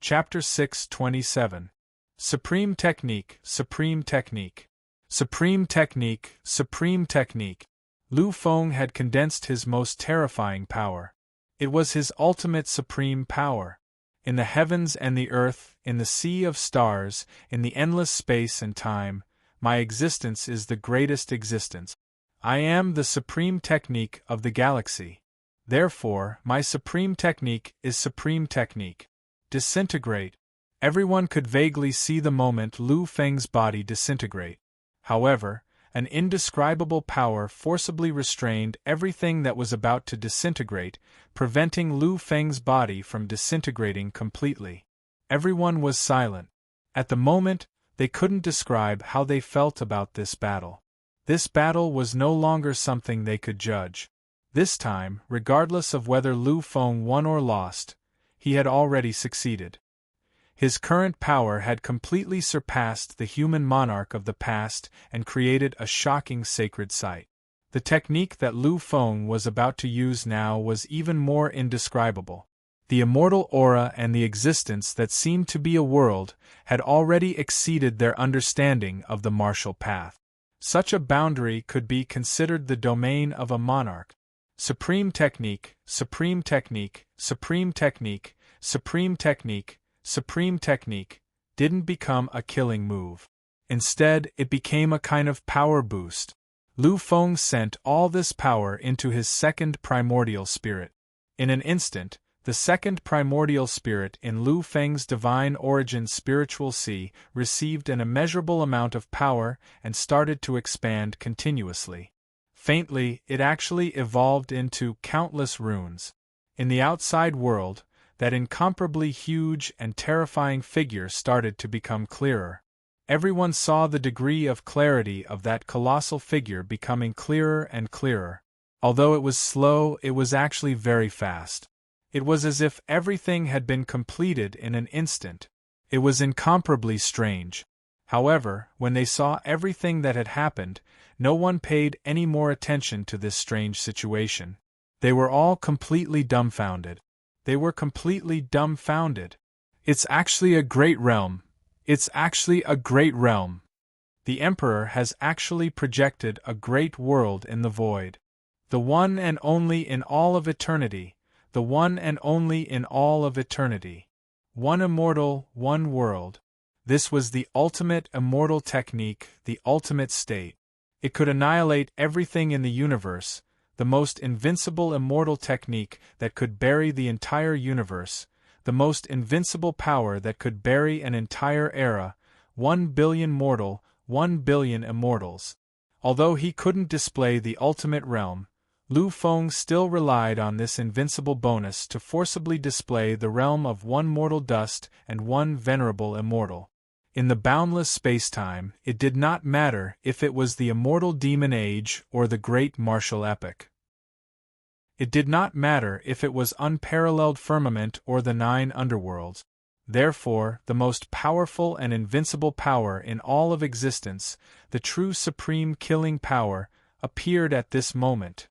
Chapter 6:27. Supreme Technique, Supreme Technique. Supreme Technique, Supreme Technique. Lu Feng had condensed his most terrifying power. It was his ultimate supreme power. In the heavens and the earth, in the sea of stars, in the endless space and time, my existence is the greatest existence. I am the supreme technique of the galaxy. Therefore, my supreme technique is supreme technique. Disintegrate. Everyone could vaguely see the moment Lu Feng's body disintegrate. However, an indescribable power forcibly restrained everything that was about to disintegrate, preventing Lu Feng's body from disintegrating completely. Everyone was silent. At the moment, they couldn't describe how they felt about this battle. This battle was no longer something they could judge. This time, regardless of whether Lu Feng won or lost, he had already succeeded. His current power had completely surpassed the human monarch of the past and created a shocking sacred sight. The technique that Lu Feng was about to use now was even more indescribable. The immortal aura and the existence that seemed to be a world had already exceeded their understanding of the martial path. Such a boundary could be considered the domain of a monarch. Supreme Technique, Supreme Technique, Supreme Technique, Supreme Technique, Supreme Technique didn't become a killing move. Instead, it became a kind of power boost. Lu Feng sent all this power into his second primordial spirit. In an instant, the second primordial spirit in Lu Feng's divine origin spiritual sea received an immeasurable amount of power and started to expand continuously. Faintly, it actually evolved into countless runes. In the outside world, that incomparably huge and terrifying figure started to become clearer. Everyone saw the degree of clarity of that colossal figure becoming clearer and clearer. Although it was slow, it was actually very fast. It was as if everything had been completed in an instant. It was incomparably strange. However, when they saw everything that had happened, no one paid any more attention to this strange situation. They were all completely dumbfounded. They were completely dumbfounded. It's actually a great realm. It's actually a great realm. The Emperor has actually projected a great world in the void. The one and only in all of eternity. The one and only in all of eternity. One immortal, one world. This was the ultimate immortal technique, the ultimate state. It could annihilate everything in the universe, the most invincible immortal technique that could bury the entire universe, the most invincible power that could bury an entire era, 1 billion mortal, 1 billion immortals. Although he couldn't display the ultimate realm, Lu Feng still relied on this invincible bonus to forcibly display the realm of 1 mortal dust and 1 venerable immortal. In the boundless space-time, it did not matter if it was the immortal demon age or the great martial epic. It did not matter if it was unparalleled firmament or the 9 underworlds. Therefore, the most powerful and invincible power in all of existence, the true supreme killing power, appeared at this moment.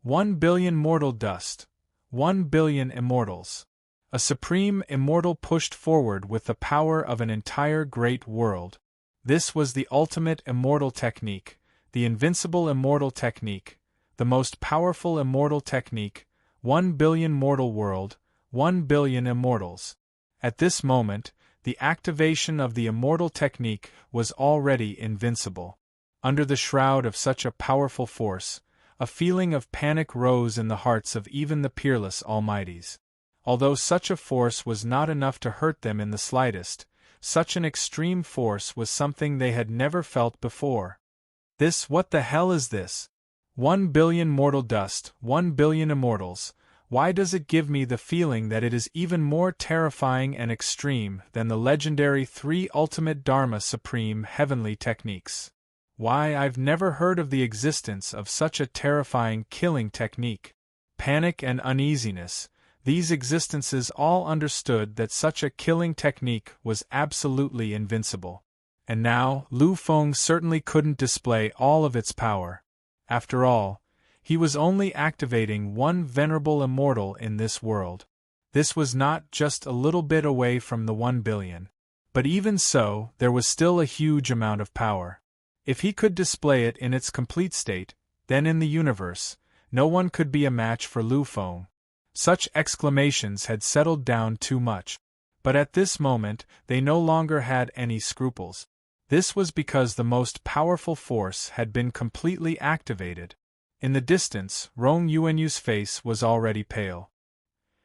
1 billion mortal dust. 1 billion immortals. A supreme immortal pushed forward with the power of an entire great world. This was the ultimate immortal technique, the invincible immortal technique, the most powerful immortal technique, 1 billion mortal world, 1 billion immortals. At this moment, the activation of the immortal technique was already invincible. Under the shroud of such a powerful force, a feeling of panic rose in the hearts of even the peerless almighties. Although such a force was not enough to hurt them in the slightest, such an extreme force was something they had never felt before. What the hell is this? 1 billion mortal dust, 1 billion immortals. Why does it give me the feeling that it is even more terrifying and extreme than the legendary 3 ultimate Dharma supreme heavenly techniques? Why, I've never heard of the existence of such a terrifying killing technique. Panic and uneasiness. These existences all understood that such a killing technique was absolutely invincible. And now, Lu Feng certainly couldn't display all of its power. After all, he was only activating 1 venerable immortal in this world. This was not just a little bit away from the 1 billion. But even so, there was still a huge amount of power. If he could display it in its complete state, then in the universe, no one could be a match for Lu Feng. Such exclamations had settled down too much. But at this moment, they no longer had any scruples. This was because the most powerful force had been completely activated. In the distance, Rong Yuanyu's face was already pale.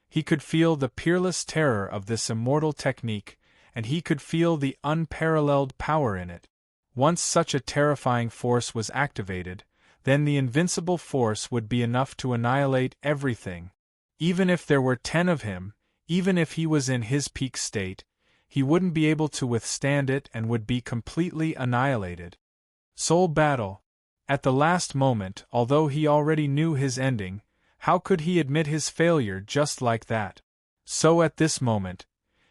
He could feel the peerless terror of this immortal technique, and he could feel the unparalleled power in it. Once such a terrifying force was activated, then the invincible force would be enough to annihilate everything. Even if there were 10 of him, even if he was in his peak state, he wouldn't be able to withstand it and would be completely annihilated. Soul battle. At the last moment, although he already knew his ending, how could he admit his failure just like that? So at this moment,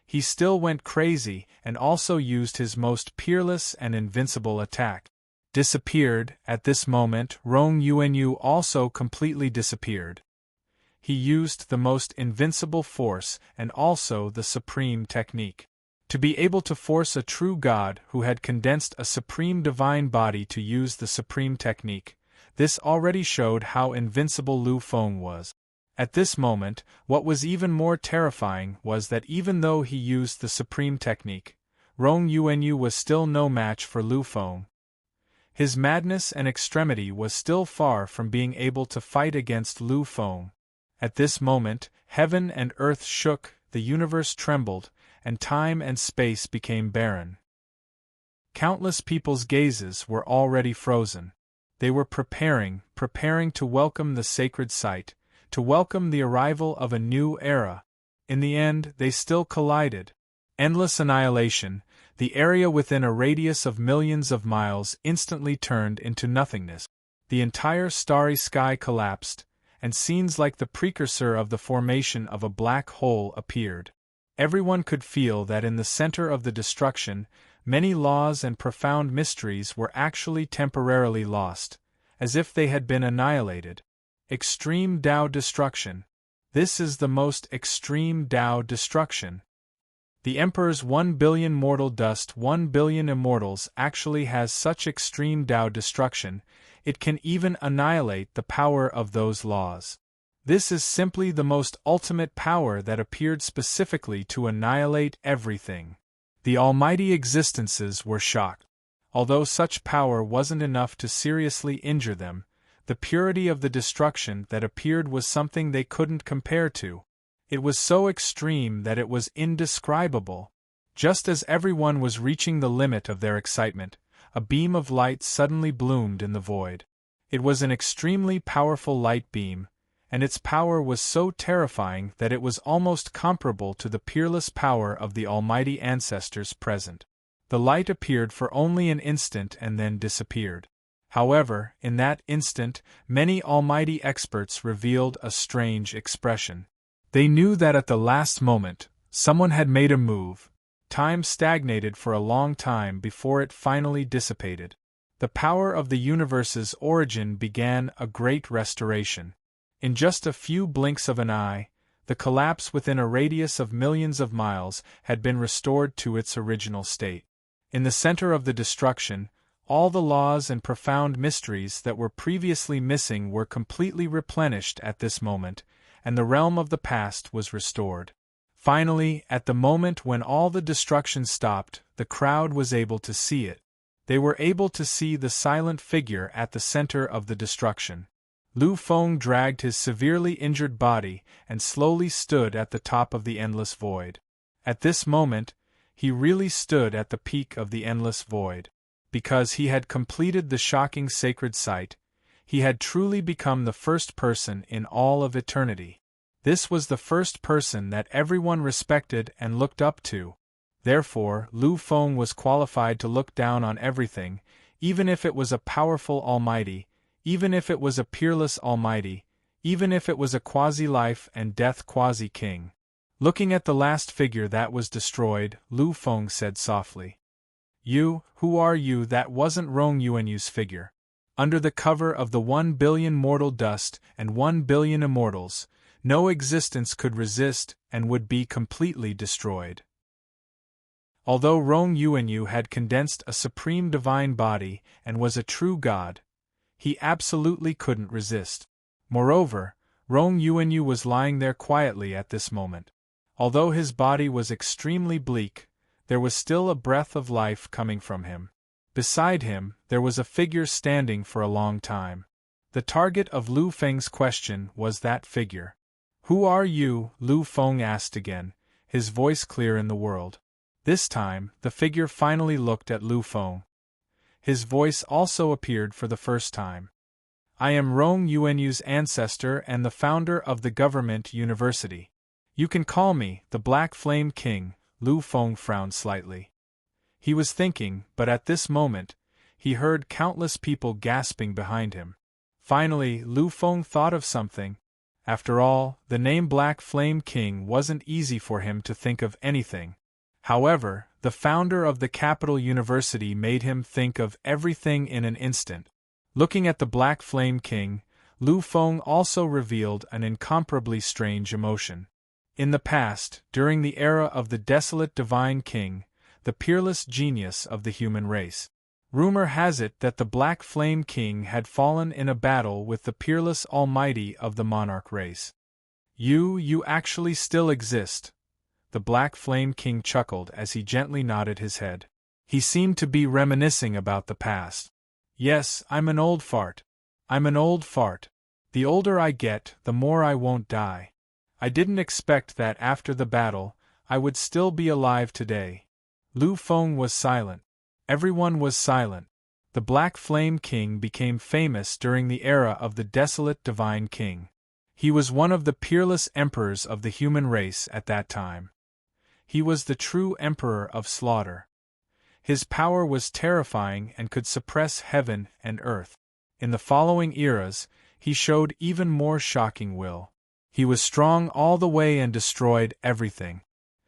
he still went crazy and also used his most peerless and invincible attack. Disappeared. At this moment, Rong Yuanyu also completely disappeared. He used the most invincible force and also the supreme technique. To be able to force a true god who had condensed a supreme divine body to use the supreme technique, this already showed how invincible Lu Feng was. At this moment, what was even more terrifying was that even though he used the supreme technique, Rong Yuanyu was still no match for Lu Feng. His madness and extremity was still far from being able to fight against Lu Feng. At this moment, heaven and earth shook, the universe trembled, and time and space became barren. Countless people's gazes were already frozen. They were preparing to welcome the sacred site, to welcome the arrival of a new era. In the end, they still collided. Endless annihilation, the area within a radius of millions of miles instantly turned into nothingness. The entire starry sky collapsed, and scenes like the precursor of the formation of a black hole appeared. Everyone could feel that in the center of the destruction, many laws and profound mysteries were actually temporarily lost, as if they had been annihilated. Extreme Tao destruction. This is the most extreme Tao destruction. The Emperor's 1 billion mortal dust 1 billion immortals actually has such extreme Tao destruction, it can even annihilate the power of those laws. This is simply the most ultimate power that appeared specifically to annihilate everything. The almighty existences were shocked. Although such power wasn't enough to seriously injure them, the purity of the destruction that appeared was something they couldn't compare to. It was so extreme that it was indescribable. Just as everyone was reaching the limit of their excitement, a beam of light suddenly bloomed in the void. It was an extremely powerful light beam, and its power was so terrifying that it was almost comparable to the peerless power of the almighty ancestors present. The light appeared for only an instant and then disappeared. However, in that instant, many almighty experts revealed a strange expression. They knew that at the last moment, someone had made a move. Time stagnated for a long time before it finally dissipated. The power of the universe's origin began a great restoration. In just a few blinks of an eye, the collapse within a radius of millions of miles had been restored to its original state. In the center of the destruction, all the laws and profound mysteries that were previously missing were completely replenished at this moment, and the realm of the past was restored. Finally, at the moment when all the destruction stopped, the crowd was able to see it. They were able to see the silent figure at the center of the destruction. Lu Feng dragged his severely injured body and slowly stood at the top of the endless void. At this moment, he really stood at the peak of the endless void. Because he had completed the shocking sacred site, he had truly become the first person in all of eternity. This was the first person that everyone respected and looked up to. Therefore, Lu Feng was qualified to look down on everything, even if it was a powerful almighty, even if it was a peerless almighty, even if it was a quasi-life and death quasi-king. Looking at the last figure that was destroyed, Lu Feng said softly, "You, who are you?" That wasn't Rong Yuanyu's figure. Under the cover of the 1 billion mortal dust and 1 billion immortals, No existence could resist and would be completely destroyed. Although Rong Yuanyu had condensed a supreme divine body and was a true god, he absolutely couldn't resist. Moreover, Rong Yuanyu was lying there quietly at this moment. Although his body was extremely bleak, there was still a breath of life coming from him. Beside him, there was a figure standing for a long time. The target of Lu Feng's question was that figure. "Who are you?" Lu Feng asked again, his voice clear in the world. This time, the figure finally looked at Lu Feng. His voice also appeared for the first time. "I am Rong Yuanyu's ancestor and the founder of the government university. You can call me the Black Flame King." Lu Feng frowned slightly. He was thinking, but at this moment, he heard countless people gasping behind him. Finally, Lu Feng thought of something. After all, the name Black Flame King wasn't easy for him to think of anything. However, the founder of the capital university made him think of everything in an instant. Looking at the Black Flame King, Lu Feng also revealed an incomparably strange emotion. In the past, during the era of the desolate Divine King, the peerless genius of the human race, rumor has it that the Black Flame King had fallen in a battle with the peerless Almighty of the monarch race. You actually still exist." The Black Flame King chuckled as he gently nodded his head. He seemed to be reminiscing about the past. "Yes, I'm an old fart. I'm an old fart. The older I get, the more I won't die. I didn't expect that after the battle, I would still be alive today." Lu Feng was silent. Everyone was silent. The Black Flame King became famous during the era of the desolate Divine King. He was one of the peerless emperors of the human race at that time. He was the true emperor of slaughter. His power was terrifying and could suppress heaven and earth. In the following eras, he showed even more shocking will. He was strong all the way and destroyed everything.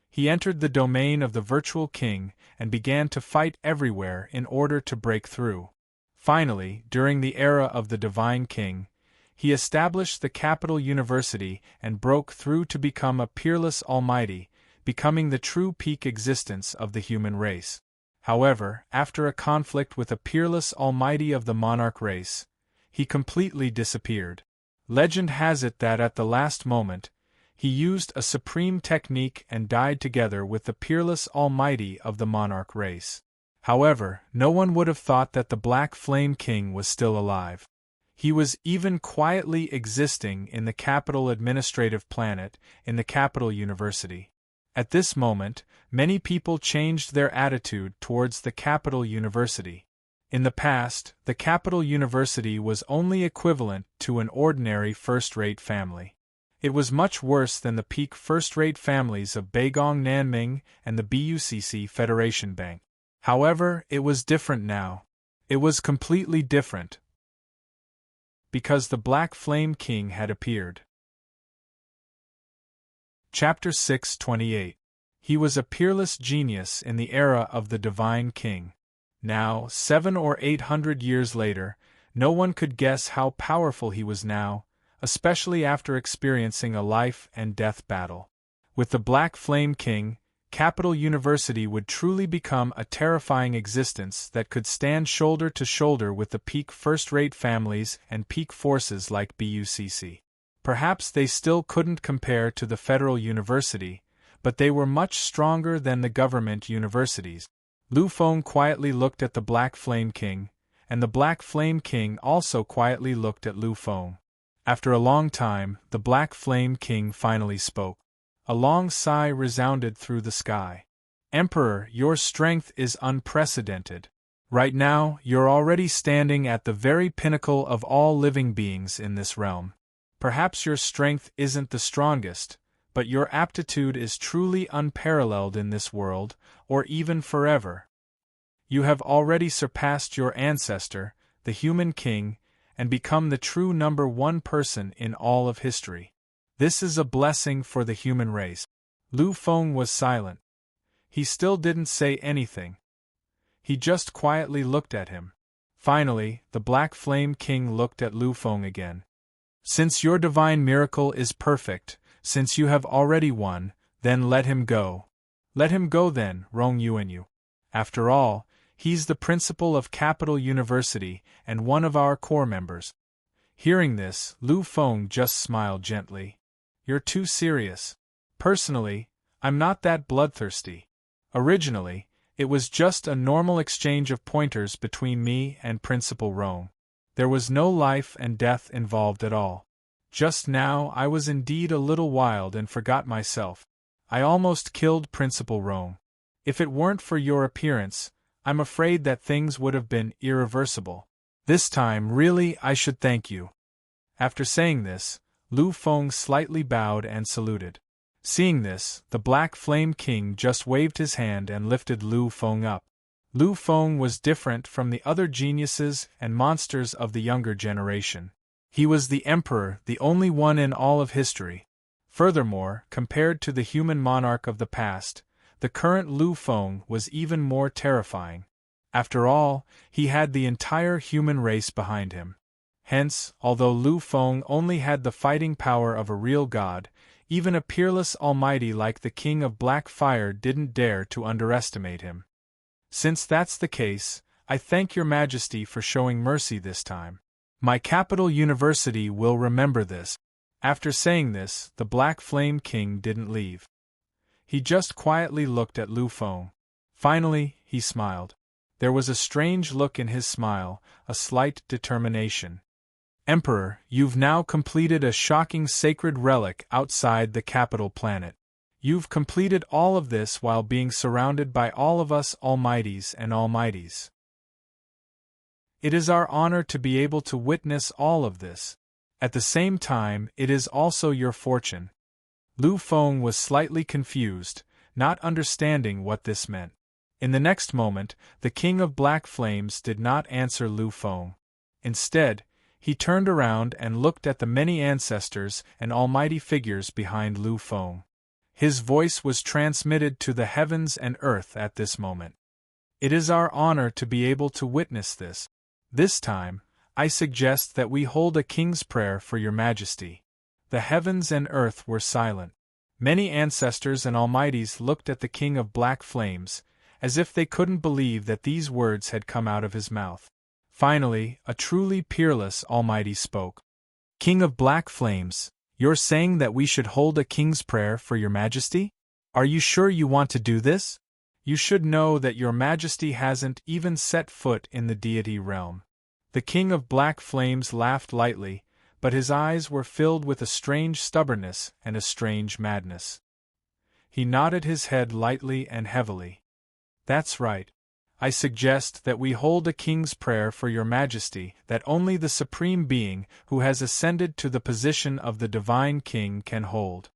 He entered the domain of the virtual king and began to fight everywhere in order to break through. Finally, during the era of the Divine King, he established the capital university and broke through to become a peerless almighty, becoming the true peak existence of the human race. However, after a conflict with a peerless almighty of the monarch race, he completely disappeared. Legend has it that at the last moment, he used a supreme technique and died together with the peerless almighty of the monarch race. However, no one would have thought that the Black Flame King was still alive. He was even quietly existing in the capital administrative planet, in the capital university. At this moment, many people changed their attitude towards the capital university. In the past, the capital university was only equivalent to an ordinary first-rate family. It was much worse than the peak first-rate families of Beigong Nanming and the BUCC Federation Bank. However, it was different now. It was completely different. Because the Black Flame King had appeared. Chapter 628. He was a peerless genius in the era of the Divine King. Now, 700 or 800 years later, no one could guess how powerful he was now, especially after experiencing a life-and-death battle. With the Black Flame King, Capital University would truly become a terrifying existence that could stand shoulder to shoulder with the peak first-rate families and peak forces like BUCC. Perhaps they still couldn't compare to the Federal University, but they were much stronger than the government universities. Lu Feng quietly looked at the Black Flame King, and the Black Flame King also quietly looked at Lu Feng. After a long time, the Black Flame King finally spoke. A long sigh resounded through the sky. "Emperor, your strength is unprecedented. Right now, you're already standing at the very pinnacle of all living beings in this realm. Perhaps your strength isn't the strongest, but your aptitude is truly unparalleled in this world, or even forever. You have already surpassed your ancestor, the human king, and become the true number one person in all of history. This is a blessing for the human race." Lu Feng was silent. He still didn't say anything. He just quietly looked at him. Finally, the Black Flame King looked at Lu Feng again. Since your divine miracle is perfect, since you have already won, then let him go. Let him go then, Rong Yuanyu. After all, he's the principal of Capital University and one of our core members. Hearing this, Lu Feng just smiled gently. You're too serious. Personally, I'm not that bloodthirsty. Originally, it was just a normal exchange of pointers between me and Principal Rong. There was no life and death involved at all. Just now I was indeed a little wild and forgot myself. I almost killed Principal Rong. If it weren't for your appearance, I'm afraid that things would have been irreversible. This time, really, I should thank you. After saying this, Lu Feng slightly bowed and saluted. Seeing this, the Black Flame King just waved his hand and lifted Lu Feng up. Lu Feng was different from the other geniuses and monsters of the younger generation. He was the emperor, the only one in all of history. Furthermore, compared to the human monarch of the past, the current Lu Feng was even more terrifying. After all, he had the entire human race behind him. Hence, although Lu Feng only had the fighting power of a real god, even a peerless almighty like the King of Black Fire didn't dare to underestimate him. Since that's the case, I thank your Majesty for showing mercy this time. My capital university will remember this. After saying this, the Black Flame King didn't leave. He just quietly looked at Lu Feng. Finally, he smiled. There was a strange look in his smile, a slight determination. Emperor, you've now completed a shocking sacred relic outside the capital planet. You've completed all of this while being surrounded by all of us almighties and almighties. It is our honor to be able to witness all of this. At the same time, it is also your fortune. Lu Feng was slightly confused, not understanding what this meant. In the next moment, the King of Black Flames did not answer Lu Feng. Instead, he turned around and looked at the many ancestors and almighty figures behind Lu Feng. His voice was transmitted to the heavens and earth at this moment. It is our honor to be able to witness this. This time, I suggest that we hold a king's prayer for your majesty. The heavens and earth were silent. Many ancestors and almighties looked at the King of Black Flames, as if they couldn't believe that these words had come out of his mouth. Finally, a truly peerless almighty spoke. King of Black Flames, you're saying that we should hold a king's prayer for your majesty? Are you sure you want to do this? You should know that your majesty hasn't even set foot in the deity realm. The King of Black Flames laughed lightly, but his eyes were filled with a strange stubbornness and a strange madness. He nodded his head lightly and heavily. That's right. I suggest that we hold a king's prayer for your majesty, that only the Supreme Being who has ascended to the position of the Divine King can hold.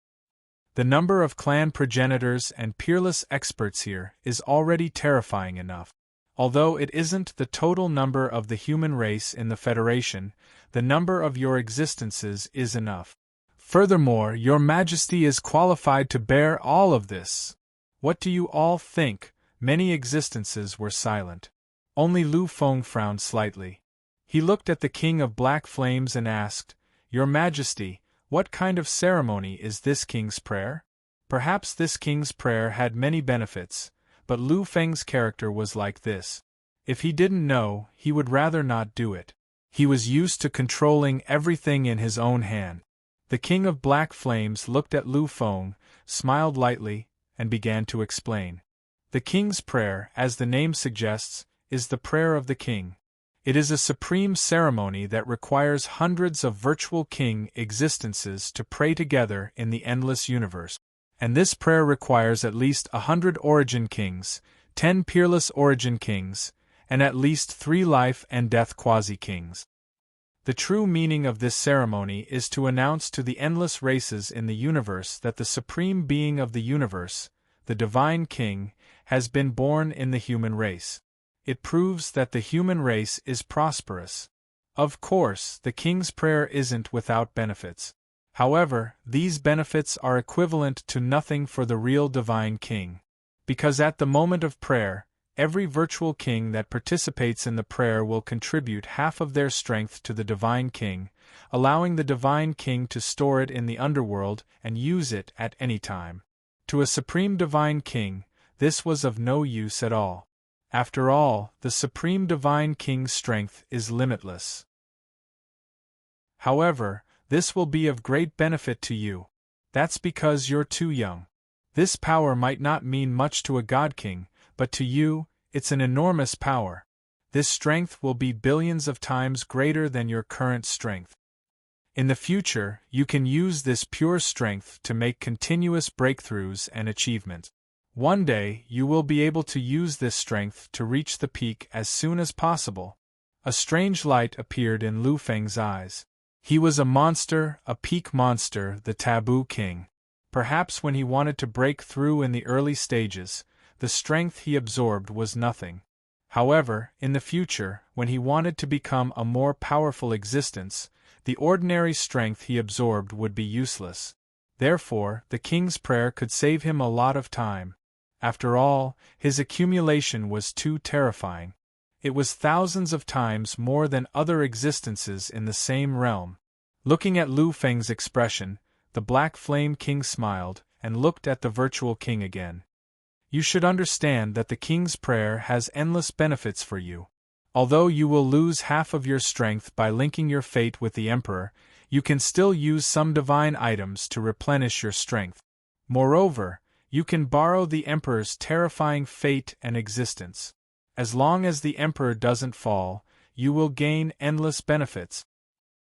The number of clan progenitors and peerless experts here is already terrifying enough. Although it isn't the total number of the human race in the Federation, the number of your existences is enough. Furthermore, your majesty is qualified to bear all of this. What do you all think? Many existences were silent. Only Lu Feng frowned slightly. He looked at the King of Black Flames and asked, Your Majesty, what kind of ceremony is this king's prayer? Perhaps this king's prayer had many benefits, but Lu Feng's character was like this. If he didn't know, he would rather not do it. He was used to controlling everything in his own hand. The King of Black Flames looked at Lu Feng, smiled lightly, and began to explain. The king's prayer, as the name suggests, is the prayer of the king. It is a supreme ceremony that requires hundreds of virtual king existences to pray together in the endless universe. And this prayer requires at least 100 origin kings, 10 peerless origin kings, and at least 3 life and death quasi-kings. The true meaning of this ceremony is to announce to the endless races in the universe that the Supreme Being of the universe, the Divine King, has been born in the human race. It proves that the human race is prosperous. Of course, the king's prayer isn't without benefits. However, these benefits are equivalent to nothing for the real Divine King. Because at the moment of prayer, Every virtual king that participates in the prayer will contribute half of their strength to the Divine King, allowing the Divine King to store it in the underworld and use it at any time. To a Supreme Divine King, this was of no use at all. After all, the Supreme Divine King's strength is limitless. However, this will be of great benefit to you. That's because you're too young. This power might not mean much to a God King, but to you, it's an enormous power. This strength will be billions of times greater than your current strength. In the future, you can use this pure strength to make continuous breakthroughs and achievements. One day, you will be able to use this strength to reach the peak as soon as possible. A strange light appeared in Lu Feng's eyes. He was a monster, a peak monster, the Taboo King. Perhaps when he wanted to break through in the early stages, the strength he absorbed was nothing. However, in the future, when he wanted to become a more powerful existence, the ordinary strength he absorbed would be useless. Therefore, the king's prayer could save him a lot of time. After all, his accumulation was too terrifying. It was thousands of times more than other existences in the same realm. Looking at Lu Feng's expression, the Black Flame King smiled and looked at the virtual king again. You should understand that the king's prayer has endless benefits for you. Although you will lose half of your strength by linking your fate with the Emperor, you can still use some divine items to replenish your strength. Moreover, you can borrow the Emperor's terrifying fate and existence. As long as the Emperor doesn't fall, you will gain endless benefits.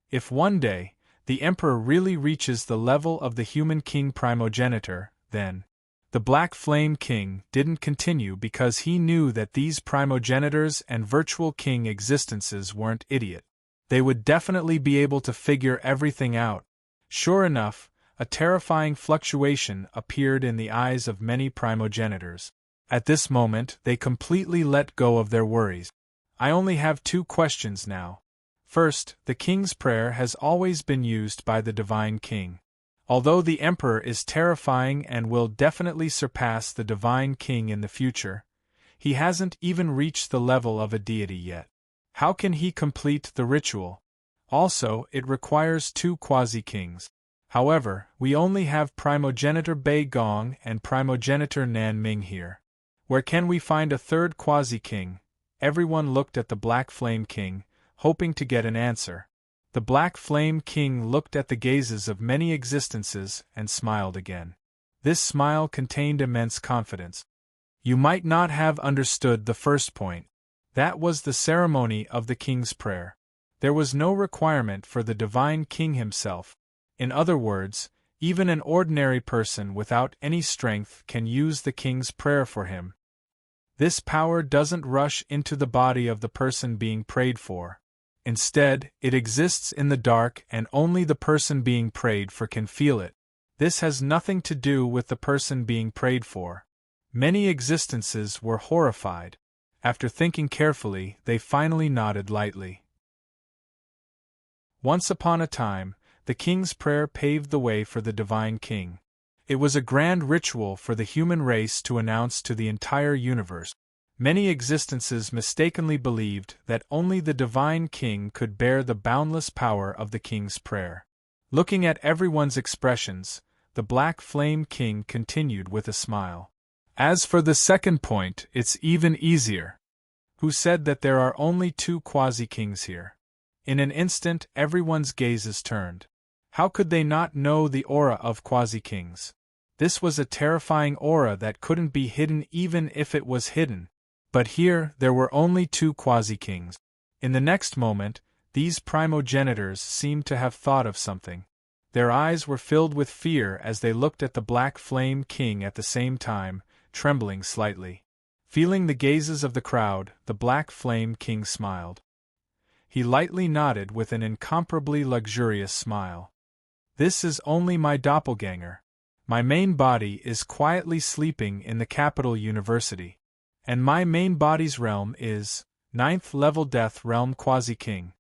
If one day, the Emperor really reaches the level of the human king primogenitor, then the Black Flame King didn't continue because he knew that these primogenitors and virtual king existences weren't idiot. They would definitely be able to figure everything out. Sure enough, a terrifying fluctuation appeared in the eyes of many primogenitors. At this moment, they completely let go of their worries. I only have 2 questions now. First, the king's prayer has always been used by the Divine King. Although the Emperor is terrifying and will definitely surpass the Divine King in the future, he hasn't even reached the level of a deity yet. How can he complete the ritual? Also, it requires 2 quasi-kings. However, we only have primogenitor Bei Gong and primogenitor Nan Ming here. Where can we find a 3rd quasi-king? Everyone looked at the Black Flame King, hoping to get an answer. The Black Flame King looked at the gazes of many existences and smiled again. This smile contained immense confidence. You might not have understood the first point. That was the ceremony of the king's prayer. There was no requirement for the Divine King himself. In other words, even an ordinary person without any strength can use the king's prayer for him. This power doesn't rush into the body of the person being prayed for. Instead, it exists in the dark and only the person being prayed for can feel it. This has nothing to do with the person being prayed for. Many existences were horrified. After thinking carefully, they finally nodded lightly. Once upon a time, the king's prayer paved the way for the Divine King. It was a grand ritual for the human race to announce to the entire universe. Many existences mistakenly believed that only the Divine King could bear the boundless power of the king's prayer. Looking at everyone's expressions, the Black Flame King continued with a smile. As for the second point, it's even easier. Who said that there are only 2 quasi-kings here? In an instant, everyone's gazes turned. How could they not know the aura of quasi-kings? This was a terrifying aura that couldn't be hidden even if it was hidden. But here, there were only 2 quasi-kings. In the next moment, these primogenitors seemed to have thought of something. Their eyes were filled with fear as they looked at the Black Flame King at the same time, trembling slightly. Feeling the gazes of the crowd, the Black Flame King smiled. He lightly nodded with an incomparably luxurious smile. This is only my doppelganger. My main body is quietly sleeping in the capital university. And my main body's realm is 9th level Death Realm Quasi-King.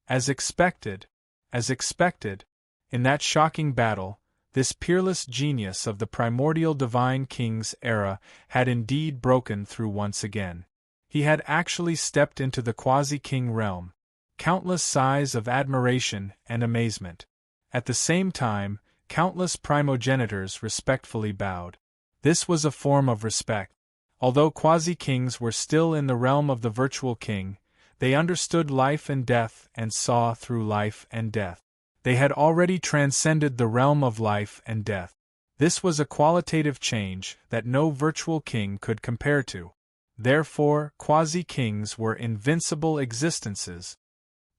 As expected, in that shocking battle, this peerless genius of the primordial Divine King's era had indeed broken through once again. He had actually stepped into the quasi-king realm. Countless sighs of admiration and amazement. At the same time, countless primogenitors respectfully bowed. This was a form of respect. Although quasi-kings were still in the realm of the virtual king, they understood life and death and saw through life and death. They had already transcended the realm of life and death. This was a qualitative change that no virtual king could compare to. Therefore, quasi-kings were invincible existences.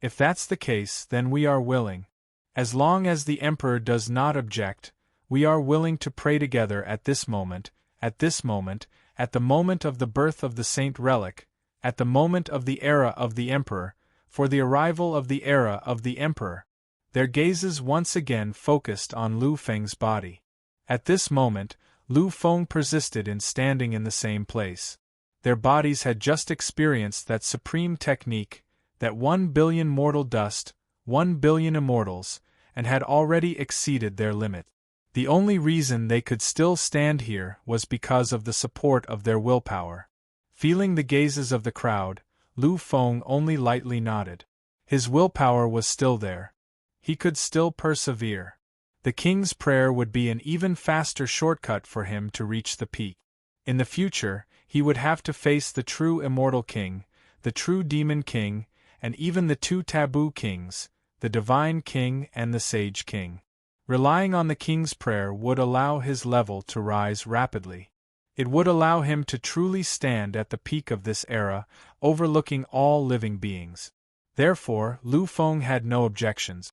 If that's the case, then we are willing. As long as the Emperor does not object, we are willing to pray together at this moment, at the moment of the birth of the Saint Relic, at the moment of the era of the Emperor, for the arrival of the era of the Emperor. Their gazes once again focused on Lu Feng's body. At this moment, Lu Feng persisted in standing in the same place. Their bodies had just experienced that supreme technique, that 1 billion mortal dust, 1 billion immortals, and had already exceeded their limit. The only reason they could still stand here was because of the support of their willpower. Feeling the gazes of the crowd, Lu Feng only lightly nodded. His willpower was still there. He could still persevere. The king's prayer would be an even faster shortcut for him to reach the peak. In the future, he would have to face the true immortal king, the true demon king, and even the two taboo kings, the divine king and the sage king. Relying on the king's prayer would allow his level to rise rapidly. It would allow him to truly stand at the peak of this era, overlooking all living beings. Therefore, Lu Feng had no objections.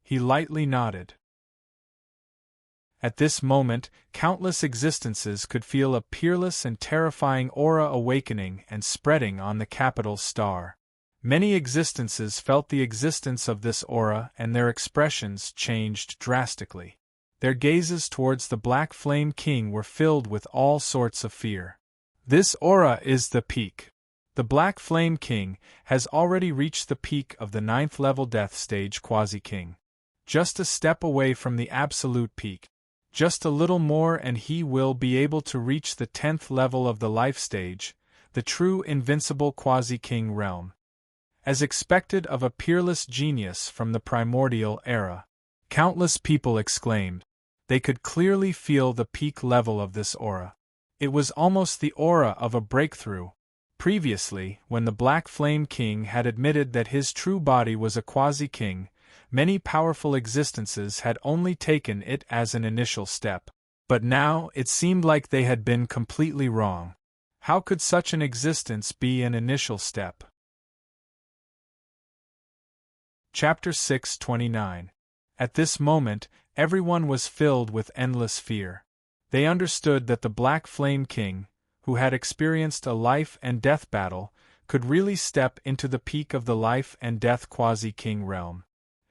He lightly nodded. At this moment, countless existences could feel a peerless and terrifying aura awakening and spreading on the capital star. Many existences felt the existence of this aura and their expressions changed drastically. Their gazes towards the Black Flame King were filled with all sorts of fear. This aura is the peak. The Black Flame King has already reached the peak of the 9th level death stage quasi-king. Just a step away from the absolute peak. Just a little more and he will be able to reach the 10th level of the life stage, the true invincible quasi-king realm. As expected of a peerless genius from the primordial era, countless people exclaimed. They could clearly feel the peak level of this aura. It was almost the aura of a breakthrough. Previously, when the Black Flame King had admitted that his true body was a quasi-king, many powerful existences had only taken it as an initial step. But now it seemed like they had been completely wrong. How could such an existence be an initial step? Chapter 629. At this moment, everyone was filled with endless fear. They understood that the Black Flame King, who had experienced a life and death battle, could really step into the peak of the life and death quasi-king realm.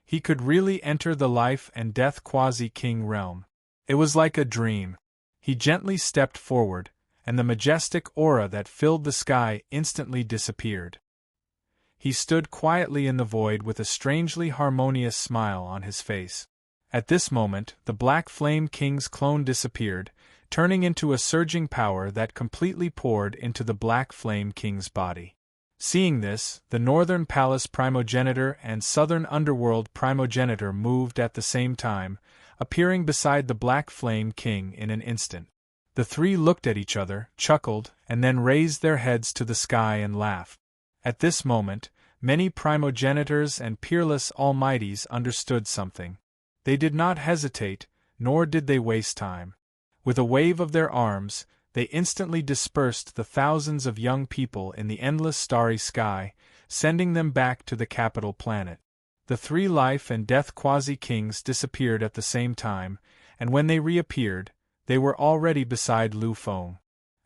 He could really enter the life and death quasi-king realm. It was like a dream. He gently stepped forward, and the majestic aura that filled the sky instantly disappeared. He stood quietly in the void with a strangely harmonious smile on his face. At this moment, the Black Flame King's clone disappeared, turning into a surging power that completely poured into the Black Flame King's body. Seeing this, the Northern Palace Primogenitor and Southern Underworld Primogenitor moved at the same time, appearing beside the Black Flame King in an instant. The three looked at each other, chuckled, and then raised their heads to the sky and laughed. At this moment, many primogenitors and peerless almighties understood something. They did not hesitate, nor did they waste time. With a wave of their arms, they instantly dispersed the thousands of young people in the endless starry sky, sending them back to the capital planet. The three life and death quasi-kings disappeared at the same time, and when they reappeared, they were already beside Lu Feng.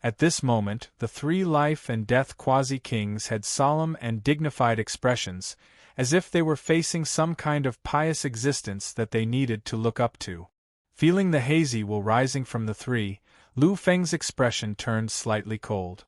At this moment, the three life and death quasi-kings had solemn and dignified expressions, as if they were facing some kind of pious existence that they needed to look up to. Feeling the hazy will rising from the three, Lu Feng's expression turned slightly cold.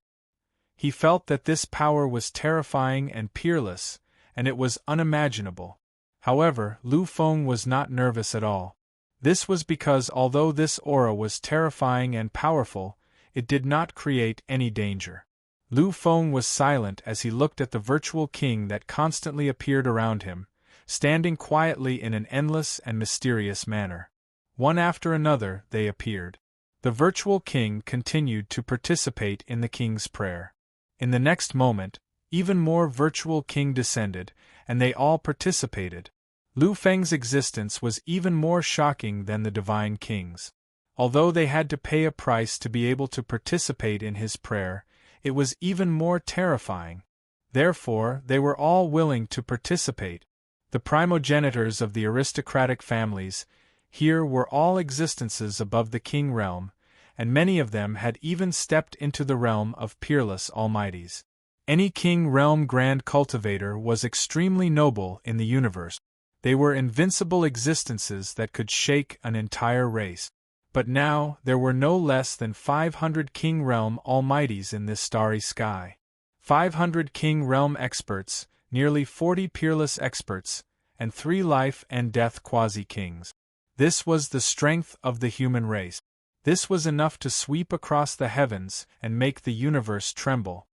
He felt that this power was terrifying and peerless, and it was unimaginable. However, Lu Feng was not nervous at all. This was because although this aura was terrifying and powerful, it did not create any danger. Lu Feng was silent as he looked at the virtual king that constantly appeared around him, standing quietly in an endless and mysterious manner. One after another, they appeared. The virtual king continued to participate in the king's prayer. In the next moment, even more virtual king descended, and they all participated. Lu Feng's existence was even more shocking than the divine king's. Although they had to pay a price to be able to participate in his prayer, it was even more terrifying. Therefore, they were all willing to participate. The primogenitors of the aristocratic families here were all existences above the king realm, and many of them had even stepped into the realm of peerless almighties. Any king realm grand cultivator was extremely noble in the universe. They were invincible existences that could shake an entire race. But now, there were no less than 500 king realm almighties in this starry sky. 500 king realm experts, nearly 40 peerless experts, and 3 life and death quasi-kings. This was the strength of the human race. This was enough to sweep across the heavens and make the universe tremble.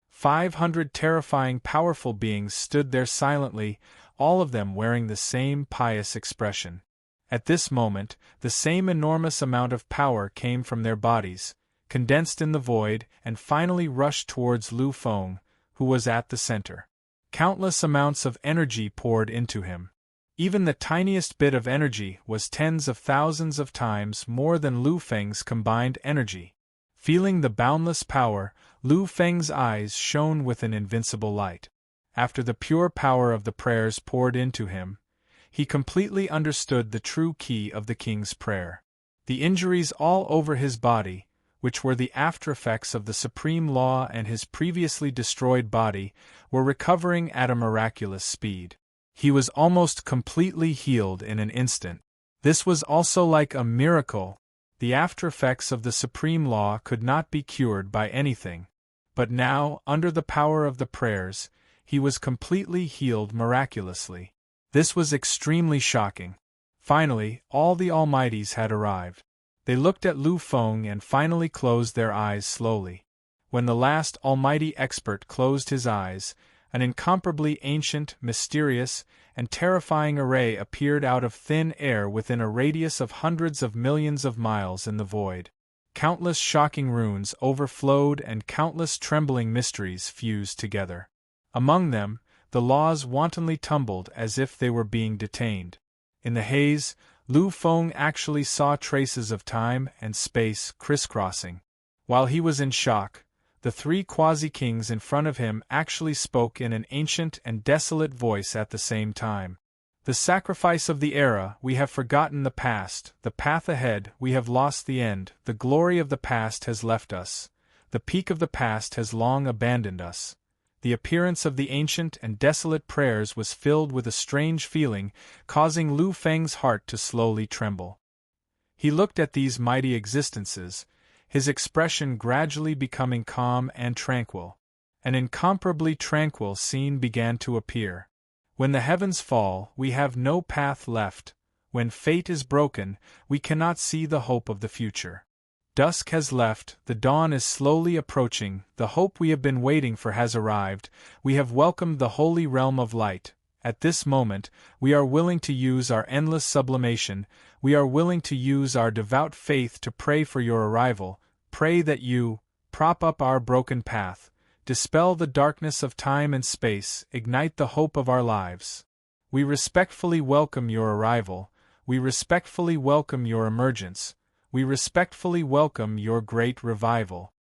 500 terrifying powerful beings stood there silently, all of them wearing the same pious expression. At this moment, the same enormous amount of power came from their bodies, condensed in the void, and finally rushed towards Lu Feng, who was at the center. Countless amounts of energy poured into him. Even the tiniest bit of energy was tens of thousands of times more than Lu Feng's combined energy. Feeling the boundless power, Lu Feng's eyes shone with an invincible light. After the pure power of the prayers poured into him, he completely understood the true key of the king's prayer. The injuries all over his body, which were the aftereffects of the supreme law and his previously destroyed body, were recovering at a miraculous speed. He was almost completely healed in an instant. This was also like a miracle. The aftereffects of the supreme law could not be cured by anything. But now, under the power of the prayers, he was completely healed miraculously. This was extremely shocking. Finally, all the almighties had arrived. They looked at Lu Feng and finally closed their eyes slowly. When the last almighty expert closed his eyes, an incomparably ancient, mysterious, and terrifying array appeared out of thin air within a radius of hundreds of millions of miles in the void. Countless shocking runes overflowed and countless trembling mysteries fused together. Among them, the laws wantonly tumbled as if they were being detained. In the haze, Lu Feng actually saw traces of time and space crisscrossing. While he was in shock, the 3 quasi-kings in front of him actually spoke in an ancient and desolate voice at the same time. The sacrifice of the era, we have forgotten the past, the path ahead, we have lost the end, the glory of the past has left us, the peak of the past has long abandoned us. The appearance of the ancient and desolate prayers was filled with a strange feeling, causing Lu Feng's heart to slowly tremble. He looked at these mighty existences, his expression gradually becoming calm and tranquil. An incomparably tranquil scene began to appear. When the heavens fall, we have no path left. When fate is broken, we cannot see the hope of the future. Dusk has left, the dawn is slowly approaching, the hope we have been waiting for has arrived, we have welcomed the holy realm of light. At this moment, we are willing to use our endless sublimation, we are willing to use our devout faith to pray for your arrival, pray that you prop up our broken path, dispel the darkness of time and space, ignite the hope of our lives. We respectfully welcome your arrival, we respectfully welcome your emergence, we respectfully welcome your great revival.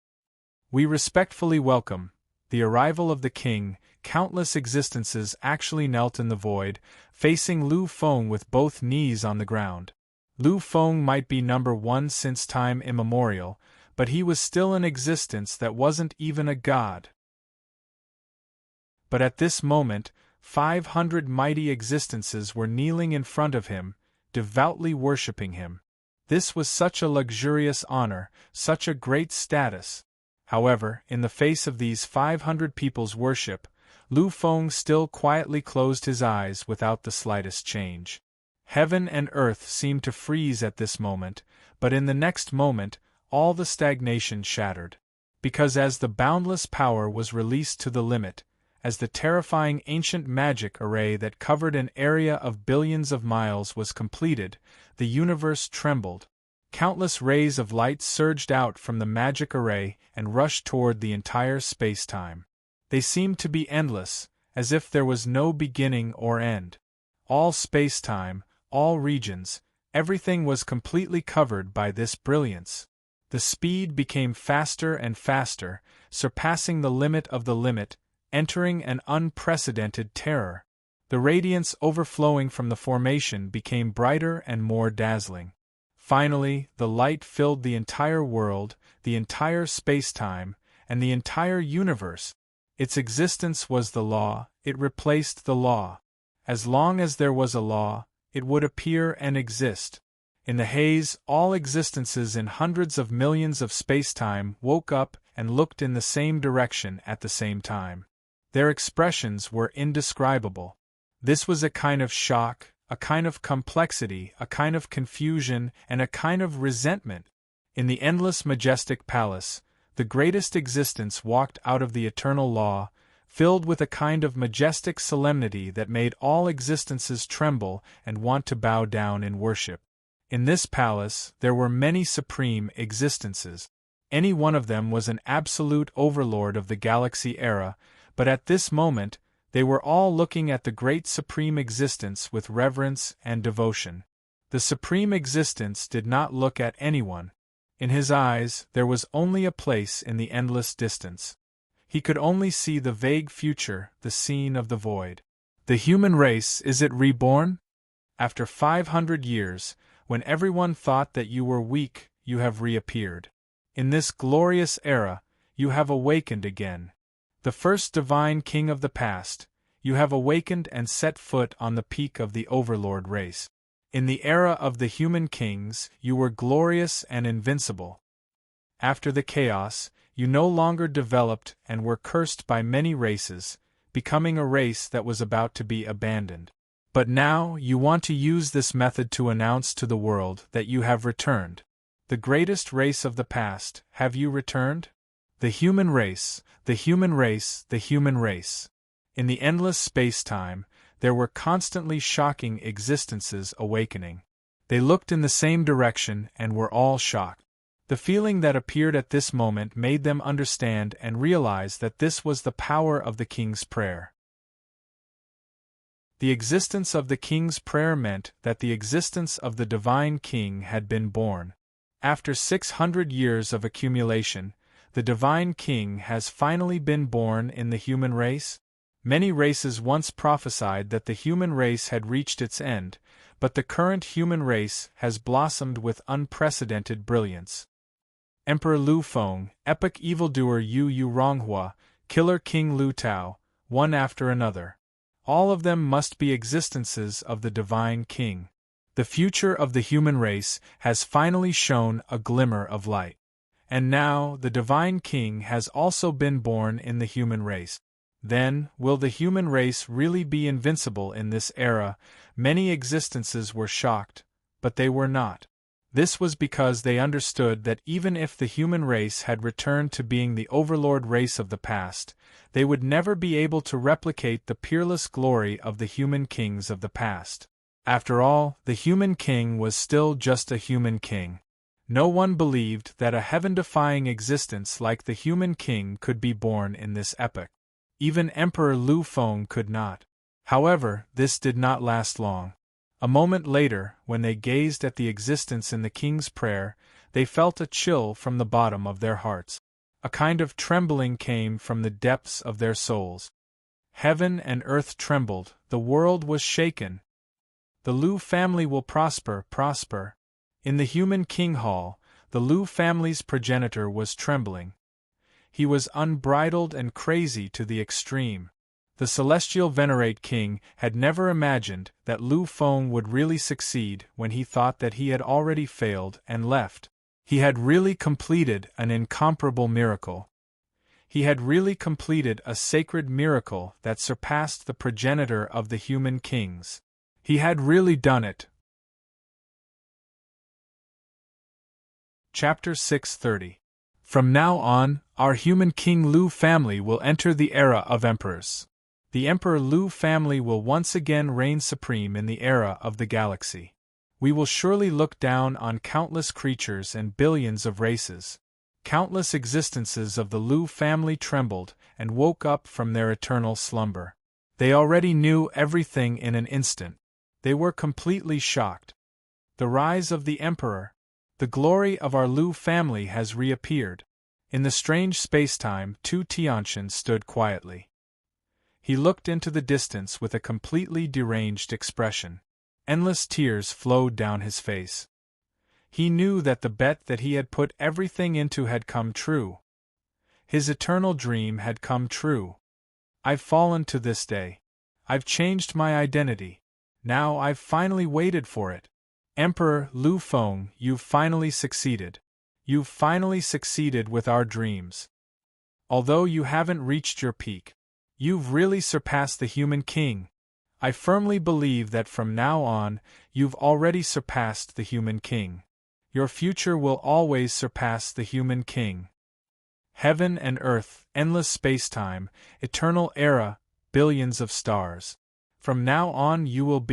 We respectfully welcome the arrival of the king. Countless existences actually knelt in the void, facing Lu Feng with both knees on the ground. Lu Feng might be number 1 since time immemorial, but he was still an existence that wasn't even a god. But at this moment, 500 mighty existences were kneeling in front of him, devoutly worshipping him. This was such a luxurious honor, such a great status. However, in the face of these 500 people's worship, Lu Feng still quietly closed his eyes without the slightest change. Heaven and earth seemed to freeze at this moment, but in the next moment, all the stagnation shattered. Because as the boundless power was released to the limit, as the terrifying ancient magic array that covered an area of billions of miles was completed, the universe trembled. Countless rays of light surged out from the magic array and rushed toward the entire space-time. They seemed to be endless, as if there was no beginning or end. All space-time, all regions, everything was completely covered by this brilliance. The speed became faster and faster, surpassing the limit of the limit, entering an unprecedented terror. The radiance overflowing from the formation became brighter and more dazzling. Finally, the light filled the entire world, the entire space-time, and the entire universe. Its existence was the law, it replaced the law. As long as there was a law, it would appear and exist. In the haze, all existences in hundreds of millions of space-time woke up and looked in the same direction at the same time. Their expressions were indescribable. This was a kind of shock, a kind of complexity, a kind of confusion, and a kind of resentment. In the endless majestic palace, the greatest existence walked out of the eternal law, filled with a kind of majestic solemnity that made all existences tremble and want to bow down in worship. In this palace, there were many supreme existences. Any one of them was an absolute overlord of the galaxy era, but at this moment, they were all looking at the great supreme existence with reverence and devotion. The supreme existence did not look at anyone. In his eyes, there was only a place in the endless distance. He could only see the vague future, the scene of the void. The human race, is it reborn? After 500 years, when everyone thought that you were weak, you have reappeared. In this glorious era, you have awakened again. The first divine king of the past, you have awakened and set foot on the peak of the Overlord race. In the era of the human kings, you were glorious and invincible. After the chaos, you no longer developed and were cursed by many races, becoming a race that was about to be abandoned. But now you want to use this method to announce to the world that you have returned. The greatest race of the past, have you returned? The human race, the human race, the human race. In the endless space-time, there were constantly shocking existences awakening. They looked in the same direction and were all shocked. The feeling that appeared at this moment made them understand and realize that this was the power of the king's prayer. The existence of the king's prayer meant that the existence of the divine king had been born. After 600 years of accumulation, the divine king has finally been born in the human race. Many races once prophesied that the human race had reached its end, but the current human race has blossomed with unprecedented brilliance. Emperor Lu Feng, epic evildoer Yu Ronghua, killer King Lu Tao, one after another. All of them must be existences of the divine king. The future of the human race has finally shown a glimmer of light. And now the divine king has also been born in the human race. Then, will the human race really be invincible in this era? Many existences were shocked, but they were not. This was because they understood that even if the human race had returned to being the overlord race of the past, they would never be able to replicate the peerless glory of the human kings of the past. After all, the human king was still just a human king. No one believed that a heaven-defying existence like the human king could be born in this epoch. Even Emperor Lu Feng could not. However, this did not last long. A moment later, when they gazed at the existence in the king's prayer, they felt a chill from the bottom of their hearts. A kind of trembling came from the depths of their souls. Heaven and earth trembled, the world was shaken. The Lu family will prosper. In the human king hall, the Lu family's progenitor was trembling. He was unbridled and crazy to the extreme. The celestial venerate king had never imagined that Lu Feng would really succeed when he thought that he had already failed and left. He had really completed an incomparable miracle. He had really completed a sacred miracle that surpassed the progenitor of the human kings. He had really done it. Chapter 630. From now on, our human King Lu family will enter the era of emperors. The Emperor Lu family will once again reign supreme in the era of the galaxy. We will surely look down on countless creatures and billions of races. Countless existences of the Lu family trembled and woke up from their eternal slumber. They already knew everything in an instant. They were completely shocked. The rise of the Emperor. The glory of our Lu family has reappeared. In the strange spacetime, Tu Tianxian stood quietly. He looked into the distance with a completely deranged expression. Endless tears flowed down his face. He knew that the bet that he had put everything into had come true. His eternal dream had come true. I've fallen to this day. I've changed my identity. Now I've finally waited for it. Emperor Lu Feng, you've finally succeeded. You've finally succeeded with our dreams. Although you haven't reached your peak, you've really surpassed the human king. I firmly believe that from now on, you've already surpassed the human king. Your future will always surpass the human king. Heaven and earth, endless spacetime, eternal era, billions of stars. From now on you will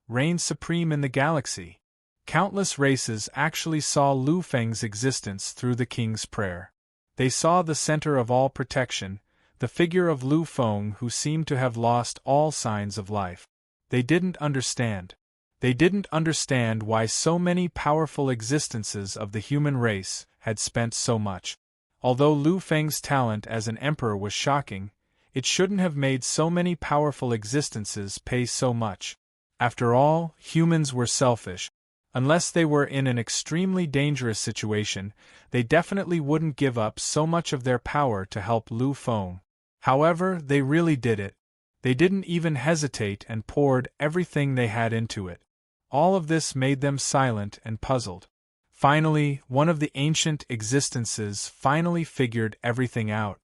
reign supreme in the galaxy. Countless races actually saw Lu Feng's existence through the king's prayer. They saw the center of all protection, the figure of Lu Feng who seemed to have lost all signs of life. They didn't understand. They didn't understand why so many powerful existences of the human race had spent so much. Although Lu Feng's talent as an emperor was shocking, it shouldn't have made so many powerful existences pay so much. After all, humans were selfish. Unless they were in an extremely dangerous situation, they definitely wouldn't give up so much of their power to help Lu Feng. However, they really did it. They didn't even hesitate and poured everything they had into it. All of this made them silent and puzzled. Finally, one of the ancient existences finally figured everything out.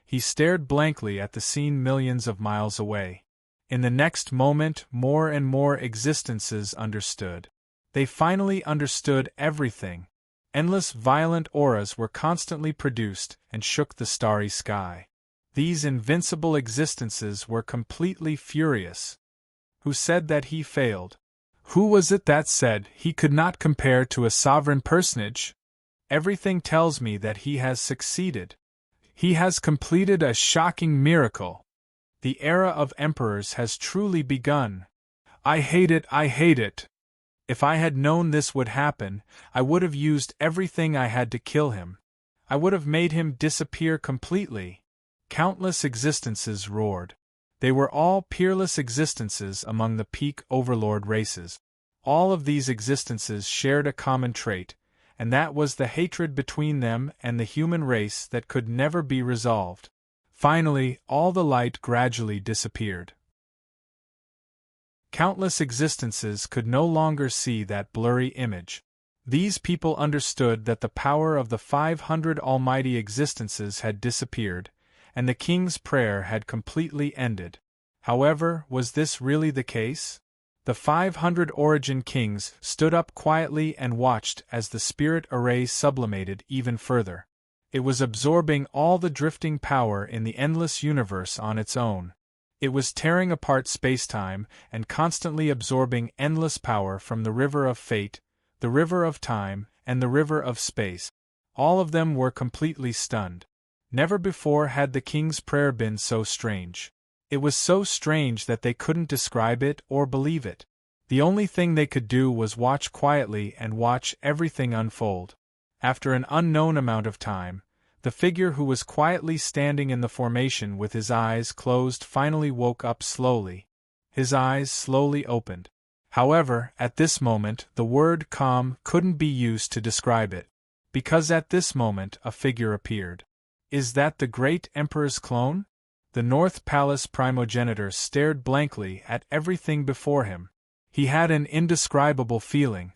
He stared blankly at the scene millions of miles away. In the next moment, more and more existences understood. They finally understood everything. Endless violent auras were constantly produced and shook the starry sky. These invincible existences were completely furious. Who said that he failed? Who was it that said he could not compare to a sovereign personage? Everything tells me that he has succeeded. He has completed a shocking miracle. The era of emperors has truly begun. I hate it, I hate it. If I had known this would happen, I would have used everything I had to kill him. I would have made him disappear completely. Countless existences roared. They were all peerless existences among the peak Overlord races. All of these existences shared a common trait, and that was the hatred between them and the human race that could never be resolved. Finally, all the light gradually disappeared. Countless existences could no longer see that blurry image. These people understood that the power of the 500 almighty existences had disappeared, and the king's prayer had completely ended. However, was this really the case? The 500 origin kings stood up quietly and watched as the spirit array sublimated even further. It was absorbing all the drifting power in the endless universe on its own. It was tearing apart spacetime and constantly absorbing endless power from the river of fate, the river of time, and the river of space. All of them were completely stunned. Never before had the king's prayer been so strange. It was so strange that they couldn't describe it or believe it. The only thing they could do was watch quietly and watch everything unfold. After an unknown amount of time, the figure who was quietly standing in the formation with his eyes closed finally woke up slowly. His eyes slowly opened. However, at this moment, the word calm couldn't be used to describe it, because at this moment a figure appeared. Is that the great Emperor's clone? The North Palace primogenitor stared blankly at everything before him. He had an indescribable feeling.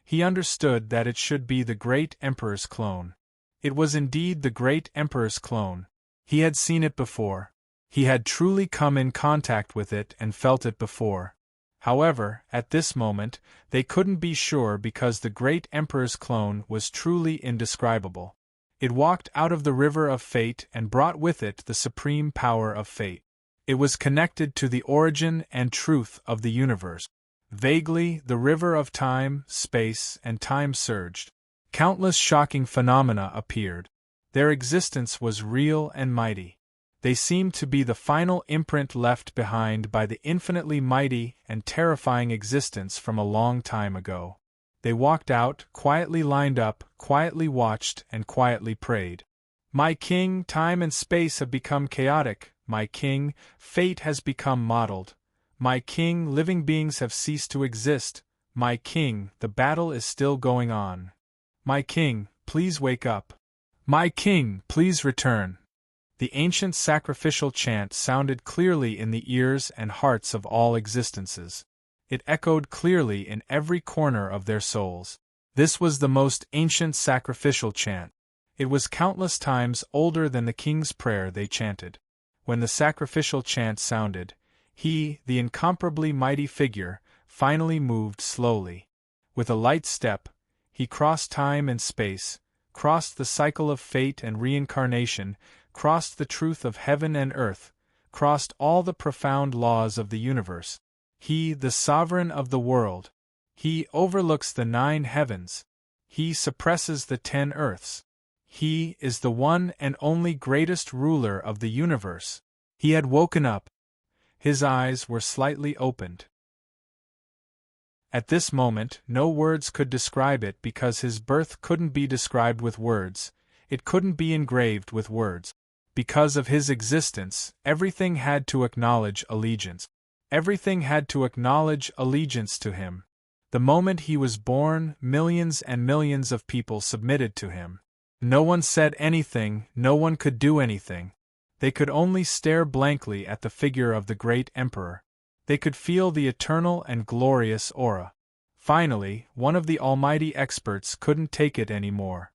He understood that it should be the great Emperor's clone. It was indeed the great Emperor's clone. He had seen it before. He had truly come in contact with it and felt it before. However, at this moment, they couldn't be sure because the great Emperor's clone was truly indescribable. It walked out of the river of fate and brought with it the supreme power of fate. It was connected to the origin and truth of the universe. Vaguely, the river of time, space, and time surged. Countless shocking phenomena appeared. Their existence was real and mighty. They seemed to be the final imprint left behind by the infinitely mighty and terrifying existence from a long time ago. They walked out, quietly lined up, quietly watched, and quietly prayed. My king, time and space have become chaotic. My king, fate has become modeled. My king, living beings have ceased to exist. My king, the battle is still going on. My king, please wake up. My king, please return. The ancient sacrificial chant sounded clearly in the ears and hearts of all existences. It echoed clearly in every corner of their souls. This was the most ancient sacrificial chant. It was countless times older than the king's prayer they chanted. When the sacrificial chant sounded, he, the incomparably mighty figure, finally moved slowly. With a light step, he crossed time and space, crossed the cycle of fate and reincarnation, crossed the truth of heaven and earth, crossed all the profound laws of the universe. He, the sovereign of the world. He overlooks the 9 heavens. He suppresses the 10 earths. He is the one and only greatest ruler of the universe. He had woken up. His eyes were slightly opened. At this moment, no words could describe it because his birth couldn't be described with words, it couldn't be engraved with words. Because of his existence, everything had to acknowledge allegiance. Everything had to acknowledge allegiance to him. The moment he was born, millions and millions of people submitted to him. No one said anything, no one could do anything. They could only stare blankly at the figure of the great emperor. They could feel the eternal and glorious aura. Finally, one of the almighty experts couldn't take it anymore.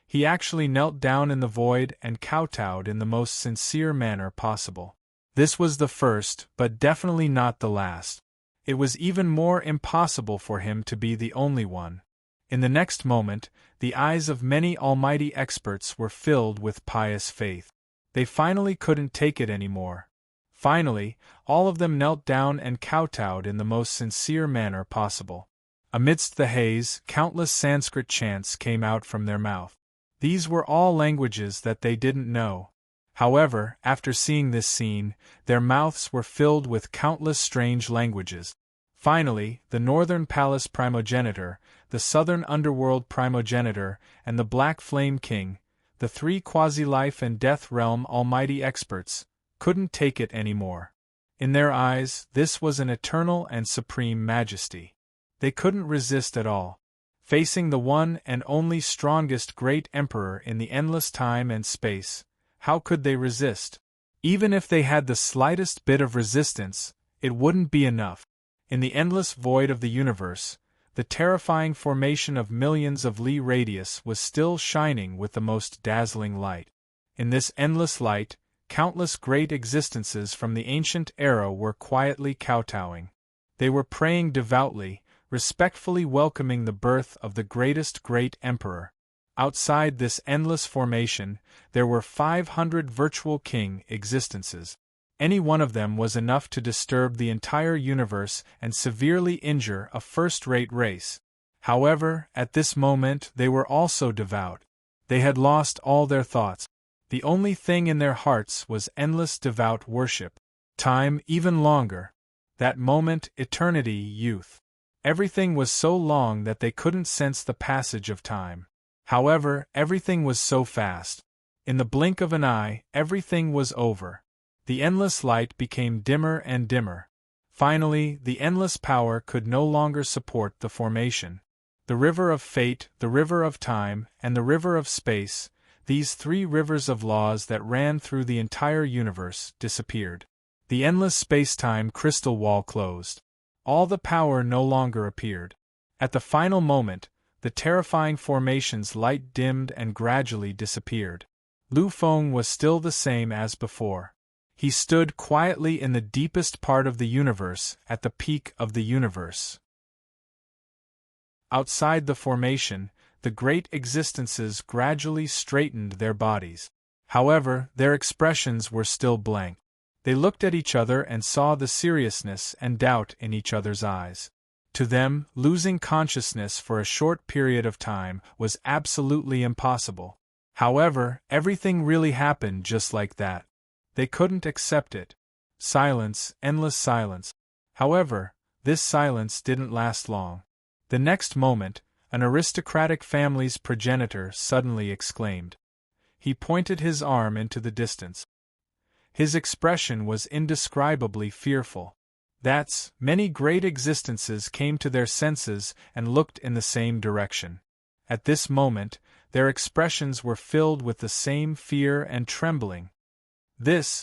He actually knelt down in the void and kowtowed in the most sincere manner possible. This was the first, but definitely not the last. It was even more impossible for him to be the only one. In the next moment, the eyes of many almighty experts were filled with pious faith. They finally couldn't take it anymore. Finally, all of them knelt down and kowtowed in the most sincere manner possible. Amidst the haze, countless Sanskrit chants came out from their mouth. These were all languages that they didn't know. However, after seeing this scene, their mouths were filled with countless strange languages. Finally, the Northern Palace Primogenitor, the Southern Underworld Primogenitor, and the Black Flame King, the 3 quasi-life and death realm almighty experts, couldn't take it anymore. In their eyes, this was an eternal and supreme majesty. They couldn't resist at all. Facing the one and only strongest great emperor in the endless time and space, how could they resist? Even if they had the slightest bit of resistance, it wouldn't be enough. In the endless void of the universe, the terrifying formation of millions of li radius was still shining with the most dazzling light. In this endless light, countless great existences from the ancient era were quietly kowtowing. They were praying devoutly, respectfully welcoming the birth of the greatest great emperor. Outside this endless formation, there were 500 virtual king existences. Any one of them was enough to disturb the entire universe and severely injure a first-rate race. However, at this moment they were also devout. They had lost all their thoughts. The only thing in their hearts was endless devout worship. Time even longer. That moment, eternity, youth. Everything was so long that they couldn't sense the passage of time. However, everything was so fast. In the blink of an eye, everything was over. The endless light became dimmer and dimmer. Finally, the endless power could no longer support the formation. The river of fate, the river of time, and the river of space, these 3 rivers of laws that ran through the entire universe, disappeared. The endless space-time crystal wall closed. All the power no longer appeared. At the final moment, the terrifying formation's light dimmed and gradually disappeared. Lu Feng was still the same as before. He stood quietly in the deepest part of the universe, at the peak of the universe. Outside the formation, the great existences gradually straightened their bodies. However, their expressions were still blank. They looked at each other and saw the seriousness and doubt in each other's eyes. To them, losing consciousness for a short period of time was absolutely impossible. However, everything really happened just like that. They couldn't accept it. Silence, endless silence. However, this silence didn't last long. The next moment, an aristocratic family's progenitor suddenly exclaimed. He pointed his arm into the distance. His expression was indescribably fearful. Many great existences came to their senses and looked in the same direction. At this moment, their expressions were filled with the same fear and trembling.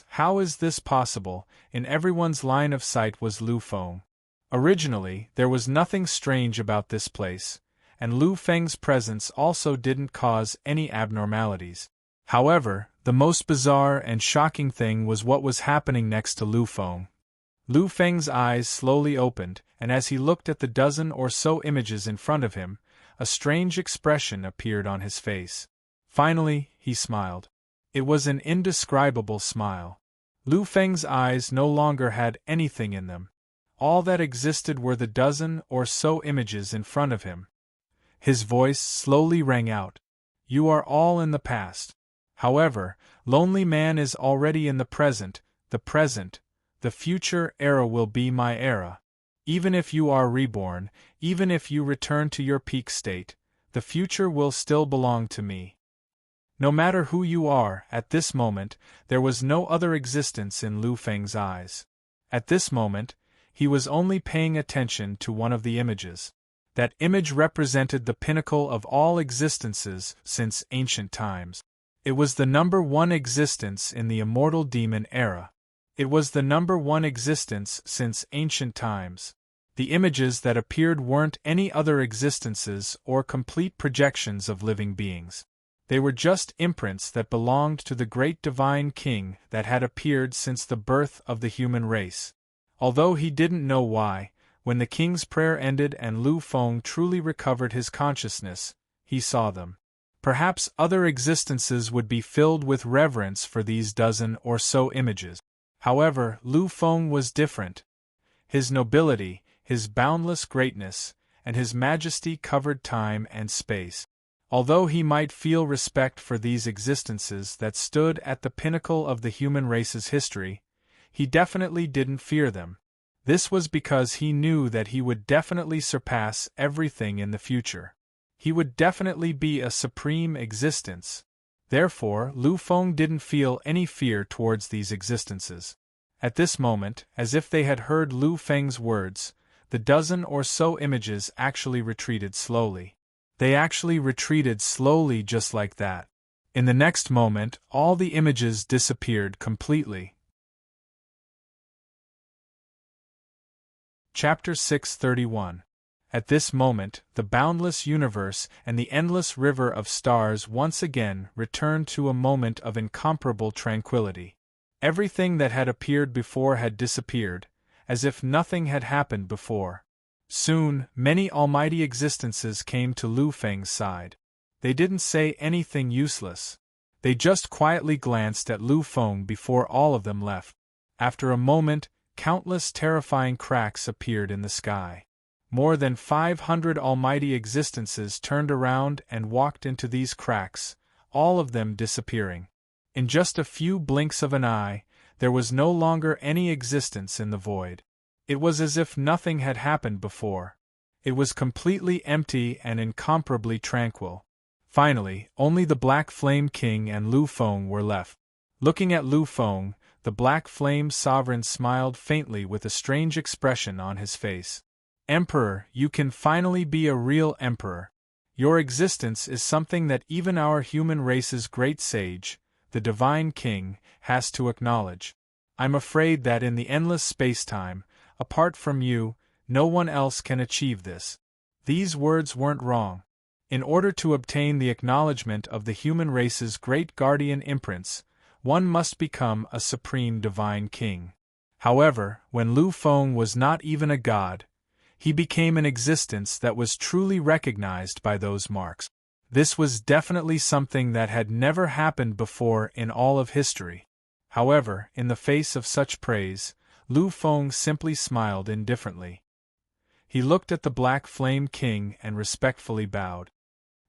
How is this possible? In everyone's line of sight was Lu Feng. Originally, there was nothing strange about this place, and Lu Feng's presence also didn't cause any abnormalities. However, the most bizarre and shocking thing was what was happening next to Lu Feng. Lu Feng's eyes slowly opened, and as he looked at the dozen or so images in front of him, a strange expression appeared on his face. Finally, he smiled. It was an indescribable smile. Lu Feng's eyes no longer had anything in them. All that existed were the dozen or so images in front of him. His voice slowly rang out. You are all in the past. However, lonely man is already in the present, the future era will be my era. Even if you are reborn, even if you return to your peak state, the future will still belong to me. No matter who you are, at this moment, there was no other existence in Lu Feng's eyes. At this moment, he was only paying attention to one of the images. That image represented the pinnacle of all existences since ancient times. It was the number one existence in the immortal demon era. It was the number one existence since ancient times. The images that appeared weren't any other existences or complete projections of living beings. They were just imprints that belonged to the great divine king that had appeared since the birth of the human race. Although he didn't know why, when the king's prayer ended and Lu Feng truly recovered his consciousness, he saw them. Perhaps other existences would be filled with reverence for these dozen or so images. However, Lu Feng was different. His nobility, his boundless greatness, and his majesty covered time and space. Although he might feel respect for these existences that stood at the pinnacle of the human race's history, he definitely didn't fear them. This was because he knew that he would definitely surpass everything in the future. He would definitely be a supreme existence. Therefore, Lu Feng didn't feel any fear towards these existences. At this moment, as if they had heard Lu Feng's words, the dozen or so images actually retreated slowly. They actually retreated slowly just like that. In the next moment, all the images disappeared completely. Chapter 631. At this moment, the boundless universe and the endless river of stars once again returned to a moment of incomparable tranquility. Everything that had appeared before had disappeared, as if nothing had happened before. Soon, many almighty existences came to Lu Feng's side. They didn't say anything useless. They just quietly glanced at Lu Feng before all of them left. After a moment, countless terrifying cracks appeared in the sky. More than 500 almighty existences turned around and walked into these cracks, all of them disappearing. In just a few blinks of an eye, there was no longer any existence in the void. It was as if nothing had happened before. It was completely empty and incomparably tranquil. Finally, only the Black Flame King and Lu Feng were left. Looking at Lu Feng, the Black Flame Sovereign smiled faintly with a strange expression on his face. Emperor, you can finally be a real emperor. Your existence is something that even our human race's great sage, the Divine King, has to acknowledge. I'm afraid that in the endless space-time, apart from you, no one else can achieve this. These words weren't wrong. In order to obtain the acknowledgement of the human race's great guardian imprints, one must become a supreme divine king. However, when Lu Feng was not even a god, he became an existence that was truly recognized by those marks. This was definitely something that had never happened before in all of history. However, in the face of such praise, Lu Feng simply smiled indifferently. He looked at the Black Flame King and respectfully bowed.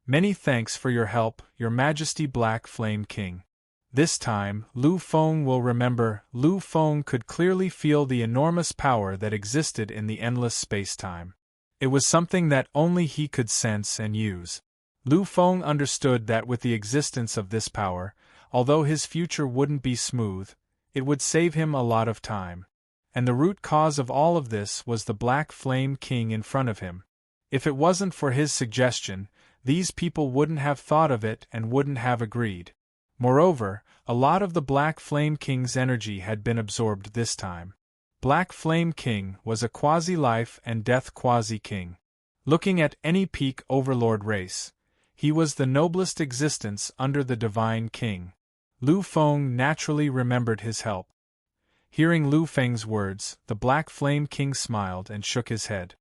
"Many thanks for your help, Your Majesty Black Flame King. This time, Lu Feng will remember." Lu Feng could clearly feel the enormous power that existed in the endless space-time. It was something that only he could sense and use. Lu Feng understood that with the existence of this power, although his future wouldn't be smooth, it would save him a lot of time. And the root cause of all of this was the Black Flame King in front of him. If it wasn't for his suggestion, these people wouldn't have thought of it and wouldn't have agreed. Moreover, a lot of the Black Flame King's energy had been absorbed this time. Black Flame King was a quasi-life and death quasi-king. Looking at any peak Overlord race, he was the noblest existence under the Divine King. Lu Feng naturally remembered his help. Hearing Lu Feng's words, the Black Flame King smiled and shook his head.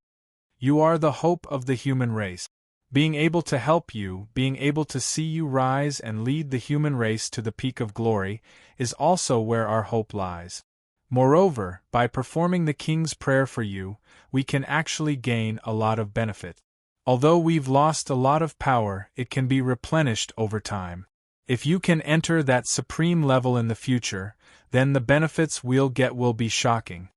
"You are the hope of the human race. Being able to help you, being able to see you rise and lead the human race to the peak of glory, is also where our hope lies. Moreover, by performing the King's prayer for you, we can actually gain a lot of benefit. Although we've lost a lot of power, it can be replenished over time. If you can enter that supreme level in the future, then the benefits we'll get will be shocking.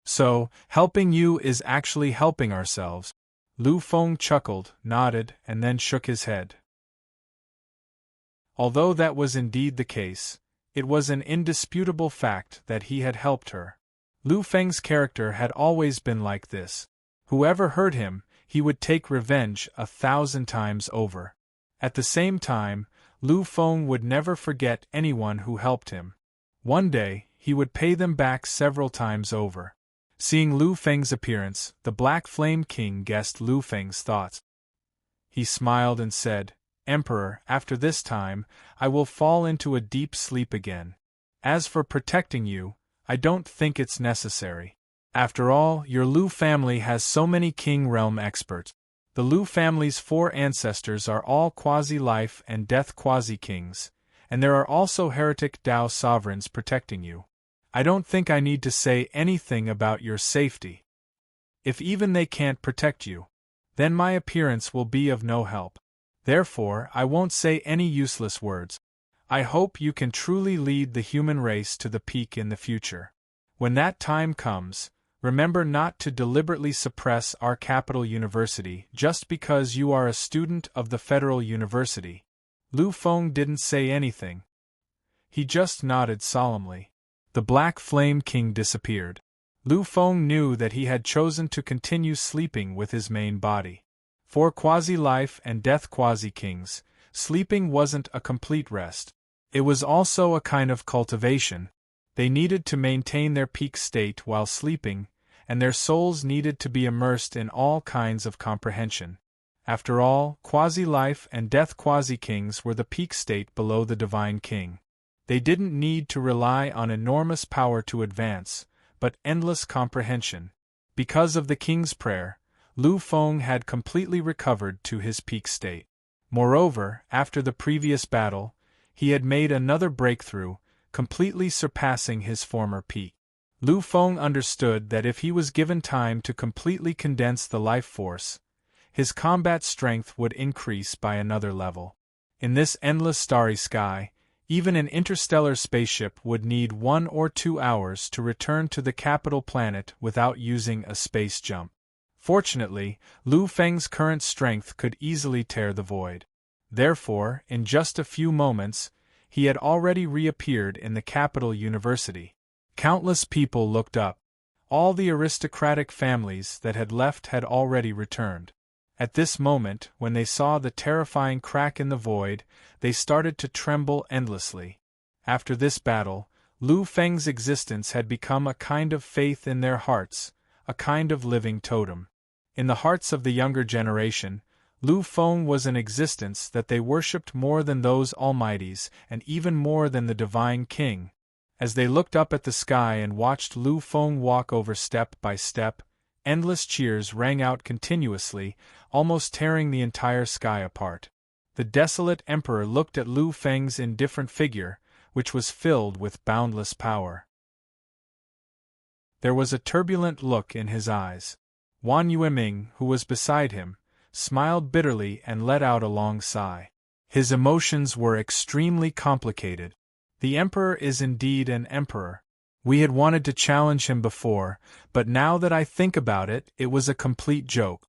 So, helping you is actually helping ourselves." Lu Feng chuckled, nodded, and then shook his head. Although that was indeed the case, it was an indisputable fact that he had helped her. Lu Feng's character had always been like this. Whoever hurt him, he would take revenge 1,000 times over. At the same time, Lu Feng would never forget anyone who helped him. One day, he would pay them back several times over. Seeing Lu Feng's appearance, the Black Flame King guessed Lu Feng's thoughts. He smiled and said, "Emperor, after this time, I will fall into a deep sleep again. As for protecting you, I don't think it's necessary. After all, your Lu family has so many King Realm experts. The Lu family's 4 ancestors are all quasi-life and death quasi-kings, and there are also heretic Dao sovereigns protecting you. I don't think I need to say anything about your safety. If even they can't protect you, then my appearance will be of no help. Therefore, I won't say any useless words. I hope you can truly lead the human race to the peak in the future. When that time comes, remember not to deliberately suppress our capital university just because you are a student of the Federal University." Lu Feng didn't say anything. He just nodded solemnly. The Black Flame King disappeared. Lu Feng knew that he had chosen to continue sleeping with his main body. For quasi-life and death quasi-kings, sleeping wasn't a complete rest. It was also a kind of cultivation. They needed to maintain their peak state while sleeping, and their souls needed to be immersed in all kinds of comprehension. After all, quasi-life and death quasi-kings were the peak state below the Divine King. They didn't need to rely on enormous power to advance, but endless comprehension. Because of the King's prayer, Lu Feng had completely recovered to his peak state. Moreover, after the previous battle, he had made another breakthrough, completely surpassing his former peak. Lu Feng understood that if he was given time to completely condense the life force, his combat strength would increase by another level. In this endless starry sky, even an interstellar spaceship would need 1 or 2 hours to return to the capital planet without using a space jump. Fortunately, Lu Feng's current strength could easily tear the void. Therefore, in just a few moments, he had already reappeared in the capital university. Countless people looked up. All the aristocratic families that had left had already returned. At this moment, when they saw the terrifying crack in the void, they started to tremble endlessly. After this battle, Lu Feng's existence had become a kind of faith in their hearts, a kind of living totem. In the hearts of the younger generation, Lu Feng was an existence that they worshipped more than those almighties and even more than the Divine King. As they looked up at the sky and watched Lu Feng walk over step by step, endless cheers rang out continuously, almost tearing the entire sky apart. The desolate emperor looked at Lu Feng's indifferent figure, which was filled with boundless power. There was a turbulent look in his eyes. Wan Yueming, who was beside him, smiled bitterly and let out a long sigh. His emotions were extremely complicated. The emperor is indeed an emperor. We had wanted to challenge him before, but now that I think about it, it was a complete joke.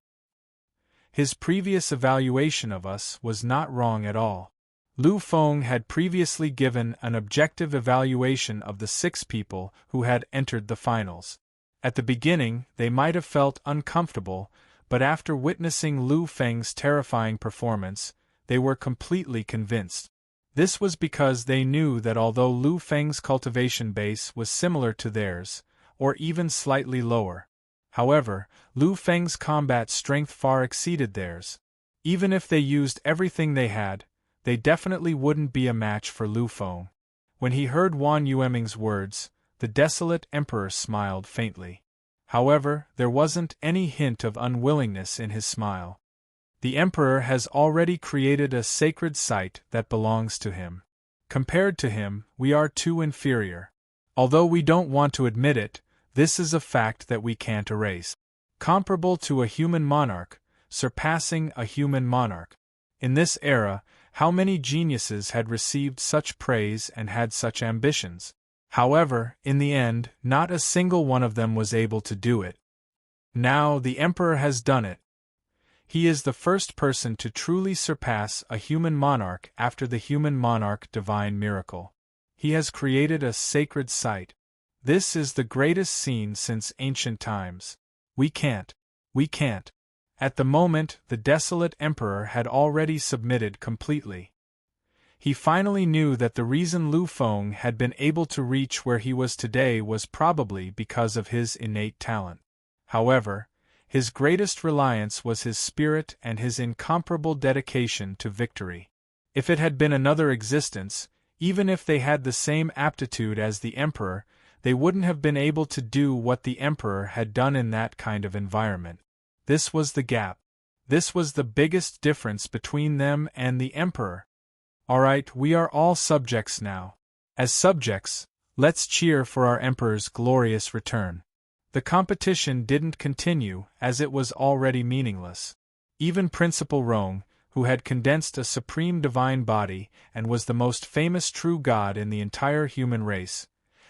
His previous evaluation of us was not wrong at all. Lu Feng had previously given an objective evaluation of the 6 people who had entered the finals. At the beginning, they might have felt uncomfortable, but after witnessing Lu Feng's terrifying performance, they were completely convinced. This was because they knew that although Lu Feng's cultivation base was similar to theirs, or even slightly lower, however, Lu Feng's combat strength far exceeded theirs. Even if they used everything they had, they definitely wouldn't be a match for Lu Feng. When he heard Wan Yueming's words, the desolate emperor smiled faintly. However, there wasn't any hint of unwillingness in his smile. The emperor has already created a sacred site that belongs to him. Compared to him, we are too inferior. Although we don't want to admit it, this is a fact that we can't erase. Comparable to a human monarch, surpassing a human monarch. In this era, how many geniuses had received such praise and had such ambitions? However, in the end, not a single one of them was able to do it. Now the emperor has done it. He is the first person to truly surpass a human monarch after the human monarch divine miracle. He has created a sacred site. This is the greatest scene since ancient times. We can't. At the moment, the desolate emperor had already submitted completely. He finally knew that the reason Lu Feng had been able to reach where he was today was probably because of his innate talent. However, his greatest reliance was his spirit and his incomparable dedication to victory. If it had been another existence, even if they had the same aptitude as the emperor, they wouldn't have been able to do what the emperor had done in that kind of environment. This was the gap. This was the biggest difference between them and the emperor. Alright, we are all subjects now. As subjects, let's cheer for our emperor's glorious return. The competition didn't continue, as it was already meaningless. Even Principal Rong, who had condensed a supreme divine body and was the most famous true god in the entire human race,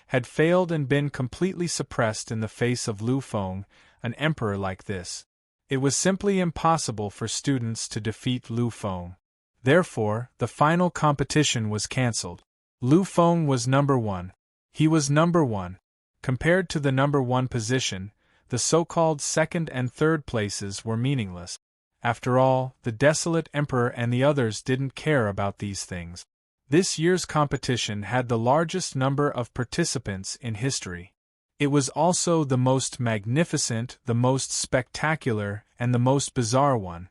had failed and been completely suppressed in the face of Lu Feng, an emperor like this. It was simply impossible for students to defeat Lu Feng. Therefore, the final competition was cancelled. Lu Feng was number 1. He was number 1. Compared to the number 1 position, the so-called second and third places were meaningless. After all, the desolate emperor and the others didn't care about these things. This year's competition had the largest number of participants in history. It was also the most magnificent, the most spectacular, and the most bizarre one.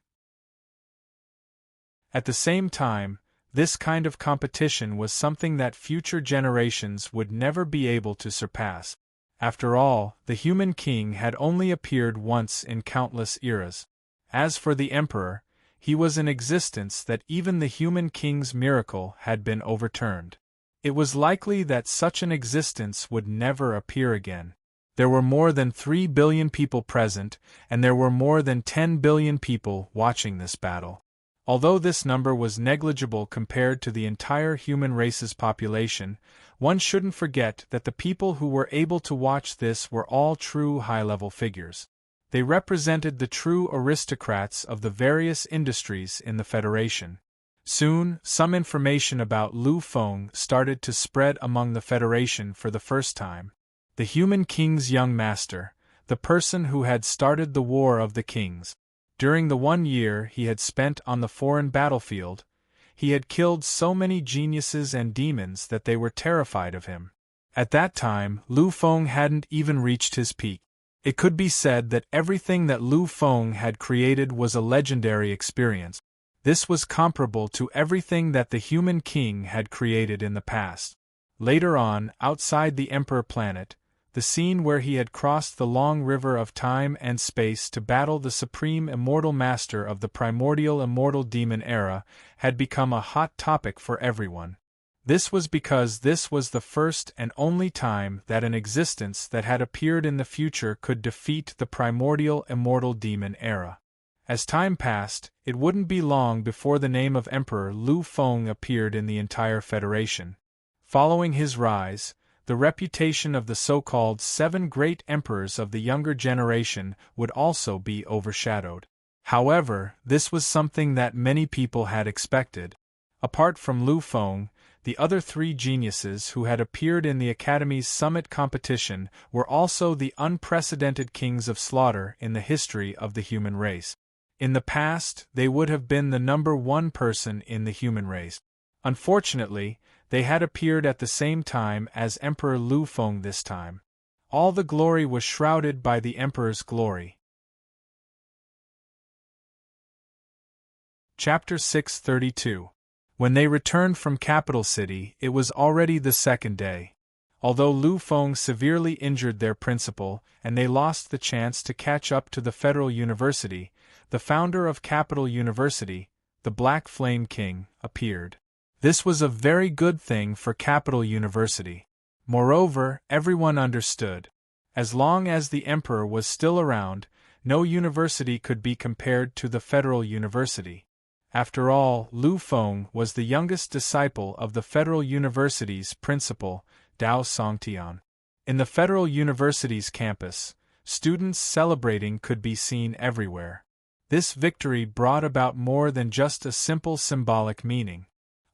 At the same time, this kind of competition was something that future generations would never be able to surpass. After all, the human king had only appeared once in countless eras. As for the emperor, he was in existence that even the human king's miracle had been overturned. It was likely that such an existence would never appear again. There were more than 3 billion people present, and there were more than 10 billion people watching this battle. Although this number was negligible compared to the entire human race's population, one shouldn't forget that the people who were able to watch this were all true high-level figures. They represented the true aristocrats of the various industries in the Federation. Soon, some information about Lu Feng started to spread among the Federation for the first time. The human king's young master, the person who had started the War of the Kings. During the 1 year he had spent on the foreign battlefield, he had killed so many geniuses and demons that they were terrified of him. At that time, Lu Feng hadn't even reached his peak. It could be said that everything that Lu Feng had created was a legendary experience. This was comparable to everything that the human king had created in the past. Later on, outside the Emperor planet, the scene where he had crossed the long river of time and space to battle the supreme immortal master of the primordial immortal demon era, had become a hot topic for everyone. This was because this was the first and only time that an existence that had appeared in the future could defeat the primordial immortal demon era. As time passed, it wouldn't be long before the name of Emperor Lu Feng appeared in the entire Federation. Following his rise, the reputation of the so-called 7 great emperors of the younger generation would also be overshadowed. However, this was something that many people had expected. Apart from Lu Feng, the other 3 geniuses who had appeared in the Academy's summit competition were also the unprecedented kings of slaughter in the history of the human race. In the past, they would have been the number 1 person in the human race. Unfortunately, they had appeared at the same time as Emperor Lu Feng this time. All the glory was shrouded by the Emperor's glory. Chapter 632. When they returned from Capital City, it was already the 2nd day. Although Lu Feng severely injured their principal, and they lost the chance to catch up to the Federal University, the founder of Capital University, the Black Flame King, appeared. This was a very good thing for Capital University. Moreover, everyone understood. As long as the Emperor was still around, no university could be compared to the Federal University. After all, Lu Feng was the youngest disciple of the Federal University's principal, Dao Songtian. In the Federal University's campus, students celebrating could be seen everywhere. This victory brought about more than just a simple symbolic meaning.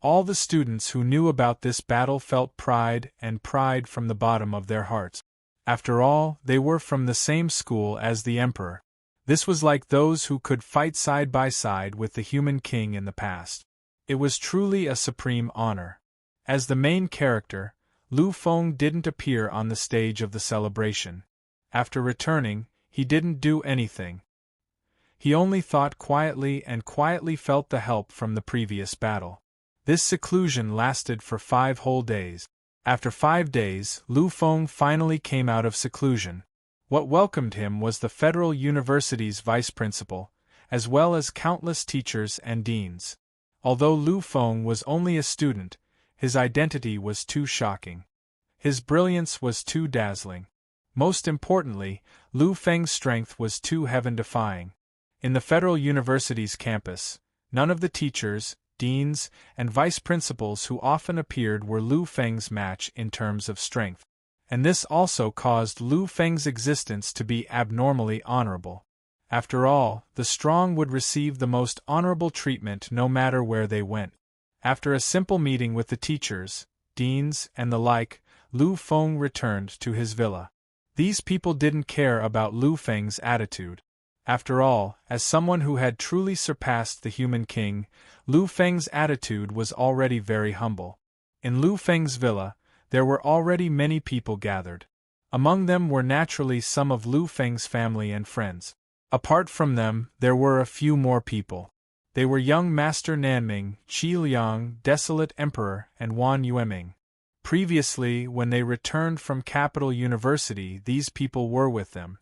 All the students who knew about this battle felt pride from the bottom of their hearts. After all, they were from the same school as the Emperor. This was like those who could fight side by side with the human king in the past. It was truly a supreme honor. As the main character, Lu Feng didn't appear on the stage of the celebration. After returning, he didn't do anything. He only thought quietly and quietly felt the help from the previous battle. This seclusion lasted for 5 whole days. After 5 days, Lu Feng finally came out of seclusion. What welcomed him was the Federal University's vice principal, as well as countless teachers and deans. Although Lu Feng was only a student, his identity was too shocking. His brilliance was too dazzling. Most importantly, Lu Feng's strength was too heaven-defying. In the Federal University's campus, none of the teachers, deans, and vice principals who often appeared were Lu Feng's match in terms of strength. And this also caused Lu Feng's existence to be abnormally honorable. After all, the strong would receive the most honorable treatment no matter where they went. After a simple meeting with the teachers, deans, and the like, Lu Feng returned to his villa. These people didn't care about Lu Feng's attitude. After all, as someone who had truly surpassed the human king, Lu Feng's attitude was already very humble. In Lu Feng's villa, there were already many people gathered. Among them were naturally some of Lu Feng's family and friends. Apart from them, there were a few more people. They were young Master Nanming, Qi Liang, Desolate Emperor, and Wan Yueming. Previously, when they returned from Capital University, these people were with them.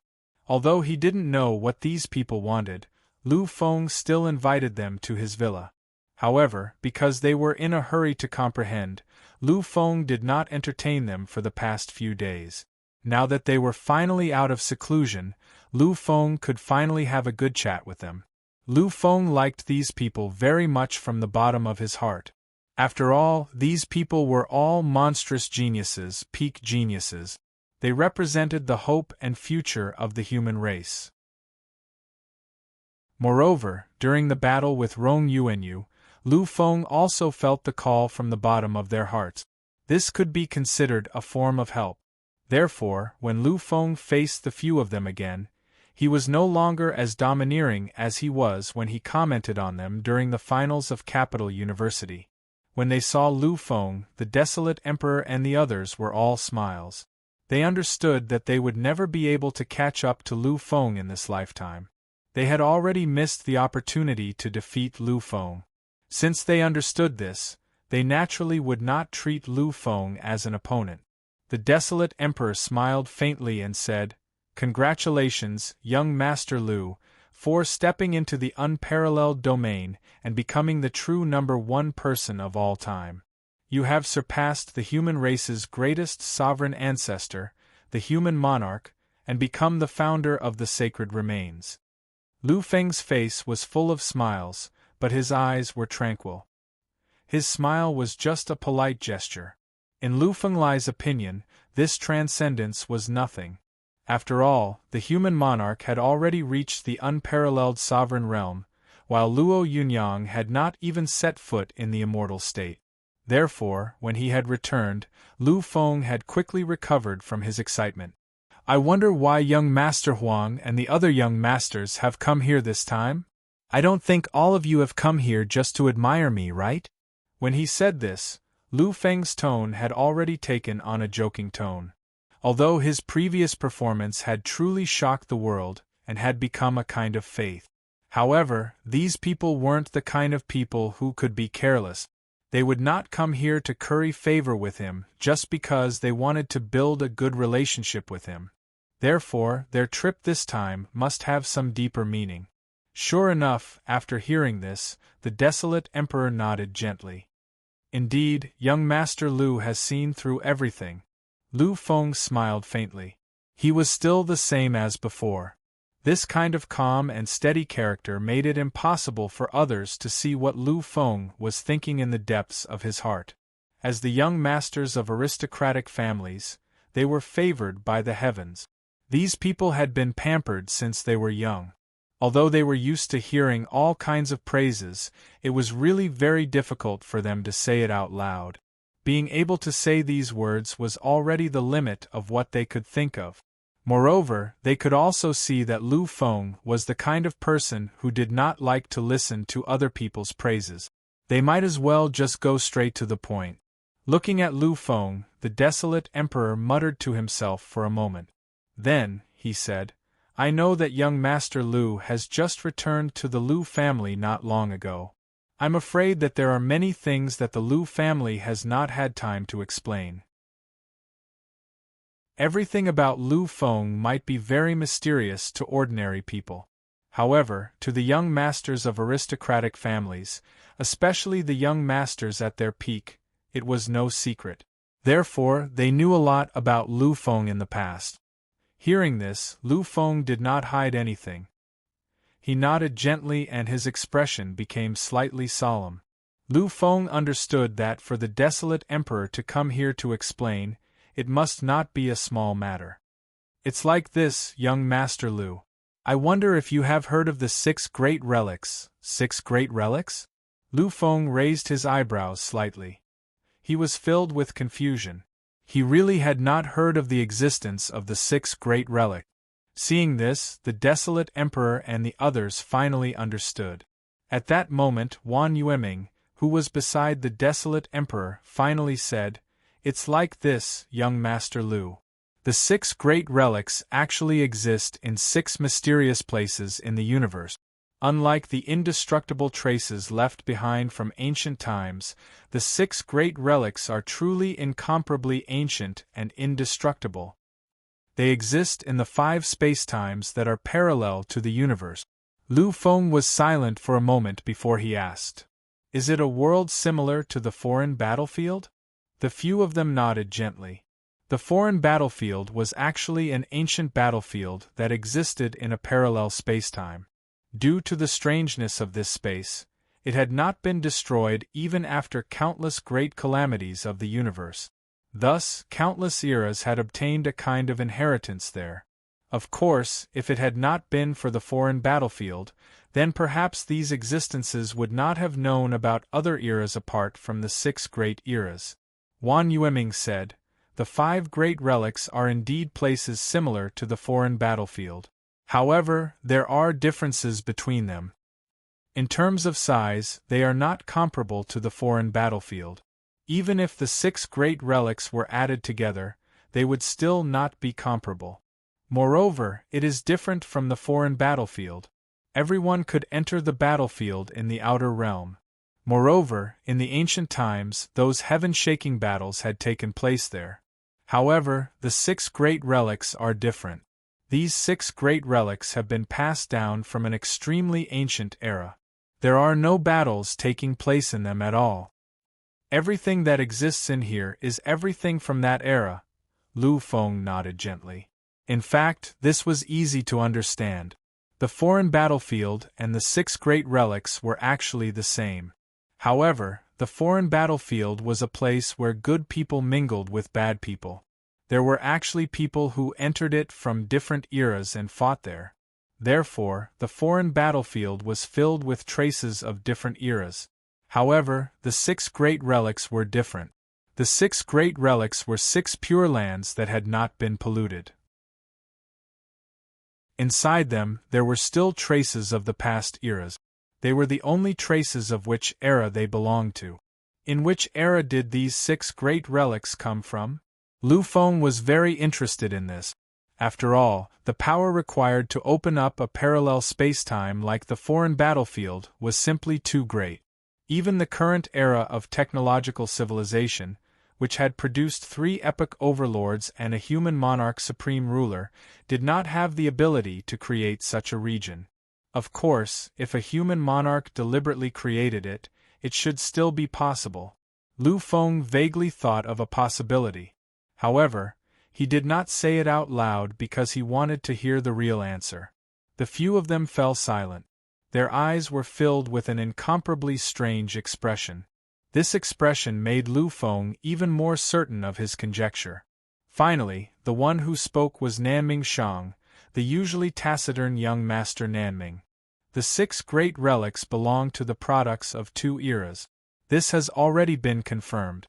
Although he didn't know what these people wanted, Lu Feng still invited them to his villa. However, because they were in a hurry to comprehend, Lu Feng did not entertain them for the past few days. Now that they were finally out of seclusion, Lu Feng could finally have a good chat with them. Lu Feng liked these people very much from the bottom of his heart. After all, these people were all monstrous geniuses, peak geniuses. They represented the hope and future of the human race. Moreover, during the battle with Rong Yuanyu, Lu Feng also felt the call from the bottom of their hearts. This could be considered a form of help. Therefore, when Lu Feng faced the few of them again, he was no longer as domineering as he was when he commented on them during the finals of Capital University. When they saw Lu Feng, the Desolate Emperor and the others were all smiles. They understood that they would never be able to catch up to Lu Feng in this lifetime. They had already missed the opportunity to defeat Lu Feng. Since they understood this, they naturally would not treat Lu Feng as an opponent. The desolate emperor smiled faintly and said, "Congratulations, young Master Lu, for stepping into the unparalleled domain and becoming the true #1 person of all time. You have surpassed the human race's greatest sovereign ancestor, the human monarch, and become the founder of the sacred remains." Lu Feng's face was full of smiles, but his eyes were tranquil. His smile was just a polite gesture. In Lu Fenglai's opinion, this transcendence was nothing. After all, the human monarch had already reached the unparalleled sovereign realm, while Luo Yunyang had not even set foot in the immortal state. Therefore, when he had returned, Lu Feng had quickly recovered from his excitement. "I wonder why young Master Huang and the other young masters have come here this time? I don't think all of you have come here just to admire me, right?" When he said this, Lu Feng's tone had already taken on a joking tone. Although his previous performance had truly shocked the world, and had become a kind of faith. However, these people weren't the kind of people who could be careless. They would not come here to curry favor with him just because they wanted to build a good relationship with him. Therefore, their trip this time must have some deeper meaning. Sure enough, after hearing this, the desolate emperor nodded gently. "Indeed, young Master Lu has seen through everything." Lu Feng smiled faintly. He was still the same as before. This kind of calm and steady character made it impossible for others to see what Lu Feng was thinking in the depths of his heart. As the young masters of aristocratic families, they were favored by the heavens. These people had been pampered since they were young. Although they were used to hearing all kinds of praises, it was really very difficult for them to say it out loud. Being able to say these words was already the limit of what they could think of. Moreover, they could also see that Lu Feng was the kind of person who did not like to listen to other people's praises. They might as well just go straight to the point. Looking at Lu Feng, the desolate emperor muttered to himself for a moment. Then, he said, "I know that young Master Lu has just returned to the Lu family not long ago. I'm afraid that there are many things that the Lu family has not had time to explain." Everything about Lu Feng might be very mysterious to ordinary people. However, to the young masters of aristocratic families, especially the young masters at their peak, it was no secret. Therefore, they knew a lot about Lu Feng in the past. Hearing this, Lu Feng did not hide anything. He nodded gently and his expression became slightly solemn. Lu Feng understood that for the desolate emperor to come here to explain, it must not be a small matter. "It's like this, young Master Lu. I wonder if you have heard of the 6 great relics." "6 great relics?" Lu Feng raised his eyebrows slightly. He was filled with confusion. He really had not heard of the existence of the 6 great relics. Seeing this, the desolate emperor and the others finally understood. At that moment, Wan Yueming, who was beside the desolate emperor, finally said, "It's like this, young Master Lu. The 6 great relics actually exist in 6 mysterious places in the universe. Unlike the indestructible traces left behind from ancient times, the 6 great relics are truly incomparably ancient and indestructible. They exist in the 5 spacetimes that are parallel to the universe." Lu Feng was silent for a moment before he asked, "Is it a world similar to the foreign battlefield?" The few of them nodded gently. The foreign battlefield was actually an ancient battlefield that existed in a parallel spacetime. Due to the strangeness of this space, it had not been destroyed even after countless great calamities of the universe. Thus, countless eras had obtained a kind of inheritance there. Of course, if it had not been for the foreign battlefield, then perhaps these existences would not have known about other eras apart from the 6 great eras. Wan Yueming said, "The 5 great relics are indeed places similar to the foreign battlefield. However, there are differences between them. In terms of size, they are not comparable to the foreign battlefield. Even if the 6 great relics were added together, they would still not be comparable. Moreover, it is different from the foreign battlefield. Everyone could enter the battlefield in the outer realm. Moreover, in the ancient times, those heaven-shaking battles had taken place there. However, the 6 great relics are different. These 6 great relics have been passed down from an extremely ancient era. There are no battles taking place in them at all. Everything that exists in here is everything from that era. Lu Feng nodded gently. In fact, this was easy to understand. The foreign battlefield and the 6 great relics were actually the same. However, the foreign battlefield was a place where good people mingled with bad people. There were actually people who entered it from different eras and fought there. Therefore, the foreign battlefield was filled with traces of different eras. However, the 6 great relics were different. The 6 great relics were 6 pure lands that had not been polluted. Inside them, there were still traces of the past eras. They were the only traces of which era they belonged to. In which era did these 6 great relics come from? Lu Feng was very interested in this. After all, the power required to open up a parallel spacetime like the foreign battlefield was simply too great. Even the current era of technological civilization, which had produced 3 epic overlords and a human monarch supreme ruler, did not have the ability to create such a region. Of course, if a human monarch deliberately created it, it should still be possible. Lu Feng vaguely thought of a possibility. However, he did not say it out loud because he wanted to hear the real answer. The few of them fell silent. Their eyes were filled with an incomparably strange expression. This expression made Lu Feng even more certain of his conjecture. Finally, the one who spoke was Nanming Shang, the usually taciturn young master Nanming. The 6 great relics belong to the products of 2 eras. This has already been confirmed.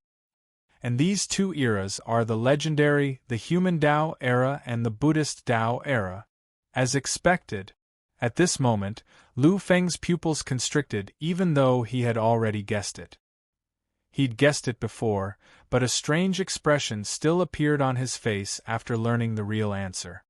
And these 2 eras are the legendary, the human Tao era and the Buddhist Tao era. As expected, at this moment, Lu Feng's pupils constricted even though he had already guessed it. He'd guessed it before, but a strange expression still appeared on his face after learning the real answer.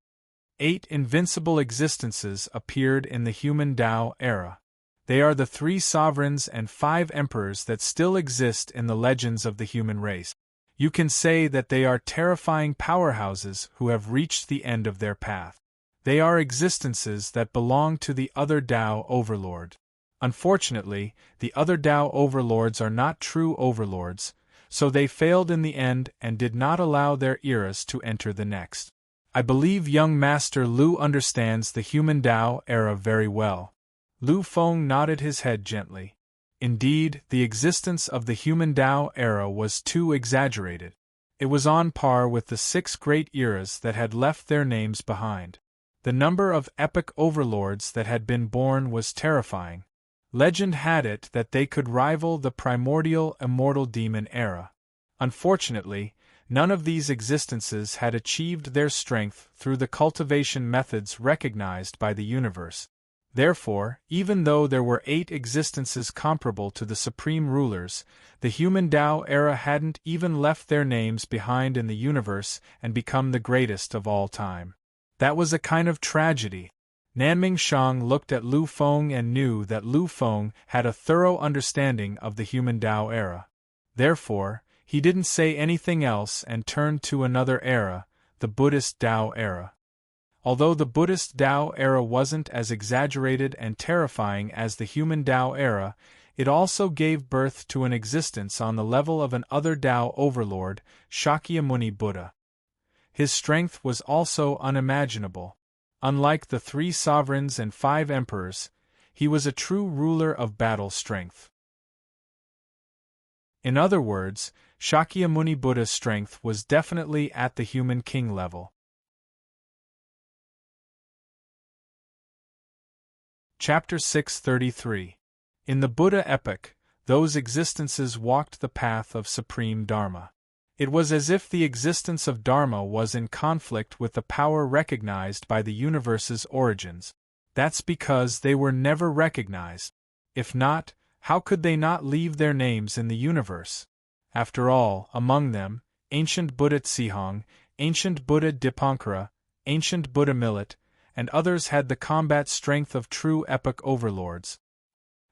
8 invincible existences appeared in the human Tao era. They are the 3 sovereigns and 5 emperors that still exist in the legends of the human race. You can say that they are terrifying powerhouses who have reached the end of their path. They are existences that belong to the other Tao Overlord. Unfortunately, the other Tao Overlords are not true overlords, so they failed in the end and did not allow their eras to enter the next. I believe young Master Lu understands the human Tao era very well. Lu Feng nodded his head gently. Indeed, the existence of the human Tao era was too exaggerated. It was on par with the 6 great eras that had left their names behind. The number of epic overlords that had been born was terrifying. Legend had it that they could rival the primordial immortal demon era. Unfortunately, none of these existences had achieved their strength through the cultivation methods recognized by the universe. Therefore, even though there were 8 existences comparable to the supreme rulers, the human Tao era hadn't even left their names behind in the universe and become the greatest of all time. That was a kind of tragedy. Nanming Shang looked at Lu Feng and knew that Lu Feng had a thorough understanding of the human Tao era. Therefore, he didn't say anything else and turned to another era, the Buddhist Tao era. Although the Buddhist Tao era wasn't as exaggerated and terrifying as the human Tao era, it also gave birth to an existence on the level of an other Tao overlord, Shakyamuni Buddha. His strength was also unimaginable. Unlike the 3 sovereigns and 5 emperors, he was a true ruler of battle strength. In other words, Shakyamuni Buddha's strength was definitely at the human king level. Chapter 633. In the Buddha epic, those existences walked the path of supreme Dharma. It was as if the existence of Dharma was in conflict with the power recognized by the universe's origins. That's because they were never recognized. If not, how could they not leave their names in the universe? After all, among them, ancient Buddha Tsihong, ancient Buddha Dipankara, ancient Buddha Millet, and others had the combat strength of true epic overlords.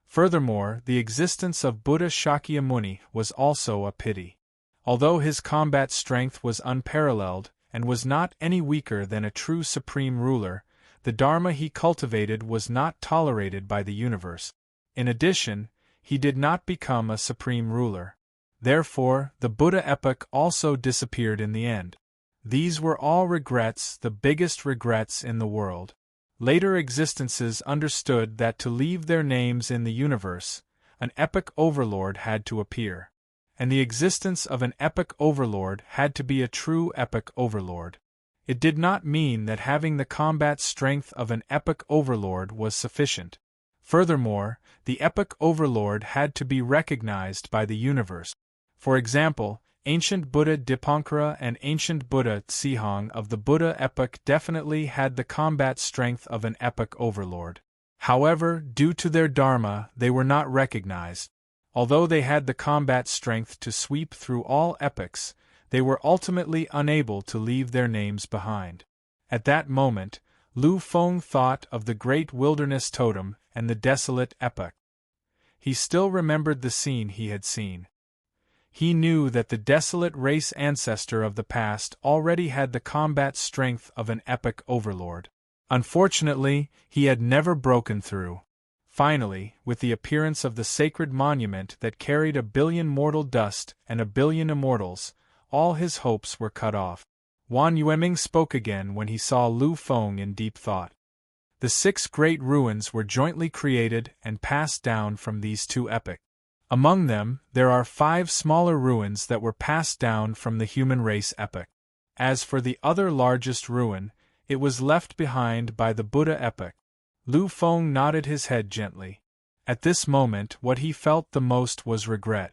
Furthermore, the existence of Buddha Shakyamuni was also a pity. Although his combat strength was unparalleled, and was not any weaker than a true supreme ruler, the Dharma he cultivated was not tolerated by the universe. In addition, he did not become a supreme ruler. Therefore, the Buddha epoch also disappeared in the end. These were all regrets, the biggest regrets in the world. Later existences understood that to leave their names in the universe, an epic overlord had to appear. And the existence of an epic overlord had to be a true epic overlord. It did not mean that having the combat strength of an epic overlord was sufficient. Furthermore, the epic overlord had to be recognized by the universe. For example, ancient Buddha Dipankara and ancient Buddha Tsihong of the Buddha epoch definitely had the combat strength of an epic overlord. However, due to their dharma, they were not recognized. Although they had the combat strength to sweep through all epochs, they were ultimately unable to leave their names behind. At that moment, Lu Feng thought of the great wilderness totem and the desolate epoch. He still remembered the scene he had seen. He knew that the desolate race ancestor of the past already had the combat strength of an epic overlord. Unfortunately, he had never broken through. Finally, with the appearance of the sacred monument that carried 1 billion mortal dust and 1 billion immortals, all his hopes were cut off. Wan Yueming spoke again when he saw Lu Feng in deep thought. The 6 great ruins were jointly created and passed down from these 2 epochs. Among them, there are 5 smaller ruins that were passed down from the human race epoch. As for the other largest ruin, it was left behind by the Buddha epoch. Lu Feng nodded his head gently. At this moment, what he felt the most was regret.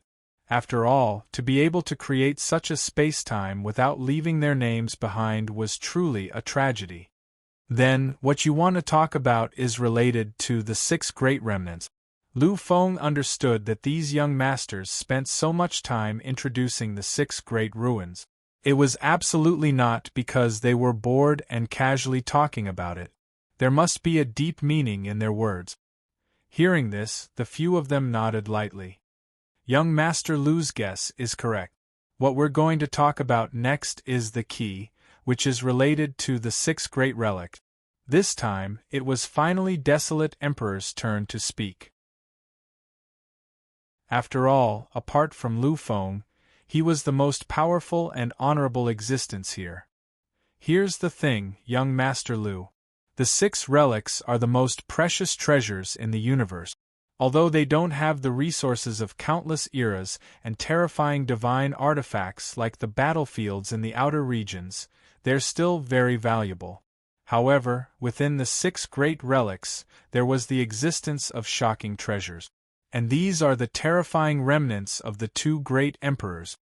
After all, to be able to create such a space-time without leaving their names behind was truly a tragedy. Then, what you want to talk about is related to the 6 great remnants. Lu Feng understood that these young masters spent so much time introducing the 6 great ruins. It was absolutely not because they were bored and casually talking about it. There must be a deep meaning in their words. Hearing this, the few of them nodded lightly. Young Master Lu's guess is correct. What we're going to talk about next is the key, which is related to the 6 great relics. This time, it was finally Desolate Emperor's turn to speak. After all, apart from Lu Feng, he was the most powerful and honorable existence here. Here's the thing, young Master Lu. The 6 relics are the most precious treasures in the universe. Although they don't have the resources of countless eras and terrifying divine artifacts like the battlefields in the outer regions, they're still very valuable. However, within the 6 great relics, there was the existence of shocking treasures. And these are the terrifying remnants of the 2 great emperors.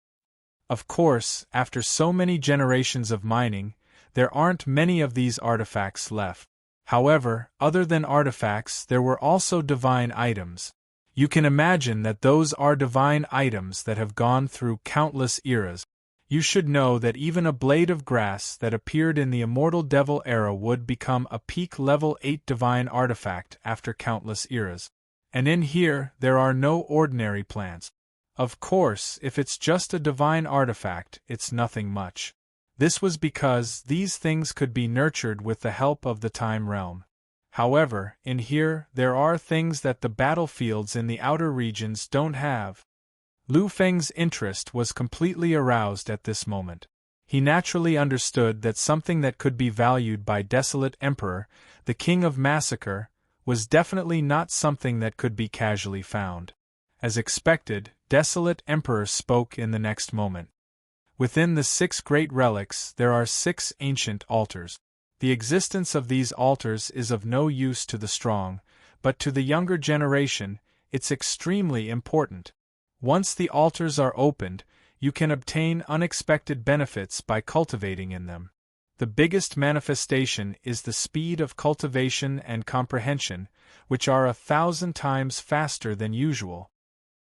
Of course, after so many generations of mining, there aren't many of these artifacts left. However, other than artifacts, there were also divine items. You can imagine that those are divine items that have gone through countless eras. You should know that even a blade of grass that appeared in the Immortal Devil era would become a peak level 8 divine artifact after countless eras. And in here, there are no ordinary plants. Of course, if it's just a divine artifact, it's nothing much. This was because these things could be nurtured with the help of the time realm. However, in here, there are things that the battlefields in the outer regions don't have. Lu Feng's interest was completely aroused at this moment. He naturally understood that something that could be valued by Desolate Emperor, the King of Massacre, was definitely not something that could be casually found. As expected, Desolate Emperor spoke in the next moment. Within the 6 great relics, there are 6 ancient altars. The existence of these altars is of no use to the strong, but to the younger generation, it's extremely important. Once the altars are opened, you can obtain unexpected benefits by cultivating in them. The biggest manifestation is the speed of cultivation and comprehension, which are 1,000 times faster than usual.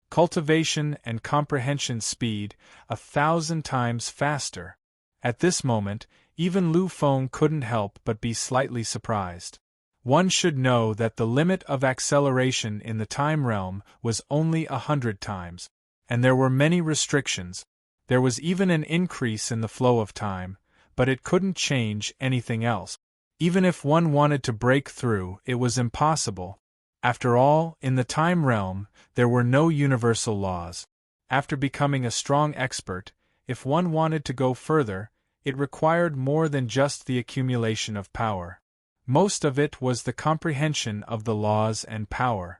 Cultivation and comprehension speed, 1,000 times faster. At this moment, even Lu Feng couldn't help but be slightly surprised. One should know that the limit of acceleration in the time realm was only 100 times. And there were many restrictions. There was even an increase in the flow of time, but it couldn't change anything else. Even if one wanted to break through, it was impossible. After all, in the time realm, there were no universal laws. After becoming a strong expert, if one wanted to go further, it required more than just the accumulation of power. Most of it was the comprehension of the laws and power.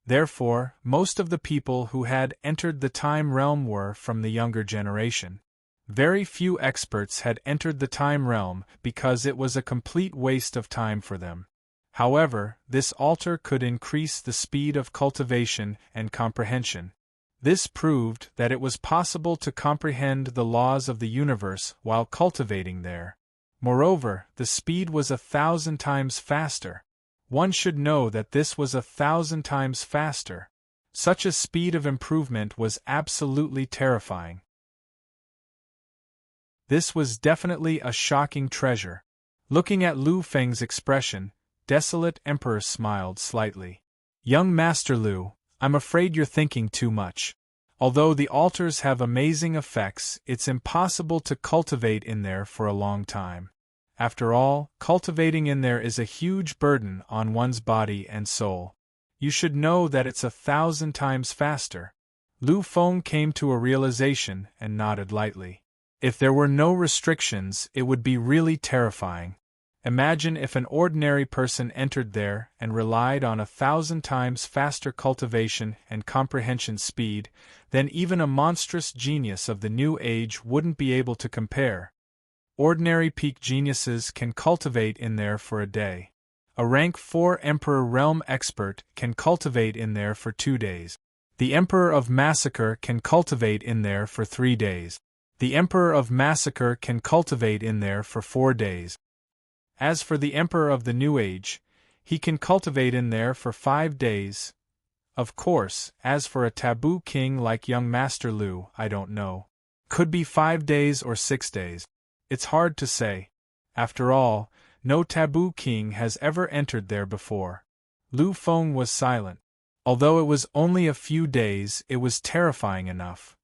Therefore, most of the people who had entered the time realm were from the younger generation. Very few experts had entered the time realm because it was a complete waste of time for them. However, this altar could increase the speed of cultivation and comprehension. This proved that it was possible to comprehend the laws of the universe while cultivating there. Moreover, the speed was 1,000 times faster. One should know that this was 1,000 times faster. Such a speed of improvement was absolutely terrifying. This was definitely a shocking treasure. Looking at Lu Feng's expression, Desolate Emperor smiled slightly. Young Master Lu, I'm afraid you're thinking too much. Although the altars have amazing effects, it's impossible to cultivate in there for a long time. After all, cultivating in there is a huge burden on one's body and soul. You should know that it's 1,000 times faster. Lu Feng came to a realization and nodded lightly. If there were no restrictions, it would be really terrifying. Imagine if an ordinary person entered there and relied on 1,000 times faster cultivation and comprehension speed, then even a monstrous genius of the new age wouldn't be able to compare. Ordinary peak geniuses can cultivate in there for a day. A rank 4 Emperor Realm expert can cultivate in there for 2 days. The Emperor of Massacre can cultivate in there for 3 days. The Emperor of Massacre can cultivate in there for 4 days. As for the Emperor of the New Age, he can cultivate in there for 5 days. Of course, as for a taboo king like young Master Lu, I don't know. Could be 5 days or 6 days. It's hard to say. After all, no taboo king has ever entered there before. Lu Feng was silent. Although it was only a few days, it was terrifying enough.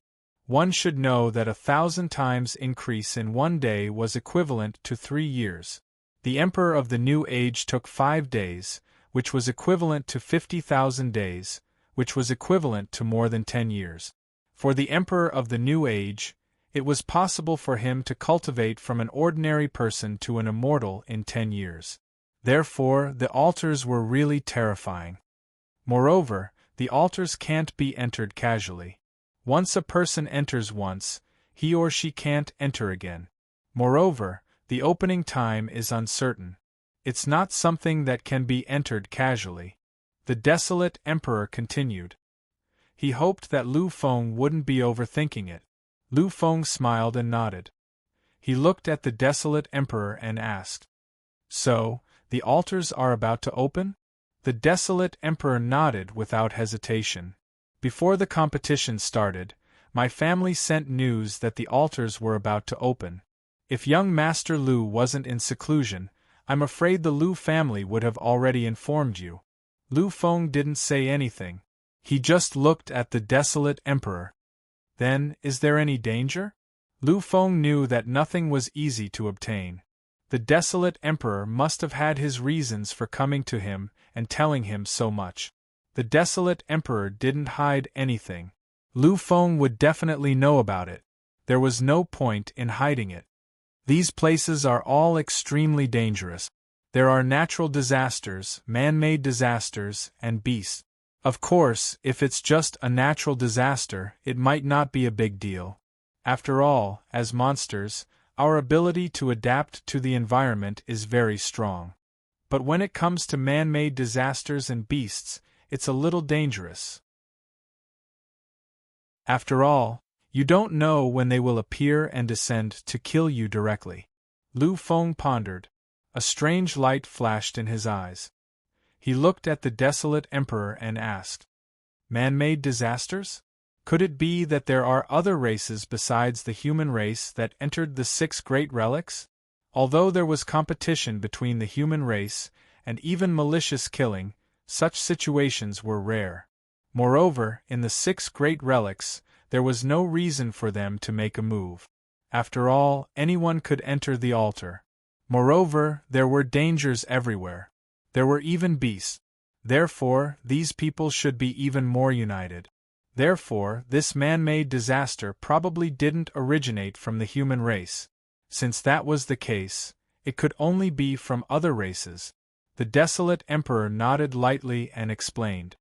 One should know that 1,000 times increase in 1 day was equivalent to 3 years. The Emperor of the New Age took 5 days, which was equivalent to 50,000 days, which was equivalent to more than 10 years. For the Emperor of the New Age, it was possible for him to cultivate from an ordinary person to an immortal in 10 years. Therefore, the altars were really terrifying. Moreover, the altars can't be entered casually. Once a person enters once, he or she can't enter again. Moreover, the opening time is uncertain. It's not something that can be entered casually. The Desolate Emperor continued. He hoped that Lu Feng wouldn't be overthinking it. Lu Feng smiled and nodded. He looked at the Desolate Emperor and asked, "So, the altars are about to open?" The Desolate Emperor nodded without hesitation. Before the competition started, my family sent news that the altars were about to open. If young Master Lu wasn't in seclusion, I'm afraid the Lu family would have already informed you. Lu Feng didn't say anything. He just looked at the Desolate Emperor. Then, is there any danger? Lu Feng knew that nothing was easy to obtain. The Desolate Emperor must have had his reasons for coming to him and telling him so much. The Desolate Emperor didn't hide anything. Lu Feng would definitely know about it. There was no point in hiding it. These places are all extremely dangerous. There are natural disasters, man-made disasters, and beasts. Of course, if it's just a natural disaster, it might not be a big deal. After all, as monsters, our ability to adapt to the environment is very strong. But when it comes to man-made disasters and beasts, it's a little dangerous. After all, you don't know when they will appear and descend to kill you directly. Lu Feng pondered. A strange light flashed in his eyes. He looked at the Desolate Emperor and asked, "Man-made disasters? Could it be that there are other races besides the human race that entered the 6 great relics?" Although there was competition between the human race, and even malicious killing, such situations were rare. Moreover, in the 6 great relics, there was no reason for them to make a move. After all, anyone could enter the altar. Moreover, there were dangers everywhere. There were even beasts. Therefore, these people should be even more united. Therefore, this man-made disaster probably didn't originate from the human race. Since that was the case, it could only be from other races. The desolate emperor nodded lightly and explained.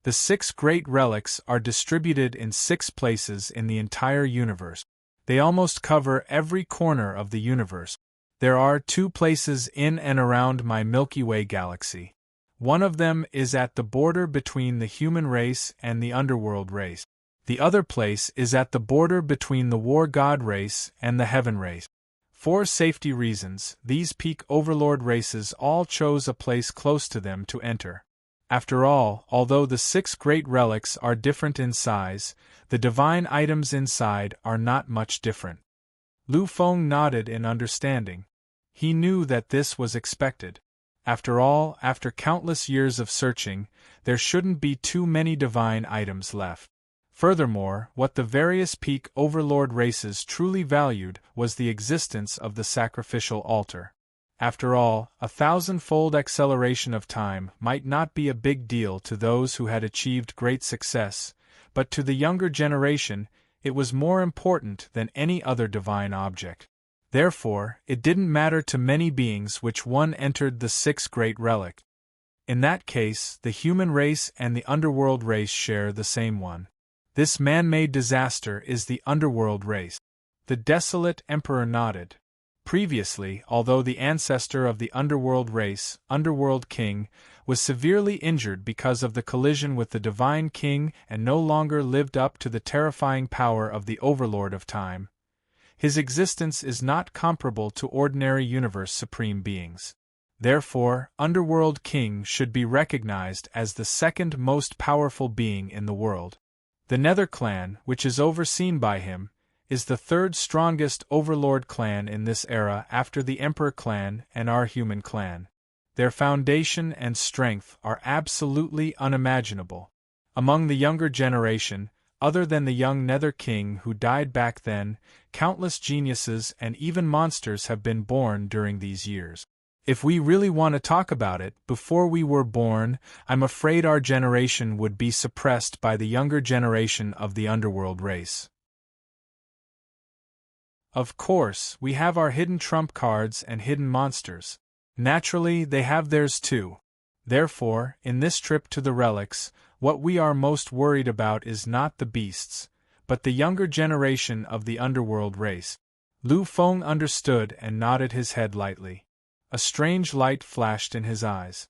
The 6 great relics are distributed in 6 places in the entire universe. They almost cover every corner of the universe. There are 2 places in and around my Milky Way galaxy. One of them is at the border between the human race and the underworld race. The other place is at the border between the war god race and the heaven race. For safety reasons, these peak overlord races all chose a place close to them to enter. After all, although the 6 great relics are different in size, the divine items inside are not much different. Lu Feng nodded in understanding. He knew that this was expected. After all, after countless years of searching, there shouldn't be too many divine items left. Furthermore, what the various peak overlord races truly valued was the existence of the sacrificial altar. After all, 1,000-fold acceleration of time might not be a big deal to those who had achieved great success, but to the younger generation, it was more important than any other divine object. Therefore, it didn't matter to many beings which one entered the 6 great relic. In that case, the human race and the underworld race share the same one. This man-made disaster is the underworld race. The desolate emperor nodded. Previously, although the ancestor of the underworld race, Underworld King, was severely injured because of the collision with the Divine King and no longer lived up to the terrifying power of the Overlord of Time, his existence is not comparable to ordinary universe supreme beings. Therefore, Underworld King should be recognized as the 2nd most powerful being in the world. The Nether clan, which is overseen by him, is the 3rd strongest Overlord clan in this era after the Emperor clan and our human clan. Their foundation and strength are absolutely unimaginable. Among the younger generation, other than the young Nether King who died back then, countless geniuses and even monsters have been born during these years. If we really want to talk about it, before we were born, I'm afraid our generation would be suppressed by the younger generation of the underworld race. Of course, we have our hidden trump cards and hidden monsters. Naturally, they have theirs too. Therefore, in this trip to the relics, what we are most worried about is not the beasts, but the younger generation of the underworld race. Lu Feng understood and nodded his head lightly. A strange light flashed in his eyes.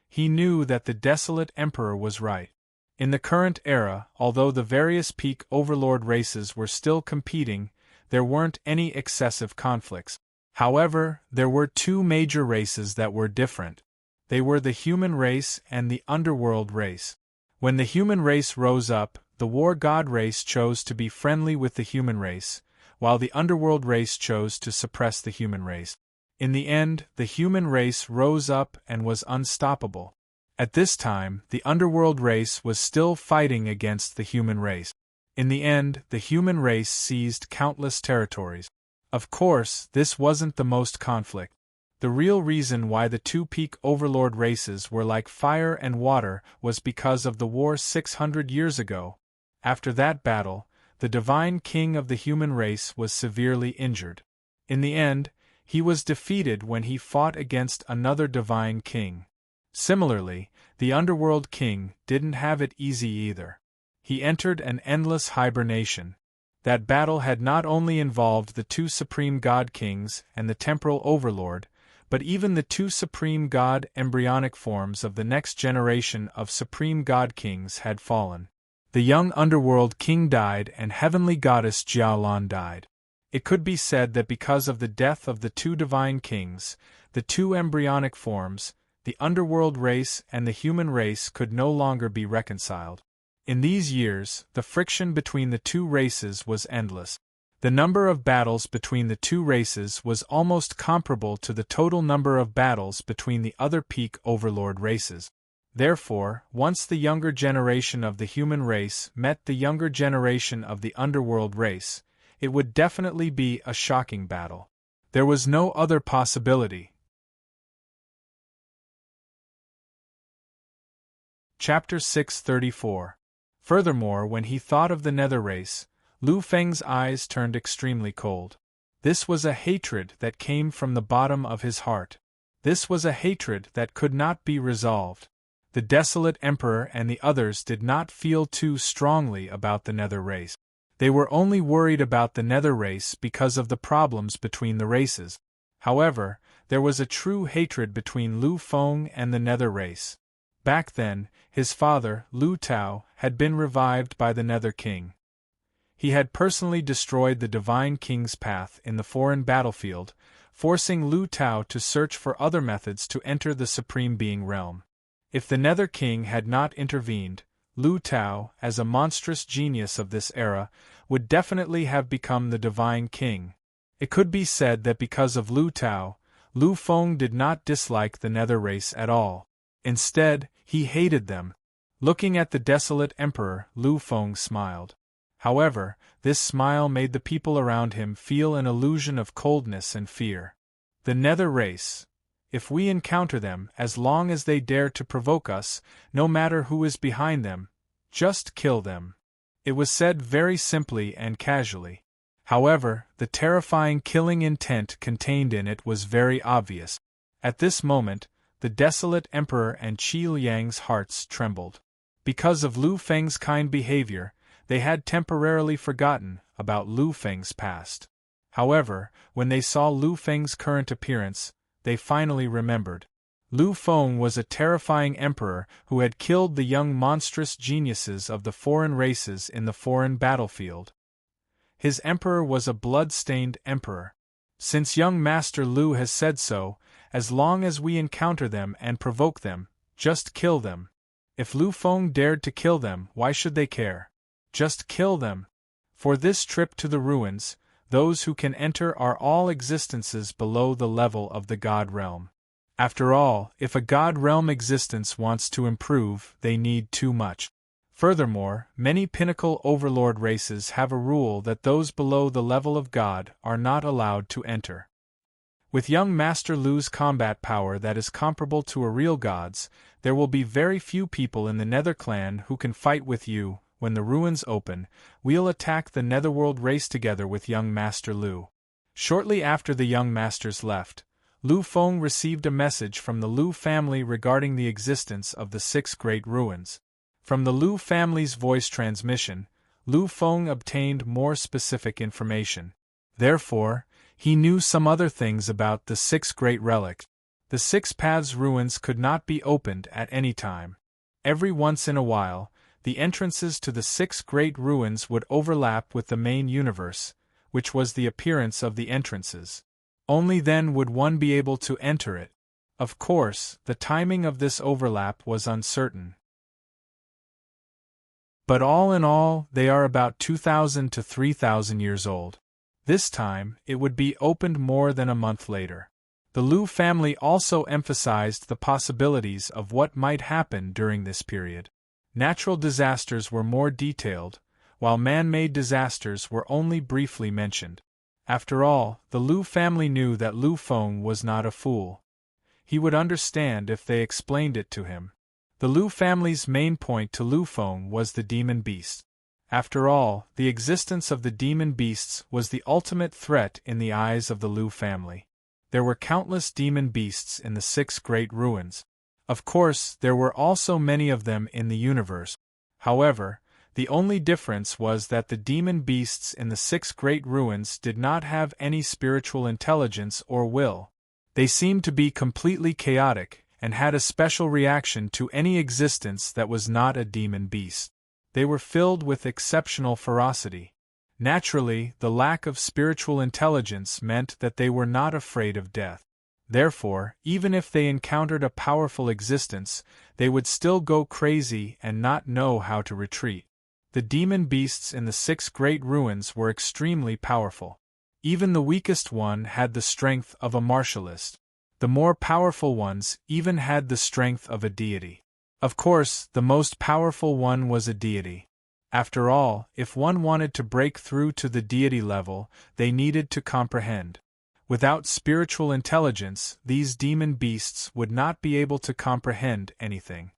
He knew that the desolate emperor was right. In the current era, although the various peak overlord races were still competing, there weren't any excessive conflicts. However, there were 2 major races that were different. They were the human race and the underworld race. When the human race rose up, the war god race chose to be friendly with the human race, while the underworld race chose to suppress the human race. In the end, the human race rose up and was unstoppable. At this time, the underworld race was still fighting against the human race. In the end, the human race seized countless territories. Of course, this wasn't the most conflict. The real reason why the 2 peak overlord races were like fire and water was because of the war 600 years ago. After that battle, the divine king of the human race was severely injured. In the end, he was defeated when he fought against another divine king. Similarly, the underworld king didn't have it easy either. He entered an endless hibernation. That battle had not only involved the 2 supreme god kings and the temporal overlord, but even the 2 supreme god embryonic forms of the next generation of supreme god kings had fallen. The young underworld king died and heavenly goddess Jiaolan died. It could be said that because of the death of the 2 divine kings, the 2 embryonic forms, the underworld race and the human race could no longer be reconciled. In these years, the friction between the 2 races was endless. The number of battles between the 2 races was almost comparable to the total number of battles between the other peak overlord races. Therefore, once the younger generation of the human race met the younger generation of the underworld race, it would definitely be a shocking battle. There was no other possibility. Chapter 634. Furthermore, when he thought of the nether race, Lu Feng's eyes turned extremely cold. This was a hatred that came from the bottom of his heart. This was a hatred that could not be resolved. The desolate emperor and the others did not feel too strongly about the nether race. They were only worried about the nether race because of the problems between the races. However, there was a true hatred between Lu Feng and the nether race. Back then, his father, Lu Tao, had been revived by the Nether King. He had personally destroyed the Divine King's path in the foreign battlefield, forcing Lu Tao to search for other methods to enter the Supreme Being realm. If the Nether King had not intervened, Lu Tao, as a monstrous genius of this era, would definitely have become the Divine King. It could be said that because of Lu Tao, Lu Feng did not dislike the Nether race at all. Instead, he hated them. Looking at the desolate emperor, Lu Feng smiled. However, this smile made the people around him feel an illusion of coldness and fear. The Nether race. If we encounter them, as long as they dare to provoke us, no matter who is behind them, just kill them. It was said very simply and casually. However, the terrifying killing intent contained in it was very obvious. At this moment, the desolate emperor and Qi Liang's hearts trembled. Because of Lu Feng's kind behavior, they had temporarily forgotten about Lu Feng's past. However, when they saw Lu Feng's current appearance, they finally remembered. Lu Feng was a terrifying emperor who had killed the young monstrous geniuses of the foreign races in the foreign battlefield. His emperor was a blood-stained emperor. Since young Master Lu has said so, as long as we encounter them and provoke them, just kill them. If Lu Feng dared to kill them, why should they care? Just kill them. For this trip to the ruins, those who can enter are all existences below the level of the God realm. After all, if a God realm existence wants to improve, they need too much. Furthermore, many pinnacle overlord races have a rule that those below the level of God are not allowed to enter. With young Master Lu's combat power that is comparable to a real god's, there will be very few people in the Nether clan who can fight with you. When the ruins open, we'll attack the Netherworld race together with young Master Lu. Shortly after the young masters left, Lu Feng received a message from the Lu family regarding the existence of the 6 great ruins. From the Lu family's voice transmission, Lu Feng obtained more specific information. Therefore, he knew some other things about the 6 great relics. The 6 paths ruins could not be opened at any time. Every once in a while, the entrances to the 6 great ruins would overlap with the main universe, which was the appearance of the entrances. Only then would one be able to enter it. Of course, the timing of this overlap was uncertain. But all in all, they are about 2,000 to 3,000 years old. This time, it would be opened more than a month later. The Lu family also emphasized the possibilities of what might happen during this period. Natural disasters were more detailed, while man-made disasters were only briefly mentioned. After all, the Lu family knew that Lu Feng was not a fool. He would understand if they explained it to him. The Lu family's main point to Lu Feng was the demon beast. After all, the existence of the demon beasts was the ultimate threat in the eyes of the Lu family. There were countless demon beasts in the 6 great ruins. Of course, there were also many of them in the universe. However, the only difference was that the demon beasts in the 6 great ruins did not have any spiritual intelligence or will. They seemed to be completely chaotic, and had a special reaction to any existence that was not a demon beast. They were filled with exceptional ferocity. Naturally, the lack of spiritual intelligence meant that they were not afraid of death. Therefore, even if they encountered a powerful existence, they would still go crazy and not know how to retreat. The demon beasts in the 6 great ruins were extremely powerful. Even the weakest one had the strength of a martialist. The more powerful ones even had the strength of a deity. Of course, the most powerful one was a deity. After all, if one wanted to break through to the deity level, they needed to comprehend. Without spiritual intelligence, these demon beasts would not be able to comprehend anything.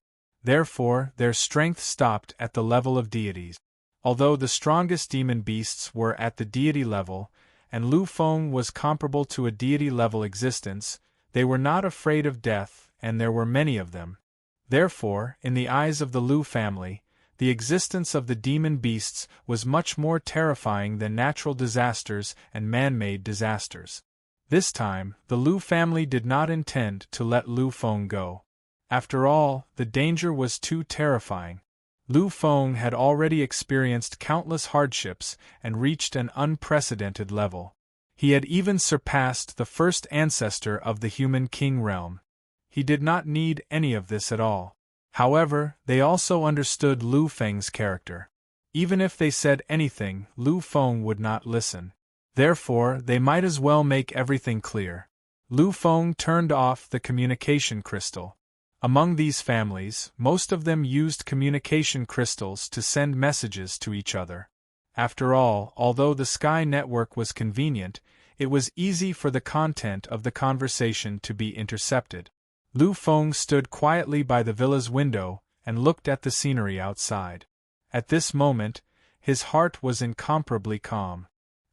Therefore, their strength stopped at the level of deities. Although the strongest demon beasts were at the deity level, and Lu Feng was comparable to a deity-level existence, they were not afraid of death, and there were many of them. Therefore, in the eyes of the Lu family, the existence of the demon beasts was much more terrifying than natural disasters and man-made disasters. This time, the Lu family did not intend to let Lu Feng go. After all, the danger was too terrifying. Lu Feng had already experienced countless hardships and reached an unprecedented level. He had even surpassed the first ancestor of the human king realm. He did not need any of this at all. However, they also understood Lu Feng's character. Even if they said anything, Lu Feng would not listen. Therefore, they might as well make everything clear. Lu Feng turned off the communication crystal. Among these families, most of them used communication crystals to send messages to each other. After all, although the Sky Network was convenient, it was easy for the content of the conversation to be intercepted. Lu Feng stood quietly by the villa's window and looked at the scenery outside. At this moment, his heart was incomparably calm.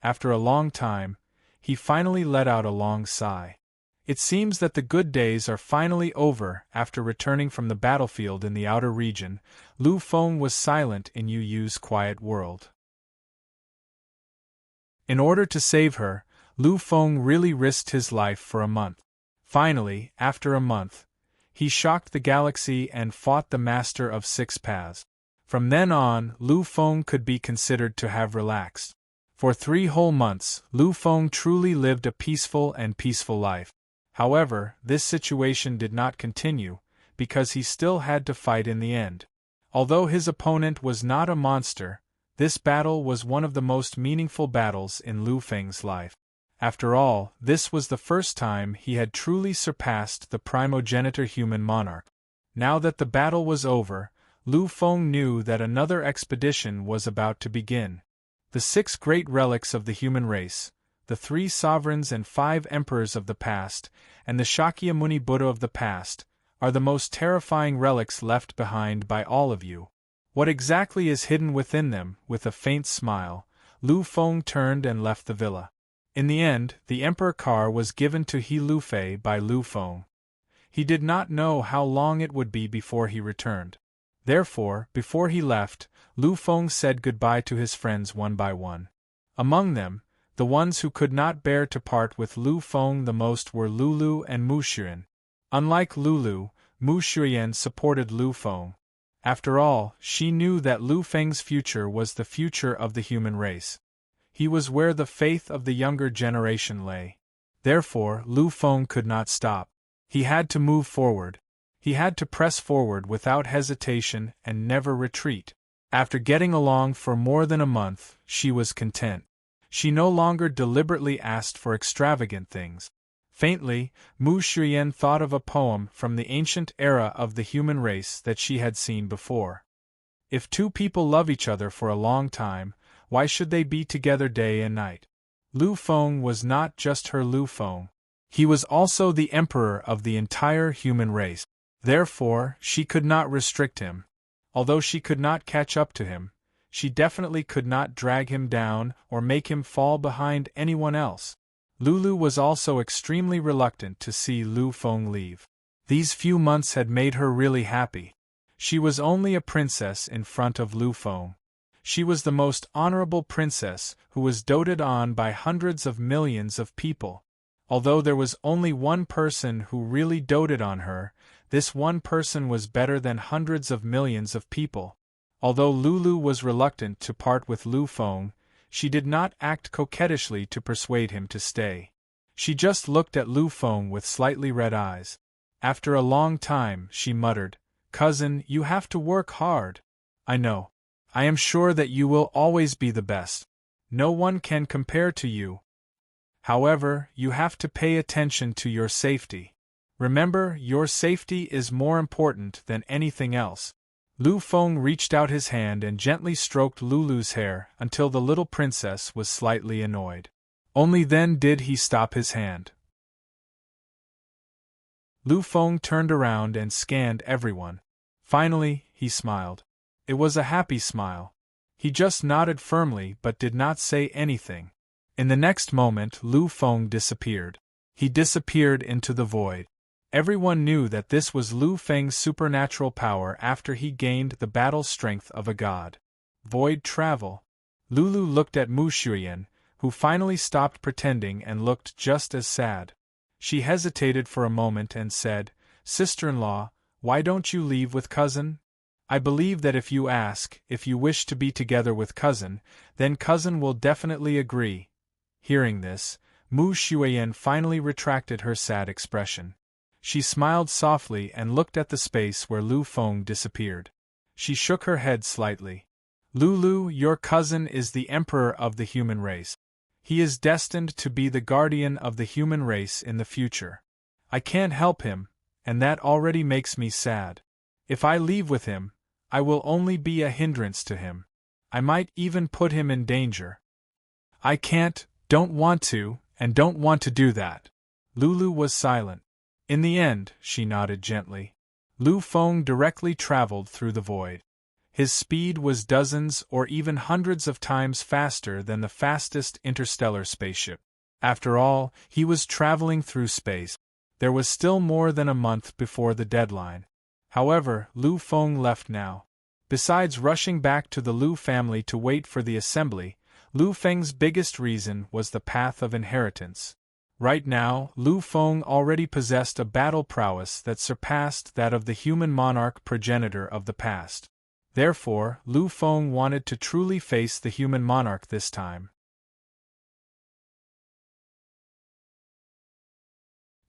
After a long time, he finally let out a long sigh. It seems that the good days are finally over. After returning from the battlefield in the outer region, Lu Feng was silent in Yu Yu's quiet world. In order to save her, Lu Feng really risked his life for a month. Finally, after a month, he shocked the galaxy and fought the Master of Six Paths. From then on, Lu Feng could be considered to have relaxed. For 3 whole months, Lu Feng truly lived a peaceful life. However, this situation did not continue, because he still had to fight in the end. Although his opponent was not a monster, this battle was one of the most meaningful battles in Lu Feng's life. After all, this was the first time he had truly surpassed the primogenitor human monarch. Now that the battle was over, Lu Feng knew that another expedition was about to begin. The 6 great relics of the human race, the 3 sovereigns and 5 emperors of the past, and the Shakyamuni Buddha of the past, are the most terrifying relics left behind by all of you. What exactly is hidden within them? With a faint smile, Lu Feng turned and left the villa. In the end, the Emperor car was given to He Lufei by Lu Feng. He did not know how long it would be before he returned. Therefore, before he left, Lu Feng said goodbye to his friends one by one. Among them, the ones who could not bear to part with Lu Feng the most were Lulu and Mu Xuan. Unlike Lulu, Mu Xuan supported Lu Feng. After all, she knew that Lu Feng's future was the future of the human race. He was where the faith of the younger generation lay. Therefore, Lu Feng could not stop. He had to move forward. He had to press forward without hesitation and never retreat. After getting along for more than a month, she was content. She no longer deliberately asked for extravagant things. Faintly, Mu Xuan thought of a poem from the ancient era of the human race that she had seen before. If 2 people love each other for a long time, why should they be together day and night? Lu Feng was not just her Lu Feng. He was also the emperor of the entire human race. Therefore, she could not restrict him. Although she could not catch up to him, she definitely could not drag him down or make him fall behind anyone else. Lulu was also extremely reluctant to see Lu Feng leave. These few months had made her really happy. She was only a princess in front of Lu Feng. She was the most honorable princess who was doted on by hundreds of millions of people. Although there was only one person who really doted on her, this one person was better than hundreds of millions of people. Although Lulu was reluctant to part with Lu Feng, she did not act coquettishly to persuade him to stay. She just looked at Lu Feng with slightly red eyes. After a long time, she muttered, "Cousin, you have to work hard." "I know. I am sure that you will always be the best. No one can compare to you. However, you have to pay attention to your safety. Remember, your safety is more important than anything else. Lu Feng reached out his hand and gently stroked Lulu's hair until the little princess was slightly annoyed. Only then did he stop his hand. Lu Feng turned around and scanned everyone. Finally, he smiled. It was a happy smile. He just nodded firmly but did not say anything. In the next moment, Lu Feng disappeared. He disappeared into the void. Everyone knew that this was Lu Feng's supernatural power after he gained the battle strength of a god. Void travel. Lulu looked at Mu Xuyan, who finally stopped pretending and looked just as sad. She hesitated for a moment and said, "Sister-in-law, why don't you leave with cousin? I believe that if you ask, if you wish to be together with cousin, then cousin will definitely agree." Hearing this, Mu Xuyan finally retracted her sad expression. She smiled softly and looked at the space where Lu Feng disappeared. She shook her head slightly. "Lulu, your cousin is the emperor of the human race. He is destined to be the guardian of the human race in the future. I can't help him, and that already makes me sad. If I leave with him, I will only be a hindrance to him. I might even put him in danger. I can't, don't want to, and don't want to do that." Lulu was silent. In the end, she nodded gently. Lu Feng directly traveled through the void. His speed was dozens or even hundreds of times faster than the fastest interstellar spaceship. After all, he was traveling through space. There was still more than a month before the deadline. However, Lu Feng left now. Besides rushing back to the Lu family to wait for the assembly, Lu Feng's biggest reason was the path of inheritance. Right now, Lu Feng already possessed a battle prowess that surpassed that of the human monarch progenitor of the past. Therefore, Lu Feng wanted to truly face the human monarch this time.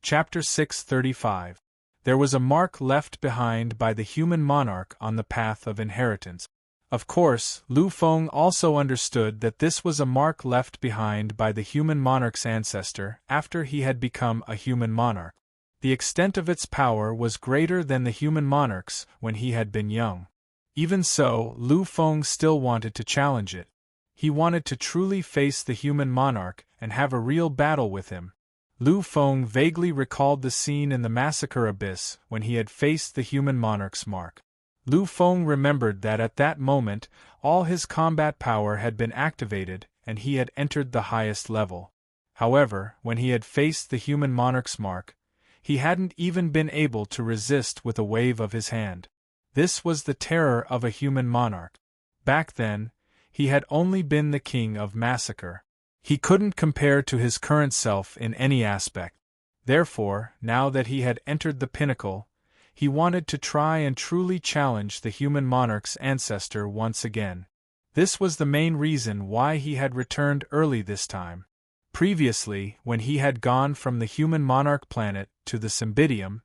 Chapter 635. There was a mark left behind by the human monarch on the path of inheritance. Of course, Lu Feng also understood that this was a mark left behind by the human monarch's ancestor after he had become a human monarch. The extent of its power was greater than the human monarch's when he had been young. Even so, Lu Feng still wanted to challenge it. He wanted to truly face the human monarch and have a real battle with him. Lu Feng vaguely recalled the scene in the massacre abyss when he had faced the human monarch's mark. Lu Feng remembered that at that moment, all his combat power had been activated and he had entered the highest level. However, when he had faced the human monarch's mark, he hadn't even been able to resist with a wave of his hand. This was the terror of a human monarch. Back then, he had only been the king of massacre. He couldn't compare to his current self in any aspect. Therefore, now that he had entered the pinnacle, he wanted to try and truly challenge the human monarch's ancestor once again. This was the main reason why he had returned early this time. Previously, when he had gone from the human monarch planet to the Cymbidium,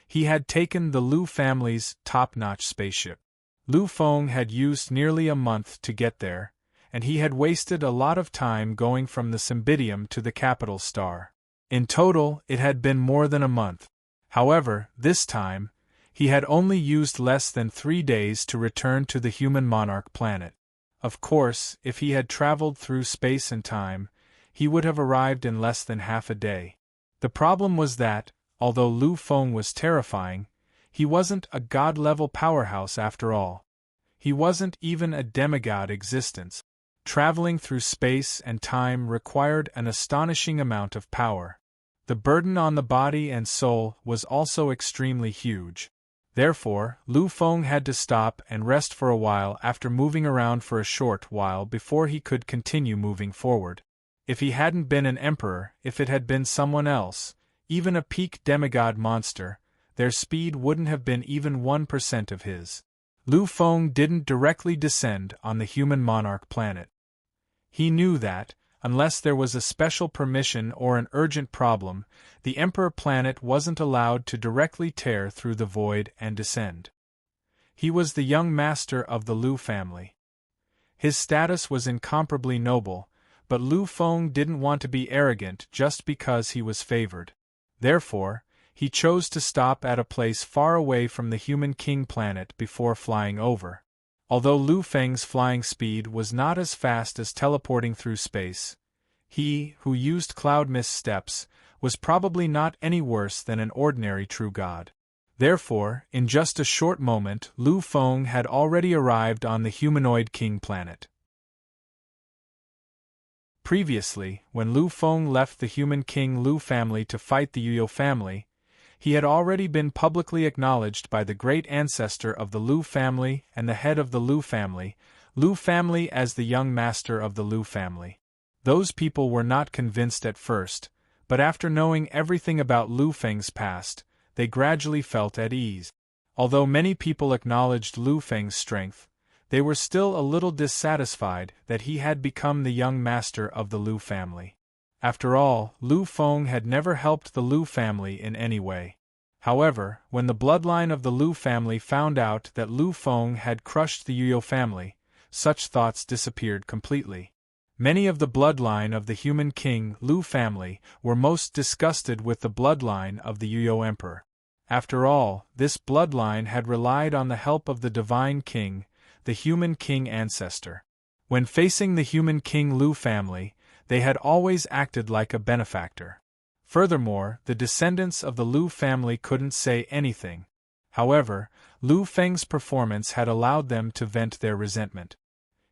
he had taken the Lu family's top-notch spaceship. Lu Feng had used nearly a month to get there, and he had wasted a lot of time going from the Cymbidium to the capital star. In total, it had been more than a month. However, this time, he had only used less than 3 days to return to the human monarch planet. Of course, if he had traveled through space and time, he would have arrived in less than half a day. The problem was that, although Lu Feng was terrifying, he wasn't a god-level powerhouse after all. He wasn't even a demigod existence. Traveling through space and time required an astonishing amount of power. The burden on the body and soul was also extremely huge. Therefore, Lu Feng had to stop and rest for a while after moving around for a short while before he could continue moving forward. If he hadn't been an emperor, if it had been someone else, even a peak demigod monster, their speed wouldn't have been even 1% of his. Lu Feng didn't directly descend on the human monarch planet. He knew that, unless there was a special permission or an urgent problem, the Emperor planet wasn't allowed to directly tear through the void and descend. He was the young master of the Lu family. His status was incomparably noble, but Lu Feng didn't want to be arrogant just because he was favored. Therefore, he chose to stop at a place far away from the human king planet before flying over. Although Lu Feng's flying speed was not as fast as teleporting through space, he, who used cloud mist steps, was probably not any worse than an ordinary true god. Therefore, in just a short moment, Lu Feng had already arrived on the humanoid king planet. Previously, when Lu Feng left the human king Lu family to fight the Yuyo family, he had already been publicly acknowledged by the great ancestor of the Lu family and the head of the Lu family as the young master of the Lu family. Those people were not convinced at first, but after knowing everything about Lu Feng's past, they gradually felt at ease. Although many people acknowledged Lu Feng's strength, they were still a little dissatisfied that he had become the young master of the Lu family. After all, Lu Feng had never helped the Lu family in any way. However, when the bloodline of the Lu family found out that Lu Feng had crushed the Yuyo family, such thoughts disappeared completely. Many of the bloodline of the human king Lu family were most disgusted with the bloodline of the Yuyo emperor. After all, this bloodline had relied on the help of the divine king, the human king ancestor. When facing the human king Lu family, they had always acted like a benefactor. Furthermore, the descendants of the Lu family couldn't say anything. However, Lu Feng's performance had allowed them to vent their resentment.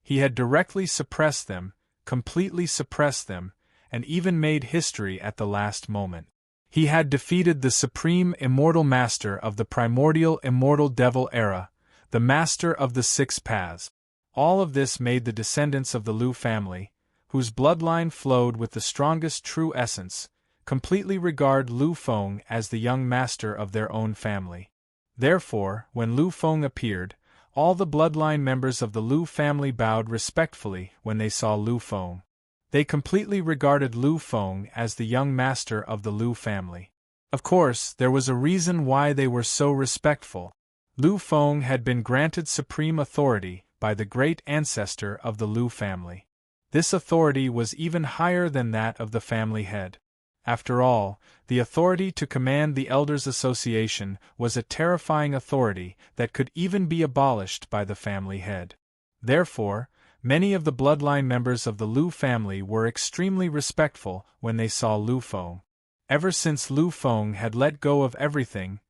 He had directly suppressed them, completely suppressed them, and even made history at the last moment. He had defeated the supreme immortal master of the primordial immortal devil era, the master of the six paths. All of this made the descendants of the Lu family, whose bloodline flowed with the strongest true essence, completely regard Lu Feng as the young master of their own family. Therefore, when Lu Feng appeared, all the bloodline members of the Lu family bowed respectfully when they saw Lu Feng. They completely regarded Lu Feng as the young master of the Lu family. Of course, there was a reason why they were so respectful. Lu Feng had been granted supreme authority by the great ancestor of the Lu family. This authority was even higher than that of the family head. After all, the authority to command the Elders' Association was a terrifying authority that could even be abolished by the family head. Therefore, many of the bloodline members of the Lu family were extremely respectful when they saw Lu Feng. Ever since Lu Feng had let go of everything,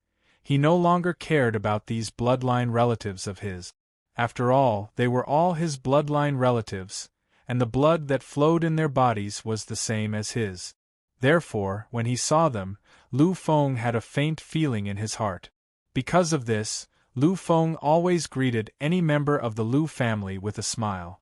he no longer cared about these bloodline relatives of his. After all, they were all his bloodline relatives, and the blood that flowed in their bodies was the same as his. Therefore, when he saw them, Lu Feng had a faint feeling in his heart. Because of this, Lu Feng always greeted any member of the Lu family with a smile.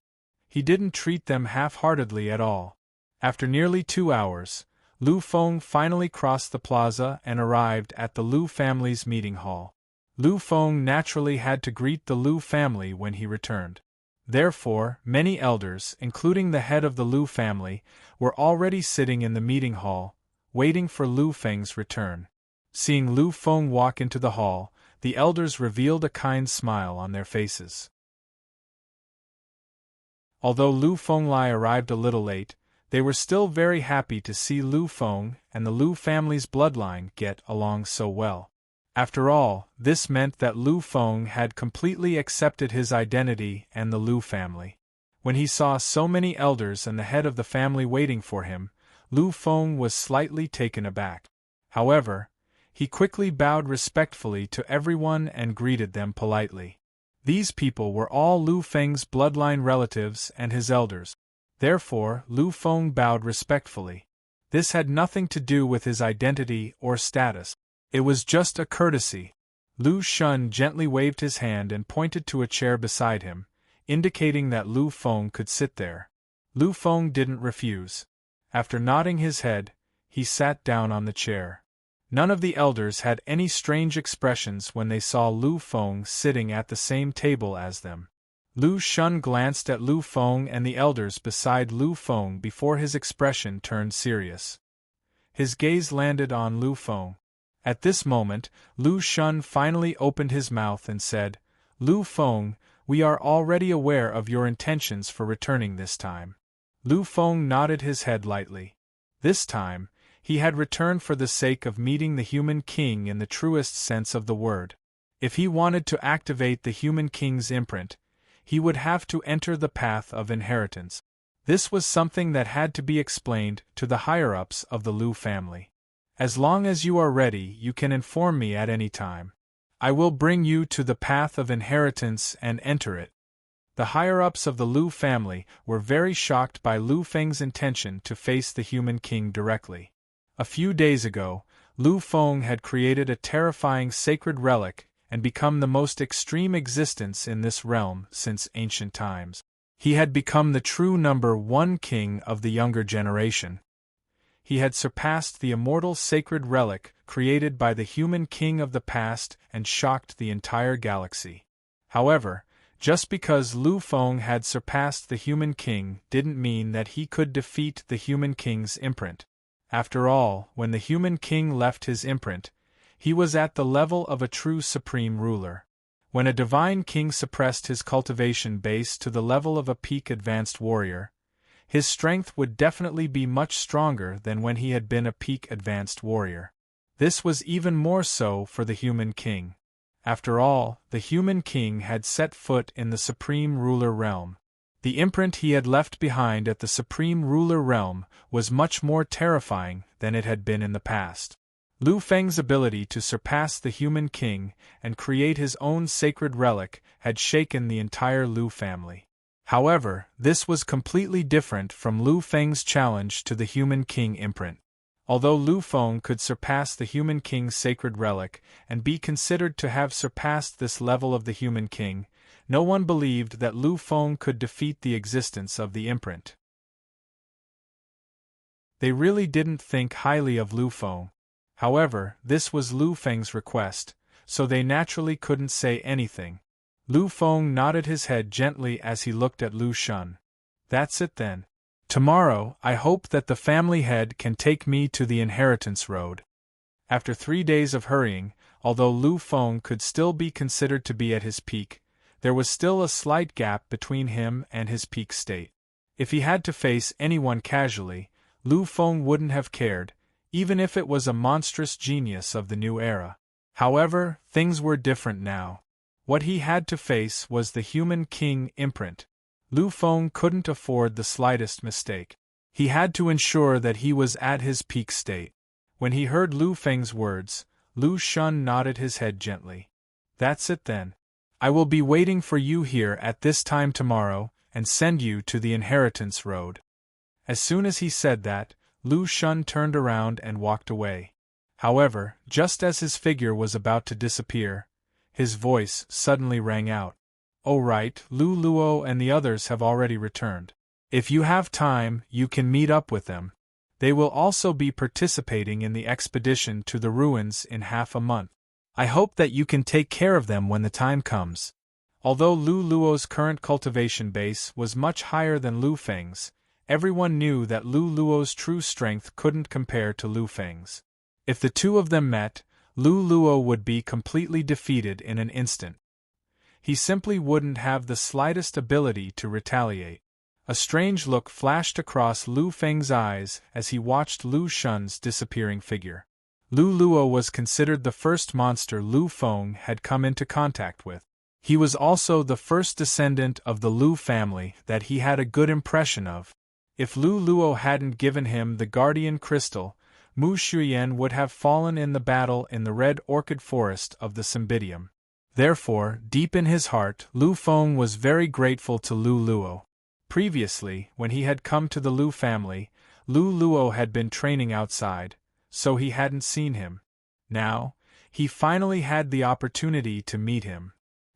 He didn't treat them half-heartedly at all. After nearly 2 hours, Lu Feng finally crossed the plaza and arrived at the Lu family's meeting hall. Lu Feng naturally had to greet the Lu family when he returned. Therefore, many elders, including the head of the Lu family, were already sitting in the meeting hall, waiting for Lu Feng's return. Seeing Lu Feng walk into the hall, the elders revealed a kind smile on their faces. Although Lu Fenglai arrived a little late, they were still very happy to see Lu Feng and the Lu family's bloodline get along so well. After all, this meant that Lu Feng had completely accepted his identity and the Lu family. When he saw so many elders and the head of the family waiting for him, Lu Feng was slightly taken aback. However, he quickly bowed respectfully to everyone and greeted them politely. These people were all Lu Feng's bloodline relatives and his elders. Therefore, Lu Feng bowed respectfully. This had nothing to do with his identity or status. It was just a courtesy. Lu Shun gently waved his hand and pointed to a chair beside him, indicating that Lu Feng could sit there. Lu Feng didn't refuse. After nodding his head, he sat down on the chair. None of the elders had any strange expressions when they saw Lu Feng sitting at the same table as them. Lu Shun glanced at Lu Feng and the elders beside Lu Feng before his expression turned serious. His gaze landed on Lu Feng. At this moment, Lu Shun finally opened his mouth and said, "Lu Feng, we are already aware of your intentions for returning this time." Lu Feng nodded his head lightly. This time, He had returned for the sake of meeting the human king in the truest sense of the word. If he wanted to activate the human king's imprint, he would have to enter the path of inheritance. This was something that had to be explained to the higher-ups of the Lu family. As long as you are ready, you can inform me at any time. I will bring you to the path of inheritance and enter it. The higher-ups of the Lu family were very shocked by Lu Feng's intention to face the human king directly. A few days ago, Lu Feng had created a terrifying sacred relic and become the most extreme existence in this realm since ancient times. He had become the true number one king of the younger generation. He had surpassed the immortal sacred relic created by the human king of the past and shocked the entire galaxy. However, just because Lu Feng had surpassed the human king didn't mean that he could defeat the human king's imprint. After all, when the human king left his imprint, he was at the level of a true supreme ruler. When a divine king suppressed his cultivation base to the level of a peak advanced warrior, his strength would definitely be much stronger than when he had been a peak advanced warrior. This was even more so for the human king. After all, the human king had set foot in the supreme ruler realm. The imprint he had left behind at the supreme ruler realm was much more terrifying than it had been in the past. Lu Feng's ability to surpass the human king and create his own sacred relic had shaken the entire Lu family. However, this was completely different from Lu Feng's challenge to the human king imprint. Although Lu Feng could surpass the human king's sacred relic and be considered to have surpassed this level of the human king, no one believed that Lu Feng could defeat the existence of the imprint. They really didn't think highly of Lu Feng. However, this was Lu Feng's request, so they naturally couldn't say anything. Lu Feng nodded his head gently as he looked at Lu Shun. That's it then. Tomorrow, I hope that the family head can take me to the inheritance road. After 3 days of hurrying, although Lu Feng could still be considered to be at his peak, there was still a slight gap between him and his peak state. If he had to face anyone casually, Lu Feng wouldn't have cared, even if it was a monstrous genius of the new era. However, things were different now. What he had to face was the human king imprint. Lu Feng couldn't afford the slightest mistake. He had to ensure that he was at his peak state. When he heard Lu Feng's words, Lu Shun nodded his head gently. That's it then. I will be waiting for you here at this time tomorrow, and send you to the inheritance road. As soon as he said that, Lu Shun turned around and walked away. However, just as his figure was about to disappear, his voice suddenly rang out. Oh right, Lu Luo and the others have already returned. If you have time, you can meet up with them. They will also be participating in the expedition to the ruins in half a month. I hope that you can take care of them when the time comes. Although Lu Luo's current cultivation base was much higher than Lu Feng's, everyone knew that Lu Luo's true strength couldn't compare to Lu Feng's. If the two of them met, Lu Luo would be completely defeated in an instant. He simply wouldn't have the slightest ability to retaliate. A strange look flashed across Lu Feng's eyes as he watched Lu Shun's disappearing figure. Lu Luo was considered the first monster Lu Feng had come into contact with. He was also the first descendant of the Lu family that he had a good impression of. If Lu Luo hadn't given him the guardian crystal, Mu Shuyan would have fallen in the battle in the red orchid forest of the Cymbidium. Therefore, deep in his heart, Lu Feng was very grateful to Lu Luo. Previously, when he had come to the Lu family, Lu Luo had been training outside, so he hadn't seen him. Now, he finally had the opportunity to meet him.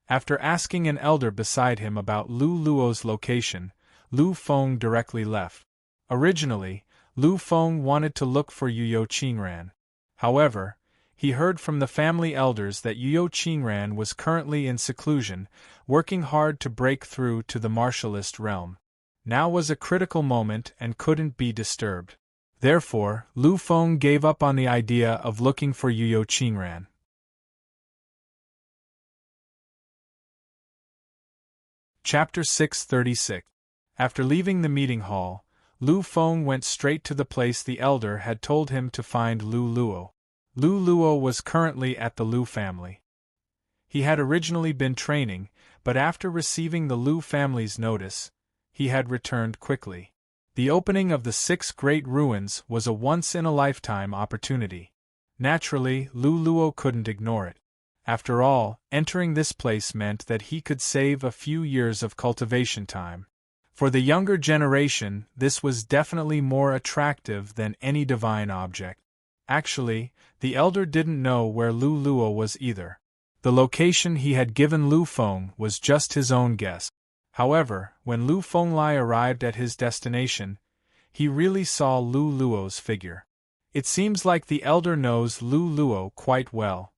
After asking an elder beside him about Lu Luo's location, Lu Feng directly left. Originally, Lu Feng wanted to look for Yuyo Qingran. However, he heard from the family elders that Yuyo Qingran was currently in seclusion, working hard to break through to the martialist realm. Now was a critical moment and couldn't be disturbed. Therefore, Lu Feng gave up on the idea of looking for Yuyo Qingran. Chapter 636. After leaving the meeting hall, Lu Feng went straight to the place the elder had told him to find Lu Luo. Lu Luo was currently at the Lu family. He had originally been training, but after receiving the Lu family's notice, he had returned quickly. The opening of the 6 great ruins was a once-in-a-lifetime opportunity. Naturally, Lu Luo couldn't ignore it. After all, entering this place meant that he could save a few years of cultivation time. For the younger generation, this was definitely more attractive than any divine object. Actually, the elder didn't know where Lu Luo was either. The location he had given Lu Feng was just his own guess. However, when Lu Fenglai arrived at his destination, he really saw Lu Luo's figure. It seems like the elder knows Lu Luo quite well.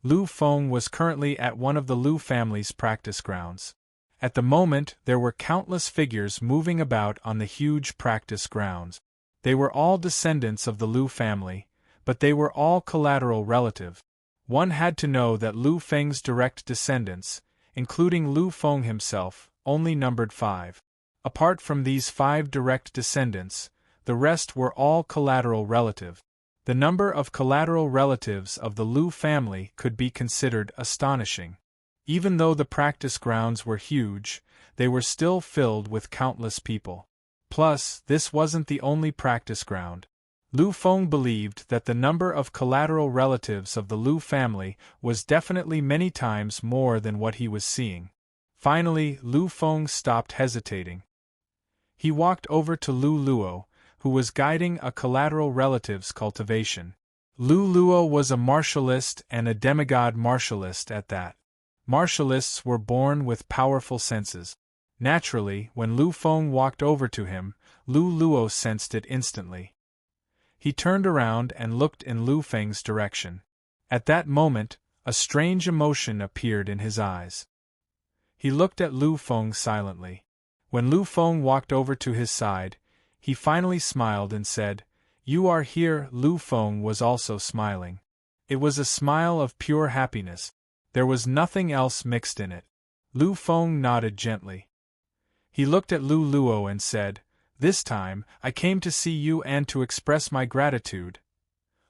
Lu Feng was currently at one of the Lu family's practice grounds. At the moment, there were countless figures moving about on the huge practice grounds. They were all descendants of the Lu family, but they were all collateral relatives. One had to know that Lu Feng's direct descendants, including Lu Feng himself, only numbered 5. Apart from these 5 direct descendants, the rest were all collateral relatives. The number of collateral relatives of the Lu family could be considered astonishing. Even though the practice grounds were huge, they were still filled with countless people. Plus, this wasn't the only practice ground. Lu Feng believed that the number of collateral relatives of the Lu family was definitely many times more than what he was seeing. Finally, Lu Feng stopped hesitating. He walked over to Lu Luo, who was guiding a collateral relative's cultivation. Lu Luo was a martialist and a demigod martialist at that. Martialists were born with powerful senses. Naturally, when Lu Feng walked over to him, Lu Luo sensed it instantly. He turned around and looked in Lu Feng's direction. At that moment, a strange emotion appeared in his eyes. He looked at Lu Feng silently. When Lu Feng walked over to his side, he finally smiled and said, "You are here." Lu Feng was also smiling. It was a smile of pure happiness. There was nothing else mixed in it. Lu Feng nodded gently. He looked at Lu Luo and said, "This time, I came to see you and to express my gratitude."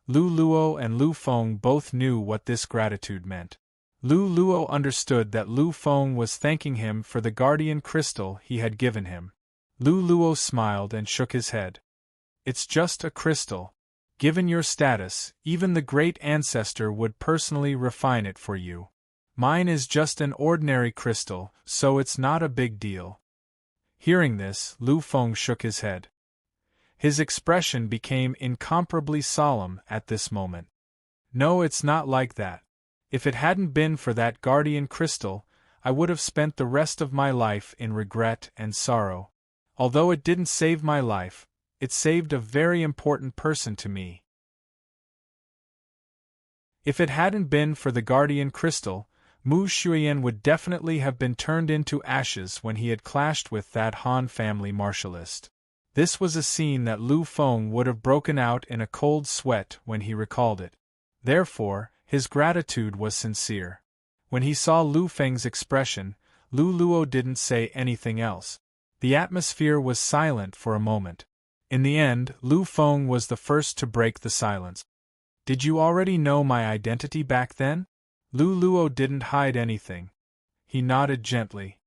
Lu Luo and Lu Feng both knew what this gratitude meant. Lu Luo understood that Lu Feng was thanking him for the guardian crystal he had given him. Lu Luo smiled and shook his head. "It's just a crystal. Given your status, even the great ancestor would personally refine it for you. Mine is just an ordinary crystal, so it's not a big deal." Hearing this, Lu Feng shook his head. His expression became incomparably solemn at this moment. "No, it's not like that. If it hadn't been for that guardian crystal, I would have spent the rest of my life in regret and sorrow. Although it didn't save my life, it saved a very important person to me. If it hadn't been for the guardian crystal, Mu Shuiyan would definitely have been turned into ashes when he had clashed with that Han family martialist." This was a scene that Lu Feng would have broken out in a cold sweat when he recalled it. Therefore, his gratitude was sincere. When he saw Lu Feng's expression, Lu Luo didn't say anything else. The atmosphere was silent for a moment. In the end, Lu Feng was the first to break the silence. "Did you already know my identity back then?" Lu Luo didn't hide anything. He nodded gently.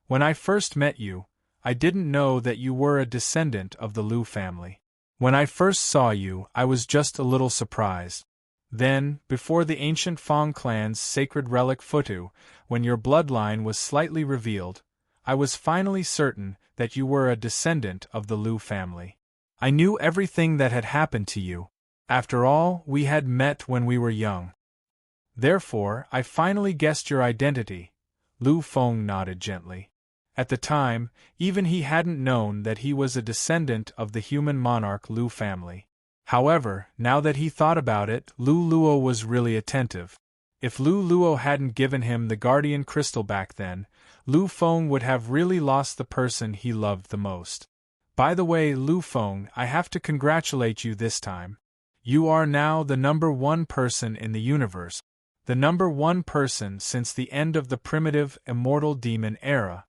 "When I first met you, I didn't know that you were a descendant of the Lu family. When I first saw you, I was just a little surprised. Then, before the ancient Fang clan's sacred relic Futu, when your bloodline was slightly revealed, I was finally certain that you were a descendant of the Lu family. I knew everything that had happened to you. After all, we had met when we were young. Therefore, I finally guessed your identity." Lu Feng nodded gently. At the time, even he hadn't known that he was a descendant of the human monarch Lu family. However, now that he thought about it, Lu Luo was really attentive. If Lu Luo hadn't given him the guardian crystal back then, Lu Feng would have really lost the person he loved the most. "By the way, Lu Feng, I have to congratulate you this time. You are now the #1 person in the universe. The #1 person since the end of the primitive, immortal demon era.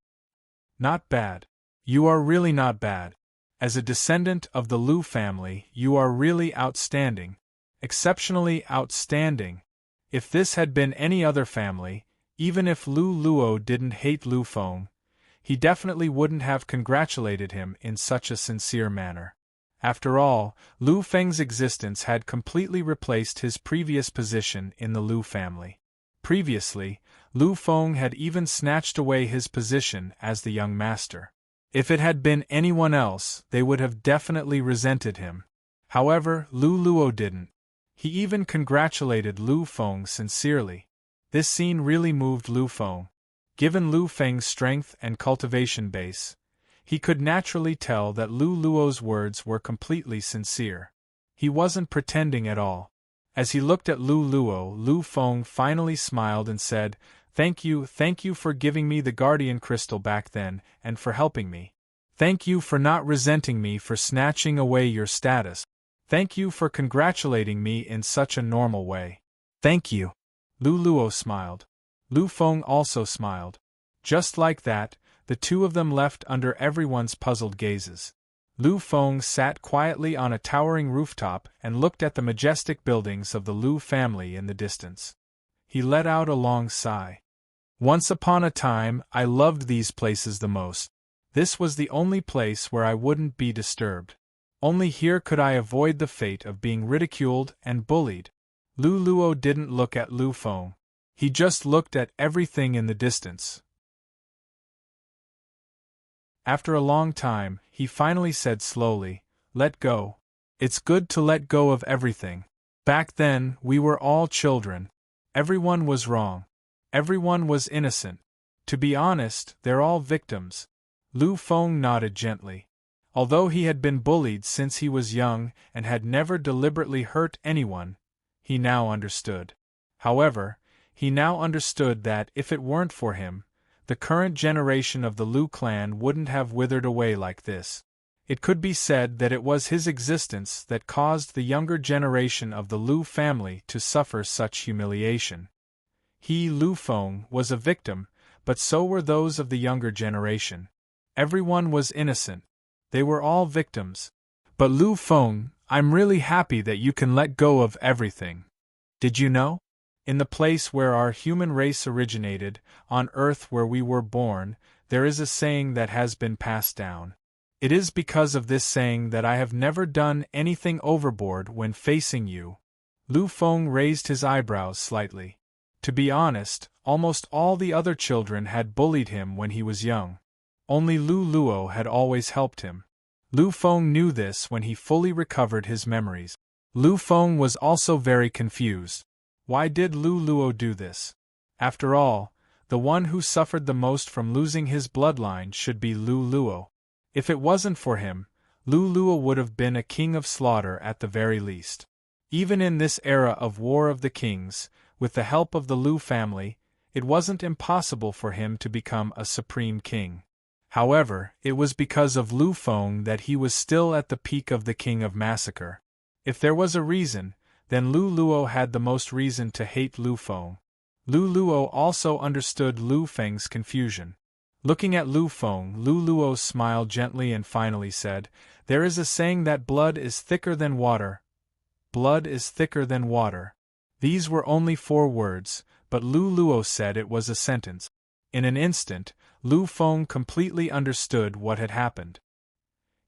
Not bad. You are really not bad. As a descendant of the Lu family, you are really outstanding. Exceptionally outstanding. If this had been any other family, even if Lu Luo didn't hate Lu Feng, he definitely wouldn't have congratulated him in such a sincere manner. After all, Lu Feng's existence had completely replaced his previous position in the Lu family. Previously, Lu Feng had even snatched away his position as the young master. If it had been anyone else, they would have definitely resented him. However, Lu Luo didn't. He even congratulated Lu Feng sincerely. This scene really moved Lu Feng. Given Lu Feng's strength and cultivation base, he could naturally tell that Lu Luo's words were completely sincere. He wasn't pretending at all. As he looked at Lu Luo, Lu Feng finally smiled and said, thank you for giving me the guardian crystal back then, and for helping me. Thank you for not resenting me for snatching away your status. Thank you for congratulating me in such a normal way. Thank you. Lu Luo smiled. Lu Feng also smiled. Just like that, the two of them left under everyone's puzzled gazes. Lu Feng sat quietly on a towering rooftop and looked at the majestic buildings of the Lu family in the distance. He let out a long sigh. Once upon a time, I loved these places the most. This was the only place where I wouldn't be disturbed. Only here could I avoid the fate of being ridiculed and bullied. Lu Luo didn't look at Lu Feng. He just looked at everything in the distance. After a long time, he finally said slowly, let go. It's good to let go of everything. Back then, we were all children. Everyone was wrong. Everyone was innocent. To be honest, they're all victims. Lu Feng nodded gently. Although he had been bullied since he was young and had never deliberately hurt anyone, he now understood. However, he now understood that if it weren't for him, the current generation of the Lu clan wouldn't have withered away like this. It could be said that it was his existence that caused the younger generation of the Lu family to suffer such humiliation. He, Lu Feng, was a victim, but so were those of the younger generation. Everyone was innocent. They were all victims. But Lu Feng, I'm really happy that you can let go of everything. Did you know? In the place where our human race originated, on Earth where we were born, there is a saying that has been passed down. It is because of this saying that I have never done anything overboard when facing you. Lu Feng raised his eyebrows slightly. To be honest, almost all the other children had bullied him when he was young. Only Lu Luo had always helped him. Lu Feng knew this when he fully recovered his memories. Lu Feng was also very confused. Why did Lu Luo do this? After all, the one who suffered the most from losing his bloodline should be Lu Luo. If it wasn't for him, Lu Luo would have been a king of slaughter at the very least. Even in this era of War of the Kings, with the help of the Lu family, it wasn't impossible for him to become a supreme king. However, it was because of Lu Feng that he was still at the peak of the King of Massacre. If there was a reason, then Lu Luo had the most reason to hate Lu Feng. Lu Luo also understood Lu Feng's confusion. Looking at Lu Feng, Lu Luo smiled gently and finally said, there is a saying that blood is thicker than water. Blood is thicker than water. These were only 4 words, but Lu Luo said it was a sentence. In an instant, Lu Feng completely understood what had happened.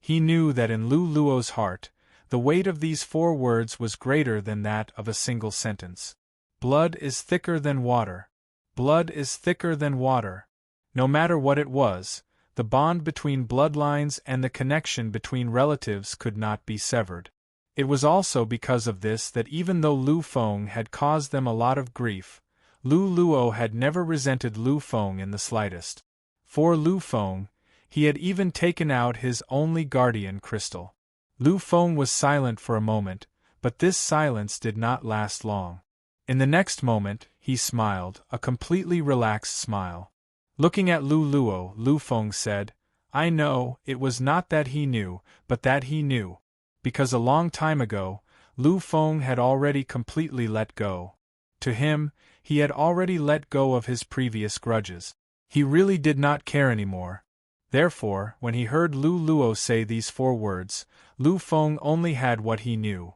He knew that in Lu Luo's heart, the weight of these 4 words was greater than that of a single sentence. Blood is thicker than water. Blood is thicker than water. No matter what it was, the bond between bloodlines and the connection between relatives could not be severed. It was also because of this that even though Lu Feng had caused them a lot of grief, Lu Luo had never resented Lu Feng in the slightest. For Lu Feng, he had even taken out his only guardian crystal. Lu Feng was silent for a moment, but this silence did not last long. In the next moment, he smiled, a completely relaxed smile. Looking at Lu Luo, Lu Feng said, I know, it was not that he knew, but that he knew. Because a long time ago, Lu Feng had already completely let go. To him, he had already let go of his previous grudges. He really did not care anymore. Therefore, when he heard Lu Luo say these 4 words, Lu Feng only had what he knew.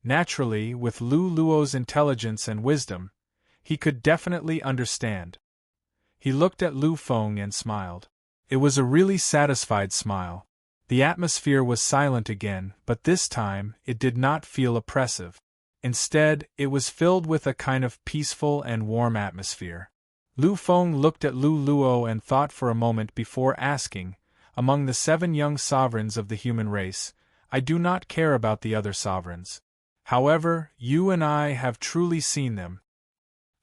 Naturally, with Lu Luo's intelligence and wisdom, he could definitely understand. He looked at Lu Feng and smiled. It was a really satisfied smile. The atmosphere was silent again, but this time it did not feel oppressive. Instead, it was filled with a kind of peaceful and warm atmosphere. Lu Feng looked at Lu Luo and thought for a moment before asking, among the 7 young sovereigns of the human race, I do not care about the other sovereigns. However, you and I have truly seen them.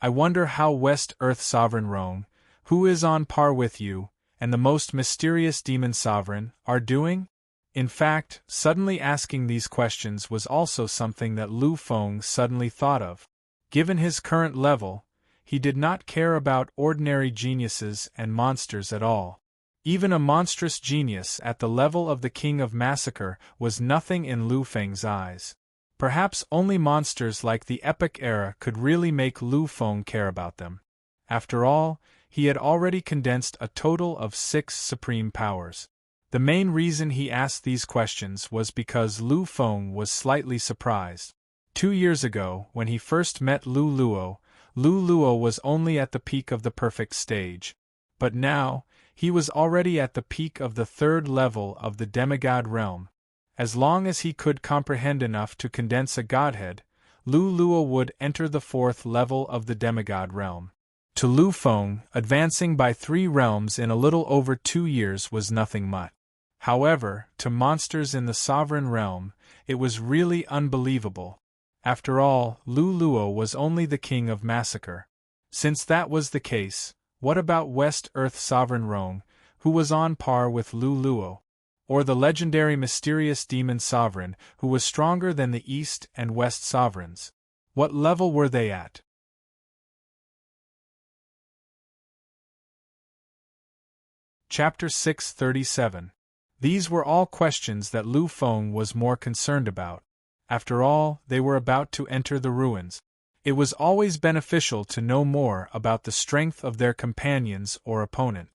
I wonder how West Earth Sovereign Rong, who is on par with you, and the most mysterious demon sovereign, are doing? In fact, suddenly asking these questions was also something that Lu Feng suddenly thought of. Given his current level, he did not care about ordinary geniuses and monsters at all. Even a monstrous genius at the level of the King of Massacre was nothing in Lu Feng's eyes. Perhaps only monsters like the Epic Era could really make Lu Feng care about them. After all, he had already condensed a total of 6 supreme powers. The main reason he asked these questions was because Lu Feng was slightly surprised. 2 years ago, when he first met Lu Luo was only at the peak of the perfect stage. But now, he was already at the peak of the 3rd level of the demigod realm. As long as he could comprehend enough to condense a godhead, Lu Luo would enter the 4th level of the demigod realm. To Lu Feng, advancing by 3 realms in a little over 2 years was nothing much. However, to monsters in the sovereign realm, it was really unbelievable. After all, Lu Luo was only the King of Massacre. Since that was the case, what about West Earth Sovereign Rong, who was on par with Lu Luo? Or the legendary mysterious demon sovereign, who was stronger than the East and West sovereigns? What level were they at? Chapter 637. These were all questions that Lu Feng was more concerned about. After all, they were about to enter the ruins. It was always beneficial to know more about the strength of their companions or opponent.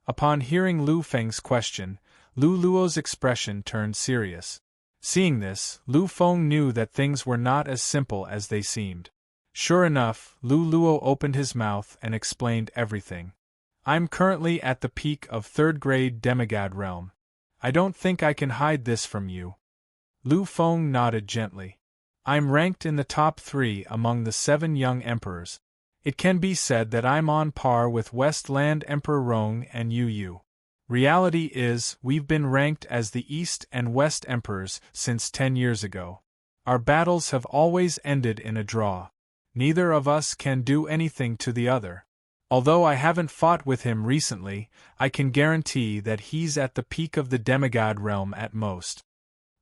Upon hearing Lu Feng's question, Lu Luo's expression turned serious. Seeing this, Lu Feng knew that things were not as simple as they seemed. Sure enough, Lu Luo opened his mouth and explained everything. I'm currently at the peak of 3rd grade demigod realm. I don't think I can hide this from you. Lu Feng nodded gently. I'm ranked in the top 3 among the 7 young emperors. It can be said that I'm on par with Westland Emperor Rong and Yu. Reality is, we've been ranked as the East and West emperors since 10 years ago. Our battles have always ended in a draw. Neither of us can do anything to the other. Although I haven't fought with him recently, I can guarantee that he's at the peak of the demigod realm at most.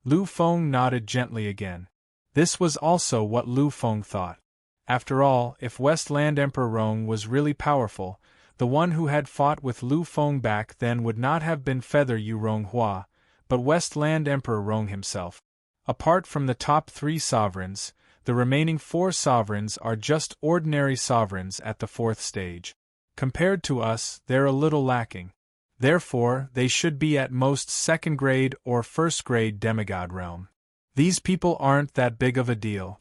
Lu Feng nodded gently again. This was also what Lu Feng thought. After all, if Westland Emperor Rong was really powerful, the one who had fought with Lu Feng back then would not have been Feather Yu Ronghua, but Westland Emperor Rong himself. Apart from the top 3 sovereigns, the remaining 4 sovereigns are just ordinary sovereigns at the 4th stage. Compared to us, they're a little lacking. Therefore, they should be at most 2nd grade or 1st grade demigod realm. These people aren't that big of a deal.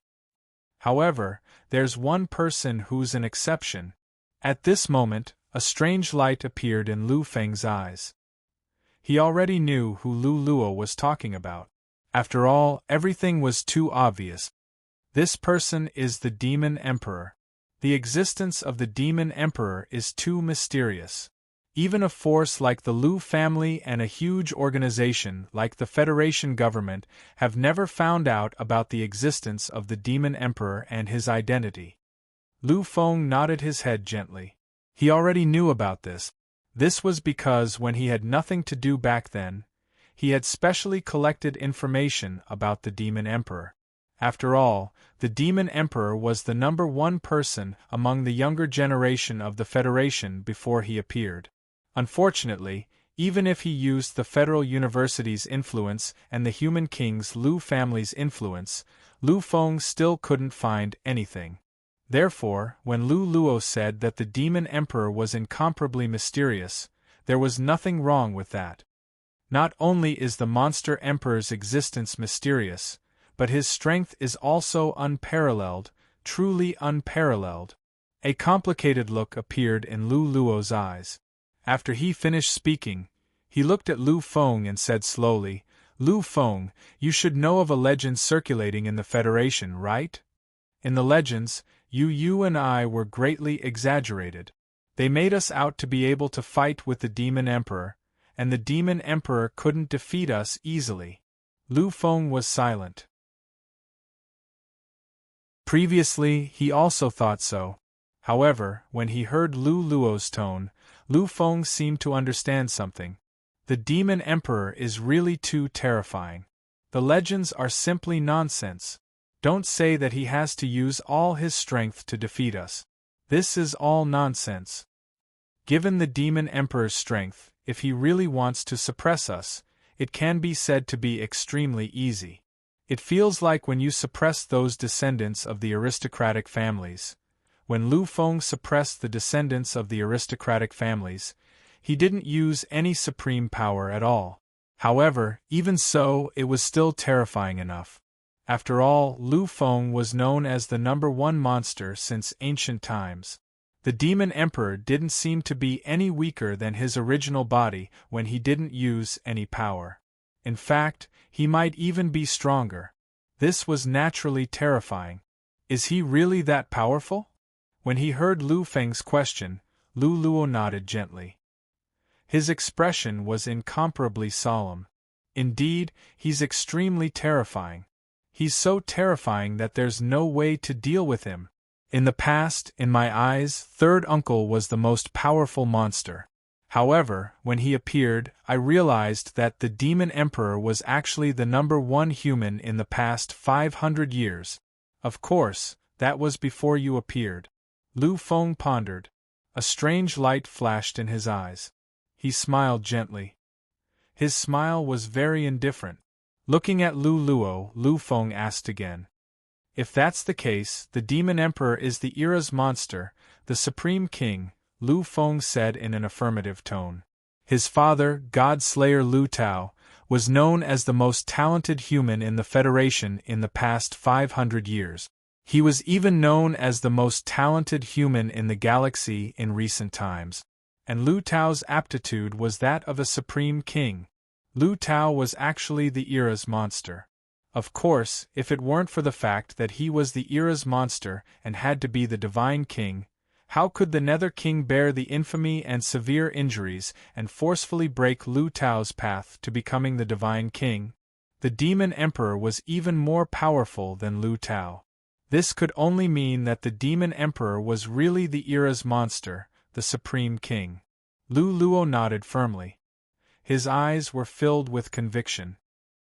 However, there's one person who's an exception. At this moment, a strange light appeared in Lu Feng's eyes. He already knew who Lu Luo was talking about. After all, everything was too obvious. This person is the Demon Emperor. The existence of the Demon Emperor is too mysterious. Even a force like the Lu family and a huge organization like the Federation government have never found out about the existence of the Demon Emperor and his identity. Lu Feng nodded his head gently. He already knew about this. This was because when he had nothing to do back then, he had specially collected information about the Demon Emperor. After all, the Demon Emperor was the number 1 person among the younger generation of the Federation before he appeared. Unfortunately, even if he used the Federal University's influence and the Human King's Lu family's influence, Lu Feng still couldn't find anything. Therefore, when Lu Luo said that the Demon Emperor was incomparably mysterious, there was nothing wrong with that. Not only is the Monster Emperor's existence mysterious, but his strength is also unparalleled, truly unparalleled. A complicated look appeared in Lu Luo's eyes. After he finished speaking, he looked at Lu Feng and said slowly, "Lu Feng, you should know of a legend circulating in the Federation, right? In the legends, you and I were greatly exaggerated. They made us out to be able to fight with the Demon Emperor, and the Demon Emperor couldn't defeat us easily." Lu Feng was silent. Previously, he also thought so. However, when he heard Lu Luo's tone, Lu Feng seemed to understand something. The Demon Emperor is really too terrifying. The legends are simply nonsense. Don't say that he has to use all his strength to defeat us. This is all nonsense. Given the Demon Emperor's strength, if he really wants to suppress us, it can be said to be extremely easy. It feels like when you suppress those descendants of the aristocratic families. When Lu Feng suppressed the descendants of the aristocratic families, he didn't use any supreme power at all. However, even so, it was still terrifying enough. After all, Lu Feng was known as the #1 monster since ancient times. The Demon Emperor didn't seem to be any weaker than his original body when he didn't use any power. In fact, he might even be stronger. This was naturally terrifying. Is he really that powerful? When he heard Lu Feng's question, Lu Luo nodded gently. His expression was incomparably solemn. Indeed, he's extremely terrifying. He's so terrifying that there's no way to deal with him. In the past, in my eyes, Third Uncle was the most powerful monster. However, when he appeared, I realized that the Demon Emperor was actually the #1 human in the past 500 years. Of course, that was before you appeared. Lu Feng pondered. A strange light flashed in his eyes. He smiled gently. His smile was very indifferent. Looking at Lu Luo, Lu Feng asked again. "If that's the case, the Demon Emperor is the era's monster, the Supreme King," Lu Feng said in an affirmative tone. His father, God Slayer Lu Tao, was known as the most talented human in the Federation in the past 500 years. He was even known as the most talented human in the galaxy in recent times. And Lu Tao's aptitude was that of a supreme king. Lu Tao was actually the era's monster. Of course, if it weren't for the fact that he was the era's monster and had to be the divine king, how could the Nether King bear the infamy and severe injuries and forcefully break Lu Tao's path to becoming the divine king? The Demon Emperor was even more powerful than Lu Tao. This could only mean that the Demon Emperor was really the era's monster, the Supreme King. Lu Luo nodded firmly. His eyes were filled with conviction.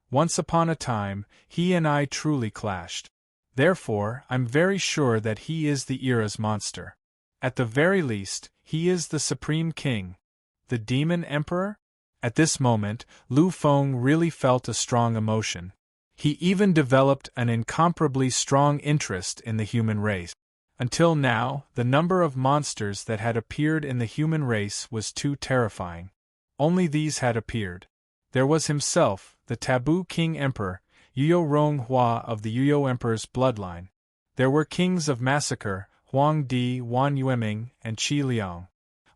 Once upon a time, he and I truly clashed. Therefore, I'm very sure that he is the era's monster. At the very least, he is the Supreme King. The Demon Emperor? At this moment, Lu Feng really felt a strong emotion. He even developed an incomparably strong interest in the human race. Until now, the number of monsters that had appeared in the human race was too terrifying. Only these had appeared. There was himself, the Taboo King Emperor, Yuyo Ronghua of the Yuyo Emperor's bloodline. There were kings of massacre, Huang Di, Wan Yueming, and Qi Liang.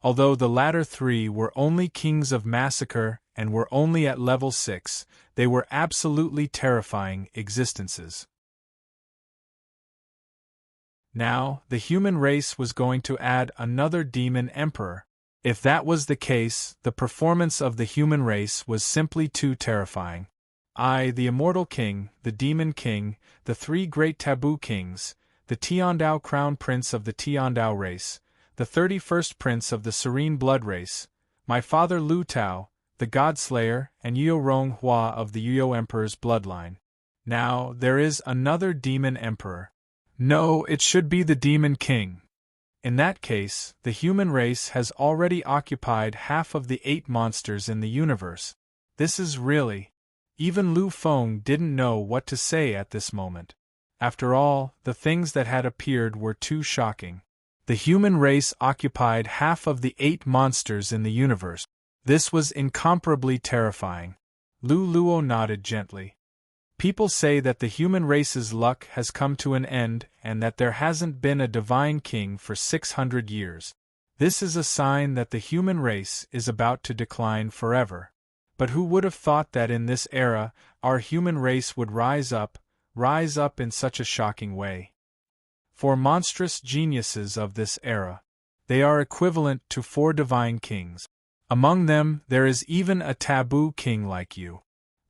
Although the latter three were only kings of massacre and were only at level 6, they were absolutely terrifying existences. Now, the human race was going to add another Demon Emperor. If that was the case, the performance of the human race was simply too terrifying. I, the Immortal King, the Demon King, the 3 great Taboo Kings, the Tiandao Crown Prince of the Tiandao race, the 31st Prince of the Serene Blood race, my father Lu Tao, the God-Slayer, and Yuyo Ronghua of the Yuyo Emperor's bloodline. Now, there is another Demon Emperor. No, it should be the Demon King. In that case, the human race has already occupied half of the 8 monsters in the universe. This is really... Even Lu Feng didn't know what to say at this moment. After all, the things that had appeared were too shocking. The human race occupied half of the 8 monsters in the universe. This was incomparably terrifying. Lu Luo nodded gently. People say that the human race's luck has come to an end and that there hasn't been a divine king for 600 years. This is a sign that the human race is about to decline forever. But who would have thought that in this era, our human race would rise up in such a shocking way? For monstrous geniuses of this era, they are equivalent to 4 divine kings. Among them, there is even a taboo king like you.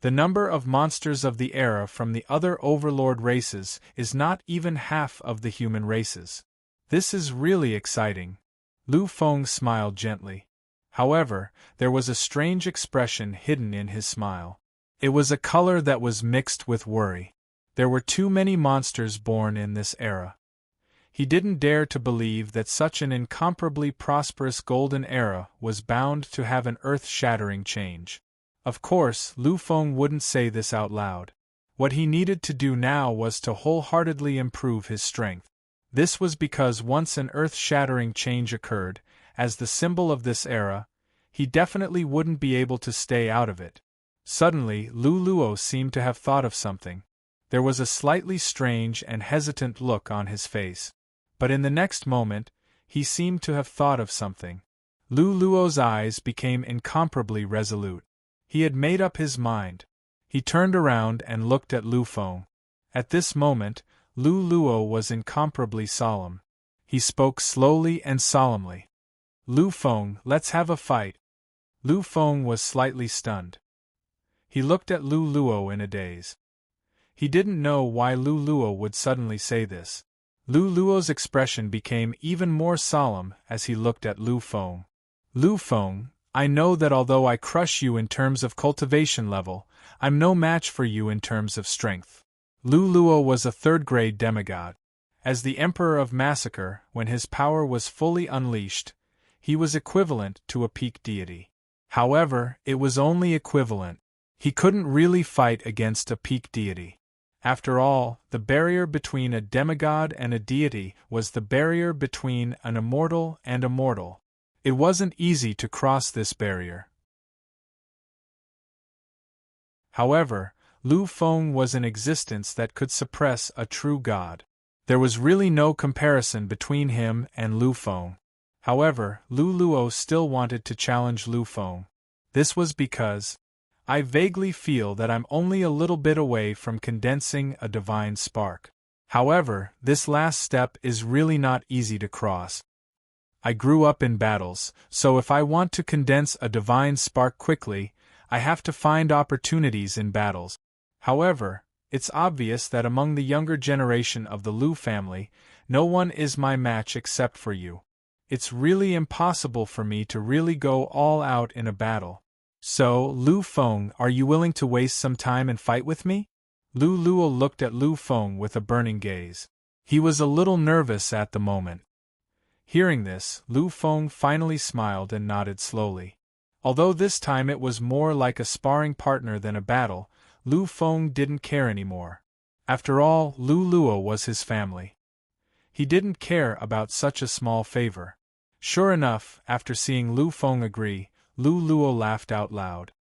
The number of monsters of the era from the other Overlord races is not even half of the human races. This is really exciting. Lu Feng smiled gently. However, there was a strange expression hidden in his smile. It was a color that was mixed with worry. There were too many monsters born in this era. He didn't dare to believe that such an incomparably prosperous golden era was bound to have an earth-shattering change. Of course, Lu Feng wouldn't say this out loud. What he needed to do now was to wholeheartedly improve his strength. This was because once an earth-shattering change occurred, as the symbol of this era, he definitely wouldn't be able to stay out of it. Suddenly, Lu Luo seemed to have thought of something. There was a slightly strange and hesitant look on his face. But in the next moment, he seemed to have thought of something. Lu Luo's eyes became incomparably resolute. He had made up his mind. He turned around and looked at Lu Feng. At this moment, Lu Luo was incomparably solemn. He spoke slowly and solemnly. Lu Feng, let's have a fight. Lu Feng was slightly stunned. He looked at Lu Luo in a daze. He didn't know why Lu Luo would suddenly say this. Lu Luo's expression became even more solemn as he looked at Lu Feng. Lu Feng, I know that although I crush you in terms of cultivation level, I'm no match for you in terms of strength. Lu Luo was a 3rd-grade demigod. As the Emperor of Massacre, when his power was fully unleashed, he was equivalent to a peak deity. However, it was only equivalent. He couldn't really fight against a peak deity. After all, the barrier between a demigod and a deity was the barrier between an immortal and a mortal. It wasn't easy to cross this barrier. However, Lu Feng was an existence that could suppress a true god. There was really no comparison between him and Lu Feng. However, Lu Luo still wanted to challenge Lu Feng. This was because I vaguely feel that I'm only a little bit away from condensing a divine spark. However, this last step is really not easy to cross. I grew up in battles, so if I want to condense a divine spark quickly, I have to find opportunities in battles. However, it's obvious that among the younger generation of the Lu family, no one is my match except for you. It's really impossible for me to really go all out in a battle. So, Lu Feng, are you willing to waste some time and fight with me? Lu Luo looked at Lu Feng with a burning gaze. He was a little nervous at the moment. Hearing this, Lu Feng finally smiled and nodded slowly. Although this time it was more like a sparring partner than a battle, Lu Feng didn't care anymore. After all, Lu Luo was his family. He didn't care about such a small favor. Sure enough, after seeing Lu Feng agree, Lu Luo laughed out loud.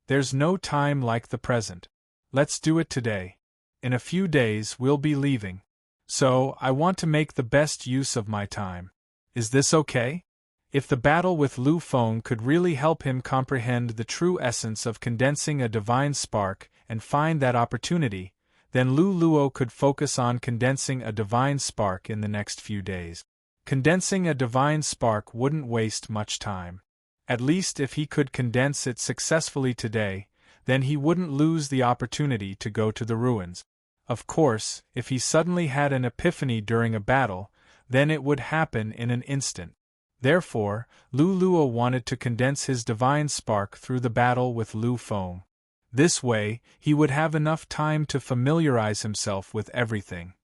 There's no time like the present. Let's do it today. In a few days we'll be leaving. So, I want to make the best use of my time. Is this okay? If the battle with Lu Feng could really help him comprehend the true essence of condensing a divine spark and find that opportunity, then Lu Luo could focus on condensing a divine spark in the next few days. Condensing a divine spark wouldn't waste much time. At least if he could condense it successfully today, then he wouldn't lose the opportunity to go to the ruins. Of course, if he suddenly had an epiphany during a battle, then it would happen in an instant. Therefore, Lu Luo wanted to condense his divine spark through the battle with Lu Feng. This way, he would have enough time to familiarize himself with everything.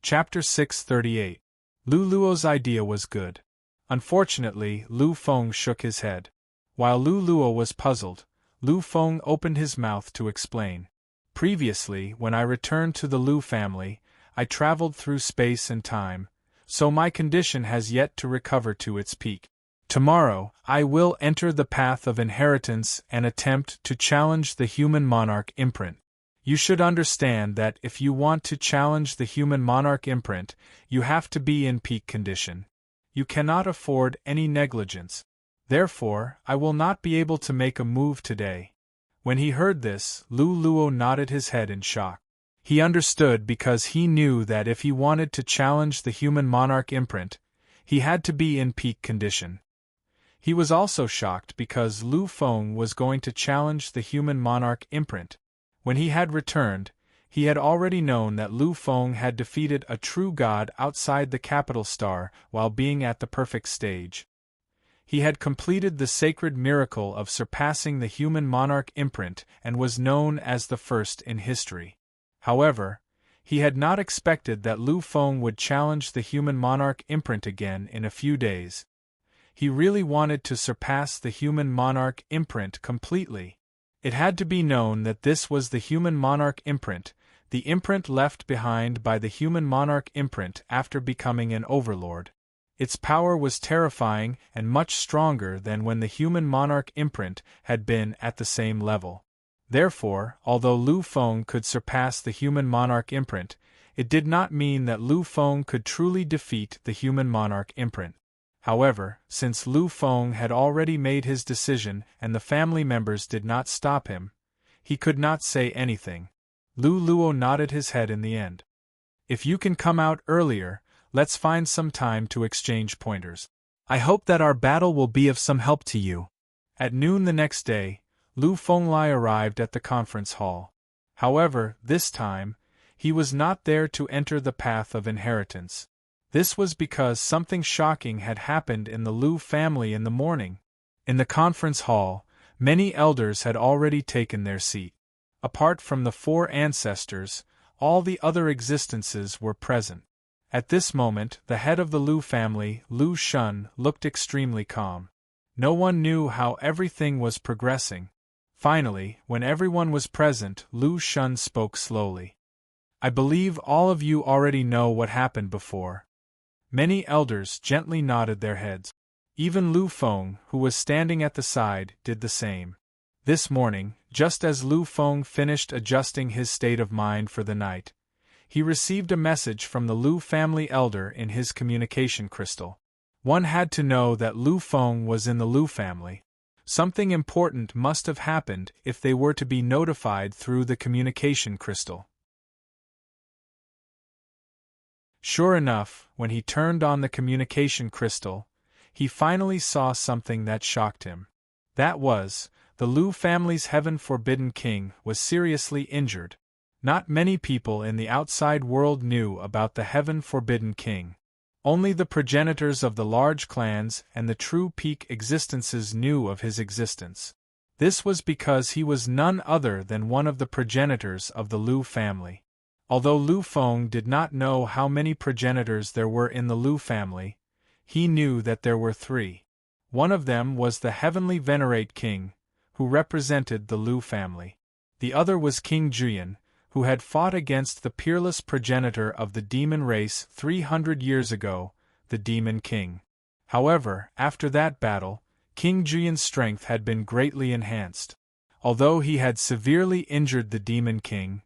Chapter 638. Lu Luo's idea was good. Unfortunately, Lu Feng shook his head. While Lu Luo was puzzled, Lu Feng opened his mouth to explain. Previously, when I returned to the Lu family, I traveled through space and time, so my condition has yet to recover to its peak. Tomorrow, I will enter the path of inheritance and attempt to challenge the human monarch imprint. You should understand that if you want to challenge the human monarch imprint, you have to be in peak condition. You cannot afford any negligence. Therefore, I will not be able to make a move today. When he heard this, Lu Luo nodded his head in shock. He understood because he knew that if he wanted to challenge the human monarch imprint, he had to be in peak condition. He was also shocked because Lu Feng was going to challenge the human monarch imprint. When he had returned, he had already known that Lu Feng had defeated a true god outside the capital star while being at the perfect stage. He had completed the sacred miracle of surpassing the human monarch imprint and was known as the first in history. However, he had not expected that Lu Feng would challenge the human monarch imprint again in a few days. He really wanted to surpass the human monarch imprint completely. It had to be known that this was the human monarch imprint, the imprint left behind by the human monarch imprint after becoming an overlord. Its power was terrifying and much stronger than when the human monarch imprint had been at the same level. Therefore, although Lu Feng could surpass the human monarch imprint, it did not mean that Lu Feng could truly defeat the human monarch imprint. However, since Lu Feng had already made his decision and the family members did not stop him, he could not say anything. Lu Luo nodded his head in the end. If you can come out earlier, let's find some time to exchange pointers. I hope that our battle will be of some help to you. At noon the next day, Lu Fenglai arrived at the conference hall. However, this time, he was not there to enter the path of inheritance. This was because something shocking had happened in the Lu family in the morning. In the conference hall, many elders had already taken their seat. Apart from the 4 ancestors, all the other existences were present. At this moment, the head of the Lu family, Lu Shun, looked extremely calm. No one knew how everything was progressing. Finally, when everyone was present, Lu Shun spoke slowly. I believe all of you already know what happened before. Many elders gently nodded their heads. Even Lu Feng, who was standing at the side, did the same. This morning, just as Lu Feng finished adjusting his state of mind for the night, he received a message from the Lu family elder in his communication crystal. One had to know that Lu Feng was in the Lu family. Something important must have happened if they were to be notified through the communication crystal. Sure enough, when he turned on the communication crystal, he finally saw something that shocked him. That was, the Lu family's heaven-forbidden king was seriously injured. Not many people in the outside world knew about the heaven-forbidden king. Only the progenitors of the large clans and the true peak existences knew of his existence. This was because he was none other than one of the progenitors of the Lu family. Although Lu Feng did not know how many progenitors there were in the Lu family, he knew that there were 3. One of them was the heavenly venerate king, who represented the Lu family. The other was King Juyan, who had fought against the peerless progenitor of the demon race 300 years ago, the Demon King. However, after that battle, King Juyan's strength had been greatly enhanced. Although he had severely injured the Demon King,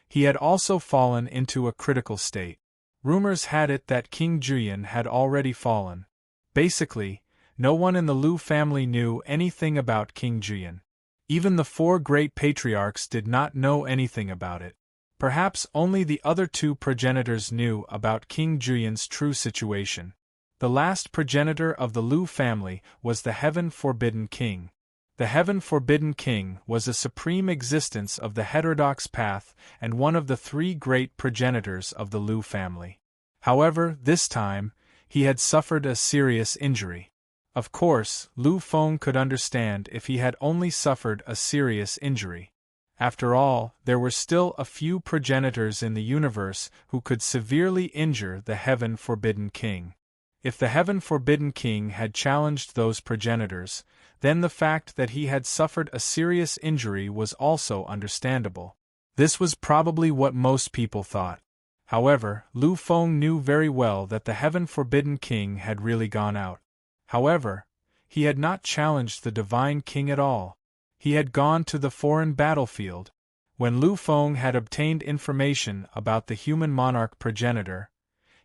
he had also fallen into a critical state. Rumors had it that King Juyan had already fallen. Basically, no one in the Lu family knew anything about King Juyan. Even the 4 great patriarchs did not know anything about it. Perhaps only the other 2 progenitors knew about King Juyan's true situation. The last progenitor of the Lu family was the heaven-forbidden king. The heaven-forbidden king was a supreme existence of the heterodox path and one of the 3 great progenitors of the Lu family. However, this time, he had suffered a serious injury. Of course, Lu Feng could understand if he had only suffered a serious injury. After all, there were still a few progenitors in the universe who could severely injure the heaven-forbidden king. If the heaven-forbidden king had challenged those progenitors, Then the fact that he had suffered a serious injury was also understandable. This was probably what most people thought. However, Lu Feng knew very well that the heaven-forbidden king had really gone out. However, he had not challenged the divine king at all. He had gone to the foreign battlefield. When Lu Feng had obtained information about the human monarch progenitor,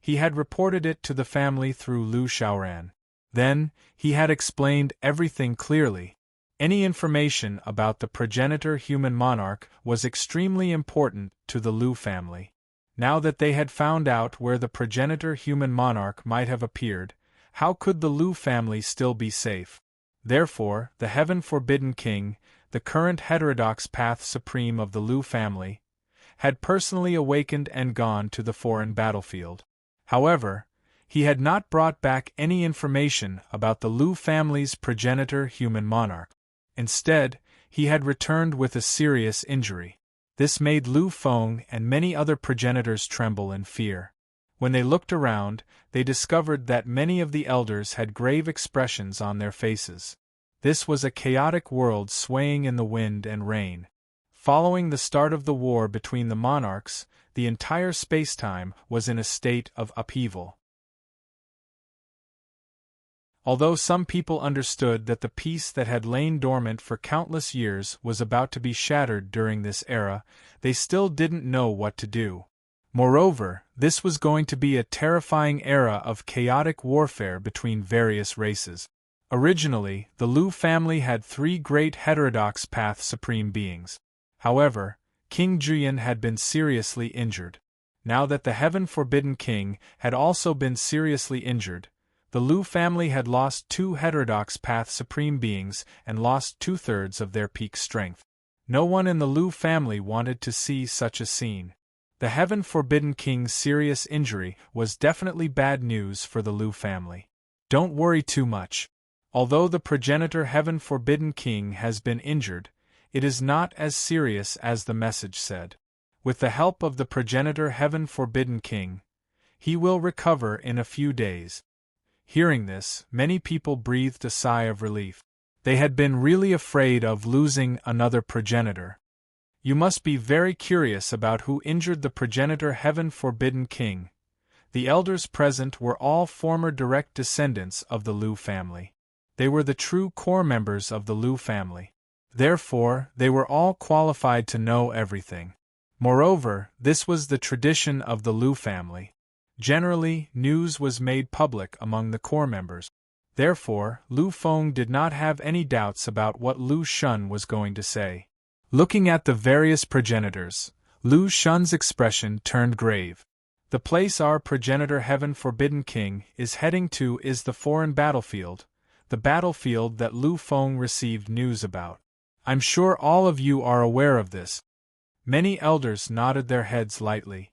he had reported it to the family through Lu Xiaoran. Then, he had explained everything clearly. Any information about the progenitor human monarch was extremely important to the Lu family. Now that they had found out where the progenitor human monarch might have appeared, how could the Lu family still be safe? Therefore, the heaven-forbidden king, the current heterodox path supreme of the Lu family, had personally awakened and gone to the foreign battlefield. However, he had not brought back any information about the Lu family's progenitor human monarch. Instead, he had returned with a serious injury. This made Lu Feng and many other progenitors tremble in fear. When they looked around, they discovered that many of the elders had grave expressions on their faces. This was a chaotic world swaying in the wind and rain. Following the start of the war between the monarchs, the entire spacetime was in a state of upheaval. Although some people understood that the peace that had lain dormant for countless years was about to be shattered during this era, they still didn't know what to do. Moreover, this was going to be a terrifying era of chaotic warfare between various races. Originally, the Lu family had 3 great heterodox path supreme beings. However, King Juyan had been seriously injured. Now that the heaven-forbidden king had also been seriously injured, the Lu family had lost 2 heterodox path supreme beings and lost 2/3 of their peak strength. No one in the Lu family wanted to see such a scene. The heaven-forbidden king's serious injury was definitely bad news for the Lu family. Don't worry too much. Although the progenitor heaven-forbidden king has been injured, it is not as serious as the message said. With the help of the progenitor heaven-forbidden king, he will recover in a few days. Hearing this, many people breathed a sigh of relief. They had been really afraid of losing another progenitor. You must be very curious about who injured the progenitor heaven-forbidden king. The elders present were all former direct descendants of the Lu family. They were the true core members of the Lu family. Therefore, they were all qualified to know everything. Moreover, this was the tradition of the Lu family. Generally, news was made public among the core members. Therefore, Lu Feng did not have any doubts about what Lu Shun was going to say. Looking at the various progenitors, Lu Shun's expression turned grave. The place our progenitor heaven-forbidden king is heading to is the foreign battlefield, the battlefield that Lu Feng received news about. I'm sure all of you are aware of this. Many elders nodded their heads lightly.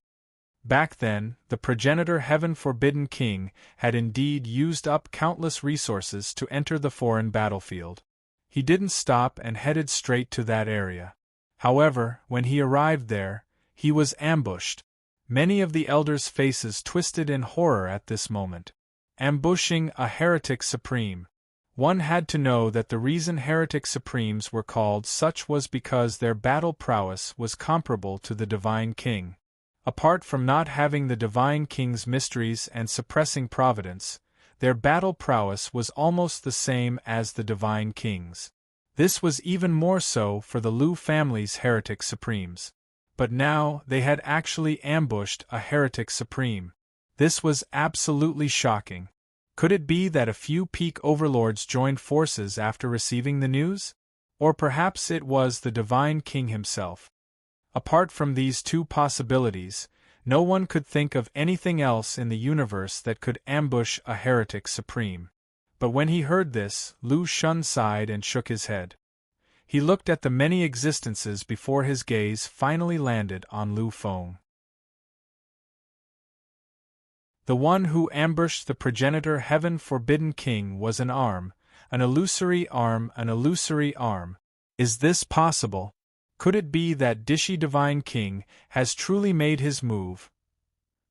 Back then, the progenitor heaven-forbidden king had indeed used up countless resources to enter the foreign battlefield. He didn't stop and headed straight to that area. However, when he arrived there, he was ambushed. Many of the elders' faces twisted in horror at this moment. Ambushing a heretic supreme. One had to know that the reason heretic supremes were called such was because their battle prowess was comparable to the divine king. Apart from not having the divine king's mysteries and suppressing providence, their battle prowess was almost the same as the divine king's. This was even more so for the Lu family's heretic supremes. But now they had actually ambushed a heretic supreme. This was absolutely shocking. Could it be that a few peak overlords joined forces after receiving the news? Or perhaps it was the divine king himself. Apart from these 2 possibilities, no one could think of anything else in the universe that could ambush a heretic supreme. But when he heard this, Lu Shun sighed and shook his head. He looked at the many existences before his gaze finally landed on Lu Feng. The one who ambushed the progenitor heaven-forbidden king was an arm, an illusory arm, an illusory arm. Is this possible? Could it be that Dishi Divine King has truly made his move?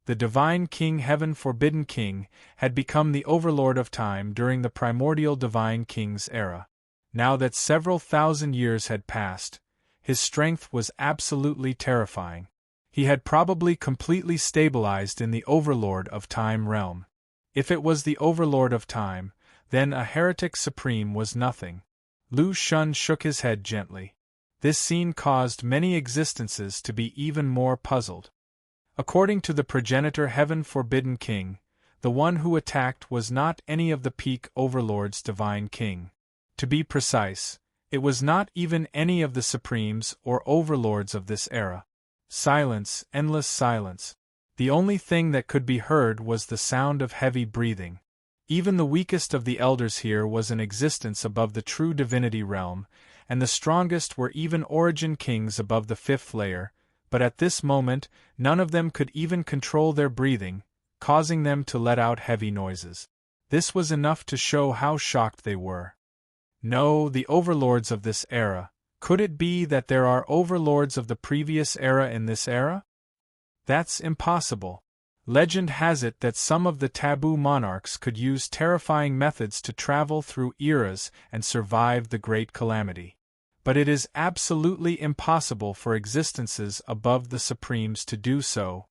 The Divine King Heaven-Forbidden King had become the Overlord of Time during the primordial Divine King's era. Now that several thousand years had passed, his strength was absolutely terrifying. He had probably completely stabilized in the Overlord of Time realm. If it was the Overlord of Time, then a heretic supreme was nothing. Lu Xun shook his head gently. This scene caused many existences to be even more puzzled. According to the progenitor heaven-forbidden king, the one who attacked was not any of the peak overlords divine king. To be precise, it was not even any of the supremes or overlords of this era. Silence, endless silence. The only thing that could be heard was the sound of heavy breathing. Even the weakest of the elders here was in existence above the true divinity realm, and the strongest were even origin kings above the fifth layer, but at this moment none of them could even control their breathing, causing them to let out heavy noises. This was enough to show how shocked they were. No, the overlords of this era. Could it be that there are overlords of the previous era in this era? That's impossible. Legend has it that some of the taboo monarchs could use terrifying methods to travel through eras and survive the Great Calamity. But it is absolutely impossible for existences above the Supremes to do so.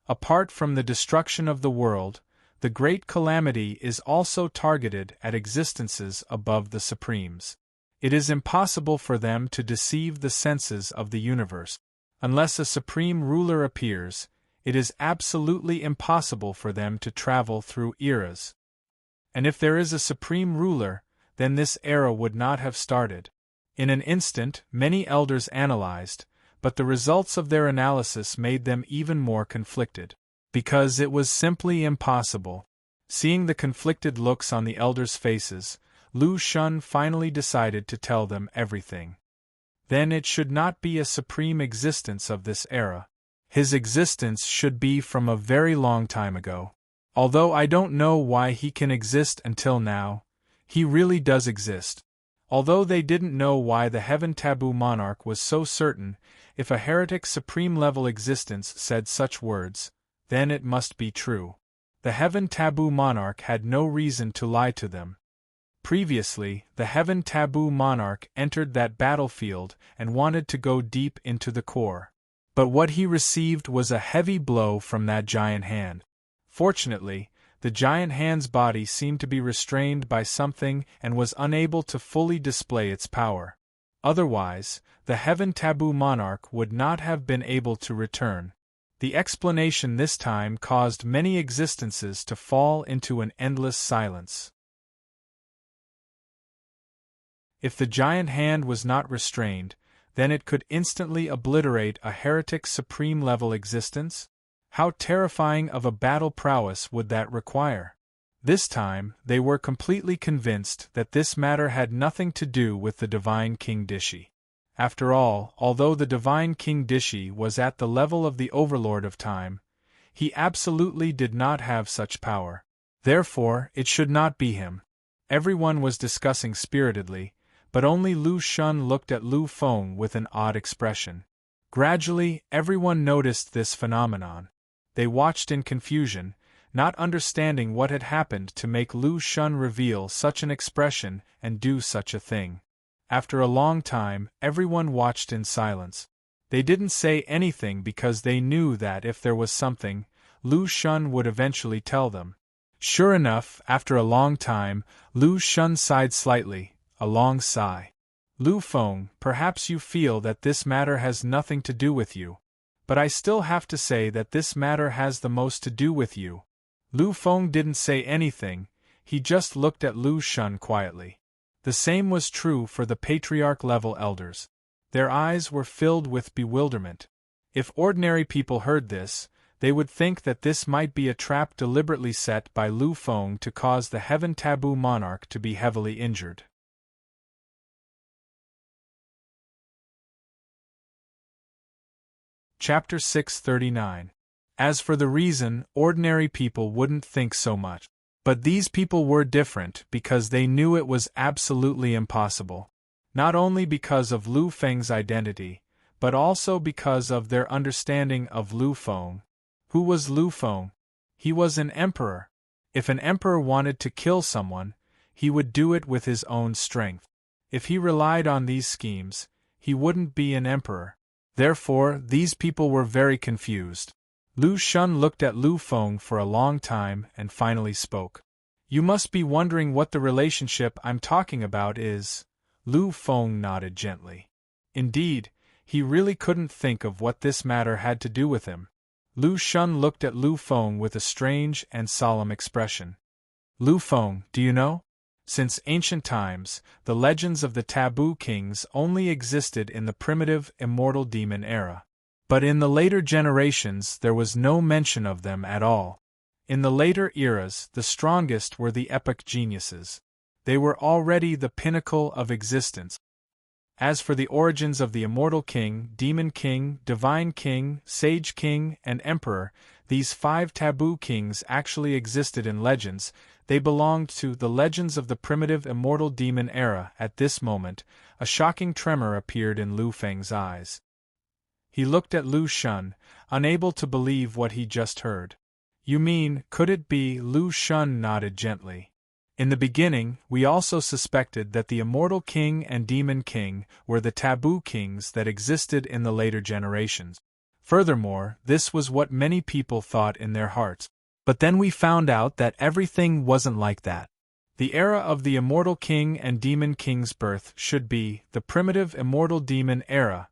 Apart from the destruction of the world, the Great Calamity is also targeted at existences above the Supremes. It is impossible for them to deceive the senses of the universe. Unless a supreme ruler appears, it is absolutely impossible for them to travel through eras. And if there is a supreme ruler, then this era would not have started. In an instant, many elders analyzed, but the results of their analysis made them even more conflicted. Because it was simply impossible. Seeing the conflicted looks on the elders' faces, Lu Xun finally decided to tell them everything. Then it should not be a supreme existence of this era. His existence should be from a very long time ago. Although I don't know why he can exist until now, he really does exist. Although they didn't know why the Heaven Taboo Monarch was so certain, if a heretic supreme-level existence said such words, then it must be true. The Heaven Taboo Monarch had no reason to lie to them. Previously, the Heaven Taboo Monarch entered that battlefield and wanted to go deep into the core. But what he received was a heavy blow from that giant hand. Fortunately, the giant hand's body seemed to be restrained by something and was unable to fully display its power. Otherwise, the Heaven Taboo Monarch would not have been able to return. The explanation this time caused many existences to fall into an endless silence. If the giant hand was not restrained, then it could instantly obliterate a heretic supreme-level existence? How terrifying of a battle prowess would that require? This time, they were completely convinced that this matter had nothing to do with the Divine King Dishi. After all, although the Divine King Dishi was at the level of the Overlord of Time, he absolutely did not have such power. Therefore, it should not be him. Everyone was discussing spiritedly, but only Lu Xun looked at Lu Feng with an odd expression. Gradually, everyone noticed this phenomenon. They watched in confusion, not understanding what had happened to make Lu Xun reveal such an expression and do such a thing. After a long time, everyone watched in silence. They didn't say anything because they knew that if there was something, Lu Xun would eventually tell them. Sure enough, after a long time, Lu Xun sighed slightly, a long sigh. Lu Feng, perhaps you feel that this matter has nothing to do with you. But I still have to say that this matter has the most to do with you. Lu Feng didn't say anything, he just looked at Lu Xun quietly. The same was true for the patriarch-level elders. Their eyes were filled with bewilderment. If ordinary people heard this, they would think that this might be a trap deliberately set by Lu Feng to cause the Heaven Taboo Monarch to be heavily injured. Chapter 639. As for the reason, ordinary people wouldn't think so much. But these people were different because they knew it was absolutely impossible. Not only because of Lu Feng's identity, but also because of their understanding of Lu Feng. Who was Lu Feng? He was an emperor. If an emperor wanted to kill someone, he would do it with his own strength. If he relied on these schemes, he wouldn't be an emperor. Therefore, these people were very confused. Lu Xun looked at Lu Feng for a long time and finally spoke. You must be wondering what the relationship I'm talking about is. Lu Feng nodded gently. Indeed, he really couldn't think of what this matter had to do with him. Lu Xun looked at Lu Feng with a strange and solemn expression. Lu Feng, do you know? Since ancient times, the legends of the taboo kings only existed in the primitive, immortal demon era. But in the later generations there was no mention of them at all. In the later eras, the strongest were the epic geniuses. They were already the pinnacle of existence. As for the origins of the immortal king, demon king, divine king, sage king, and emperor, these 5 taboo kings actually existed in legends. They belonged to the legends of the primitive immortal demon era. At this moment, a shocking tremor appeared in Lu Feng's eyes. He looked at Lu Xun, unable to believe what he just heard. You mean, could it be? Lu Xun nodded gently. In the beginning, we also suspected that the immortal king and demon king were the taboo kings that existed in the later generations. Furthermore, this was what many people thought in their hearts. But then we found out that everything wasn't like that. The era of the immortal king and demon king's birth should be the primitive immortal demon era.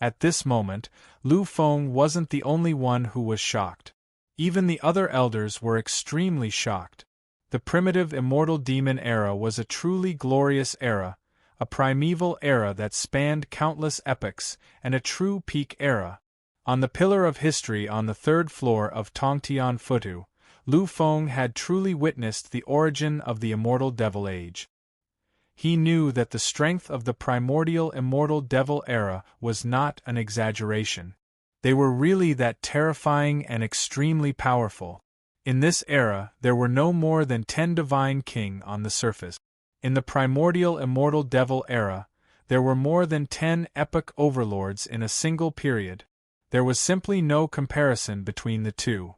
At this moment, Lu Feng wasn't the only one who was shocked. Even the other elders were extremely shocked. The primitive immortal demon era was a truly glorious era, a primeval era that spanned countless epochs, and a true peak era. On the pillar of history on the 3rd floor of Tongtian Futu, Lu Feng had truly witnessed the origin of the immortal devil age. He knew that the strength of the primordial immortal devil era was not an exaggeration. They were really that terrifying and extremely powerful. In this era, there were no more than 10 divine king on the surface. In the primordial immortal devil era, there were more than 10 epic overlords in a single period. There was simply no comparison between the two.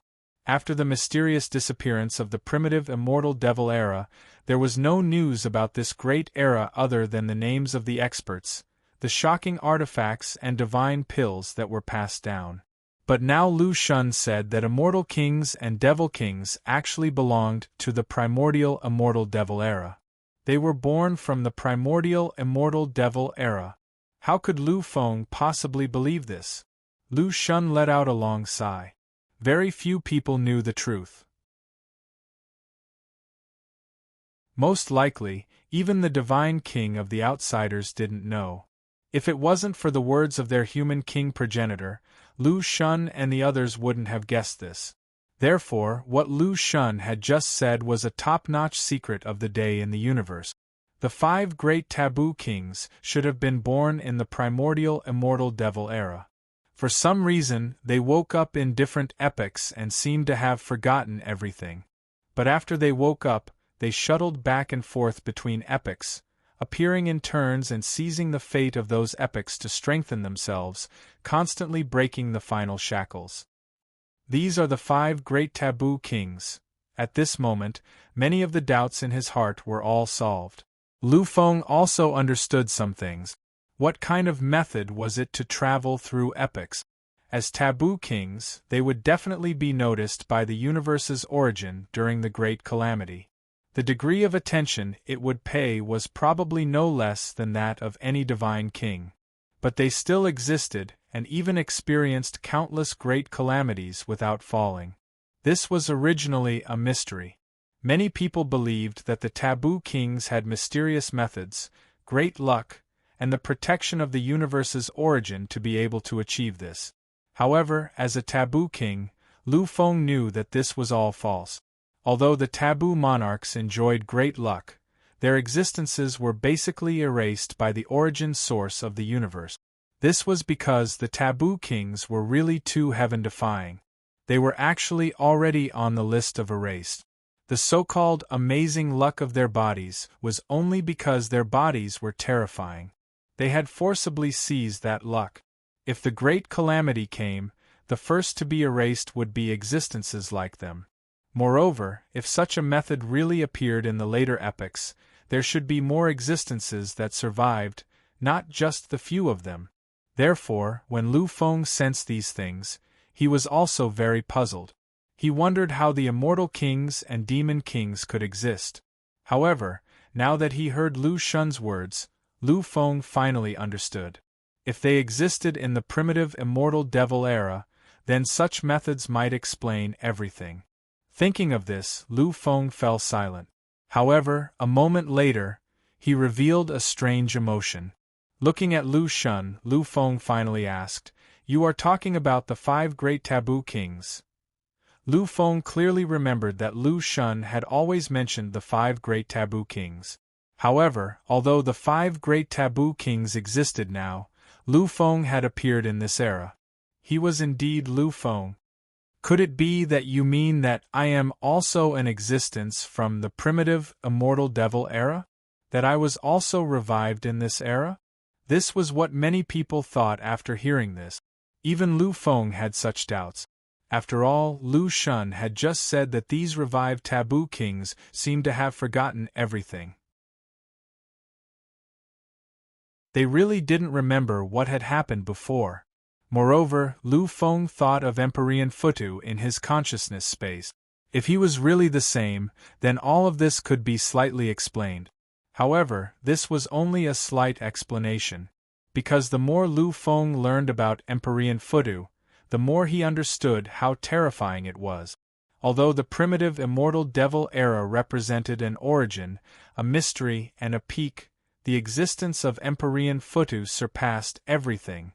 After the mysterious disappearance of the primitive immortal devil era, there was no news about this great era other than the names of the experts, the shocking artifacts and divine pills that were passed down. But now Lu Xun said that immortal kings and devil kings actually belonged to the primordial immortal devil era. They were born from the primordial immortal devil era. How could Lu Feng possibly believe this? Lu Xun let out a long sigh. Very few people knew the truth. Most likely, even the divine king of the outsiders didn't know. If it wasn't for the words of their human king progenitor, Lu Xun and the others wouldn't have guessed this. Therefore, what Lu Xun had just said was a top-notch secret of the day in the universe. The 5 great taboo kings should have been born in the primordial immortal devil era. For some reason, they woke up in different epochs and seemed to have forgotten everything. But after they woke up, they shuttled back and forth between epochs, appearing in turns and seizing the fate of those epochs to strengthen themselves, constantly breaking the final shackles. These are the 5 great taboo kings. At this moment, many of the doubts in his heart were all solved. Lu Feng also understood some things. What kind of method was it to travel through epochs? As taboo kings, they would definitely be noticed by the universe's origin during the Great Calamity. The degree of attention it would pay was probably no less than that of any divine king. But they still existed, and even experienced countless great calamities without falling. This was originally a mystery. Many people believed that the taboo kings had mysterious methods, great luck, and the protection of the universe's origin to be able to achieve this. However, as a taboo king, Lu Feng knew that this was all false. Although the taboo monarchs enjoyed great luck, their existences were basically erased by the origin source of the universe. This was because the taboo kings were really too heaven-defying. They were actually already on the list of erased. The so-called amazing luck of their bodies was only because their bodies were terrifying. They had forcibly seized that luck. If the great calamity came, the first to be erased would be existences like them. Moreover, if such a method really appeared in the later epochs, there should be more existences that survived, not just the few of them. Therefore, when Lu Feng sensed these things, he was also very puzzled. He wondered how the immortal kings and demon kings could exist. However, now that he heard Lu Shun's words, Lu Feng finally understood. If they existed in the primitive immortal devil era, then such methods might explain everything. Thinking of this, Lu Feng fell silent. However, a moment later, he revealed a strange emotion. Looking at Lu Shun, Lu Feng finally asked, "You are talking about the 5 great taboo kings?" Lu Feng clearly remembered that Lu Shun had always mentioned the 5 great taboo kings. However, although the 5 great taboo kings existed now, Lu Feng had appeared in this era. He was indeed Lu Feng. Could it be that you mean that I am also an existence from the primitive, immortal devil era? That I was also revived in this era? This was what many people thought after hearing this. Even Lu Feng had such doubts. After all, Lu Shun had just said that these revived taboo kings seemed to have forgotten everything. They really didn't remember what had happened before. Moreover, Lu Feng thought of Empyrean Futu in his consciousness space. If he was really the same, then all of this could be slightly explained. However, this was only a slight explanation. Because the more Lu Feng learned about Empyrean Futu, the more he understood how terrifying it was. Although the primitive immortal devil era represented an origin, a mystery, and a peak, the existence of Empyrean Futu surpassed everything.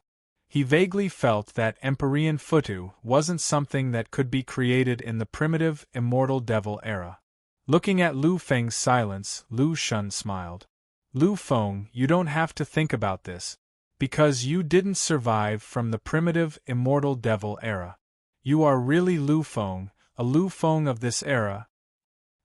He vaguely felt that Empyrean Futu wasn't something that could be created in the primitive, immortal devil era. Looking at Lu Feng's silence, Lu Shun smiled. Lu Feng, you don't have to think about this. Because you didn't survive from the primitive, immortal devil era. You are really Lu Feng, a Lu Feng of this era.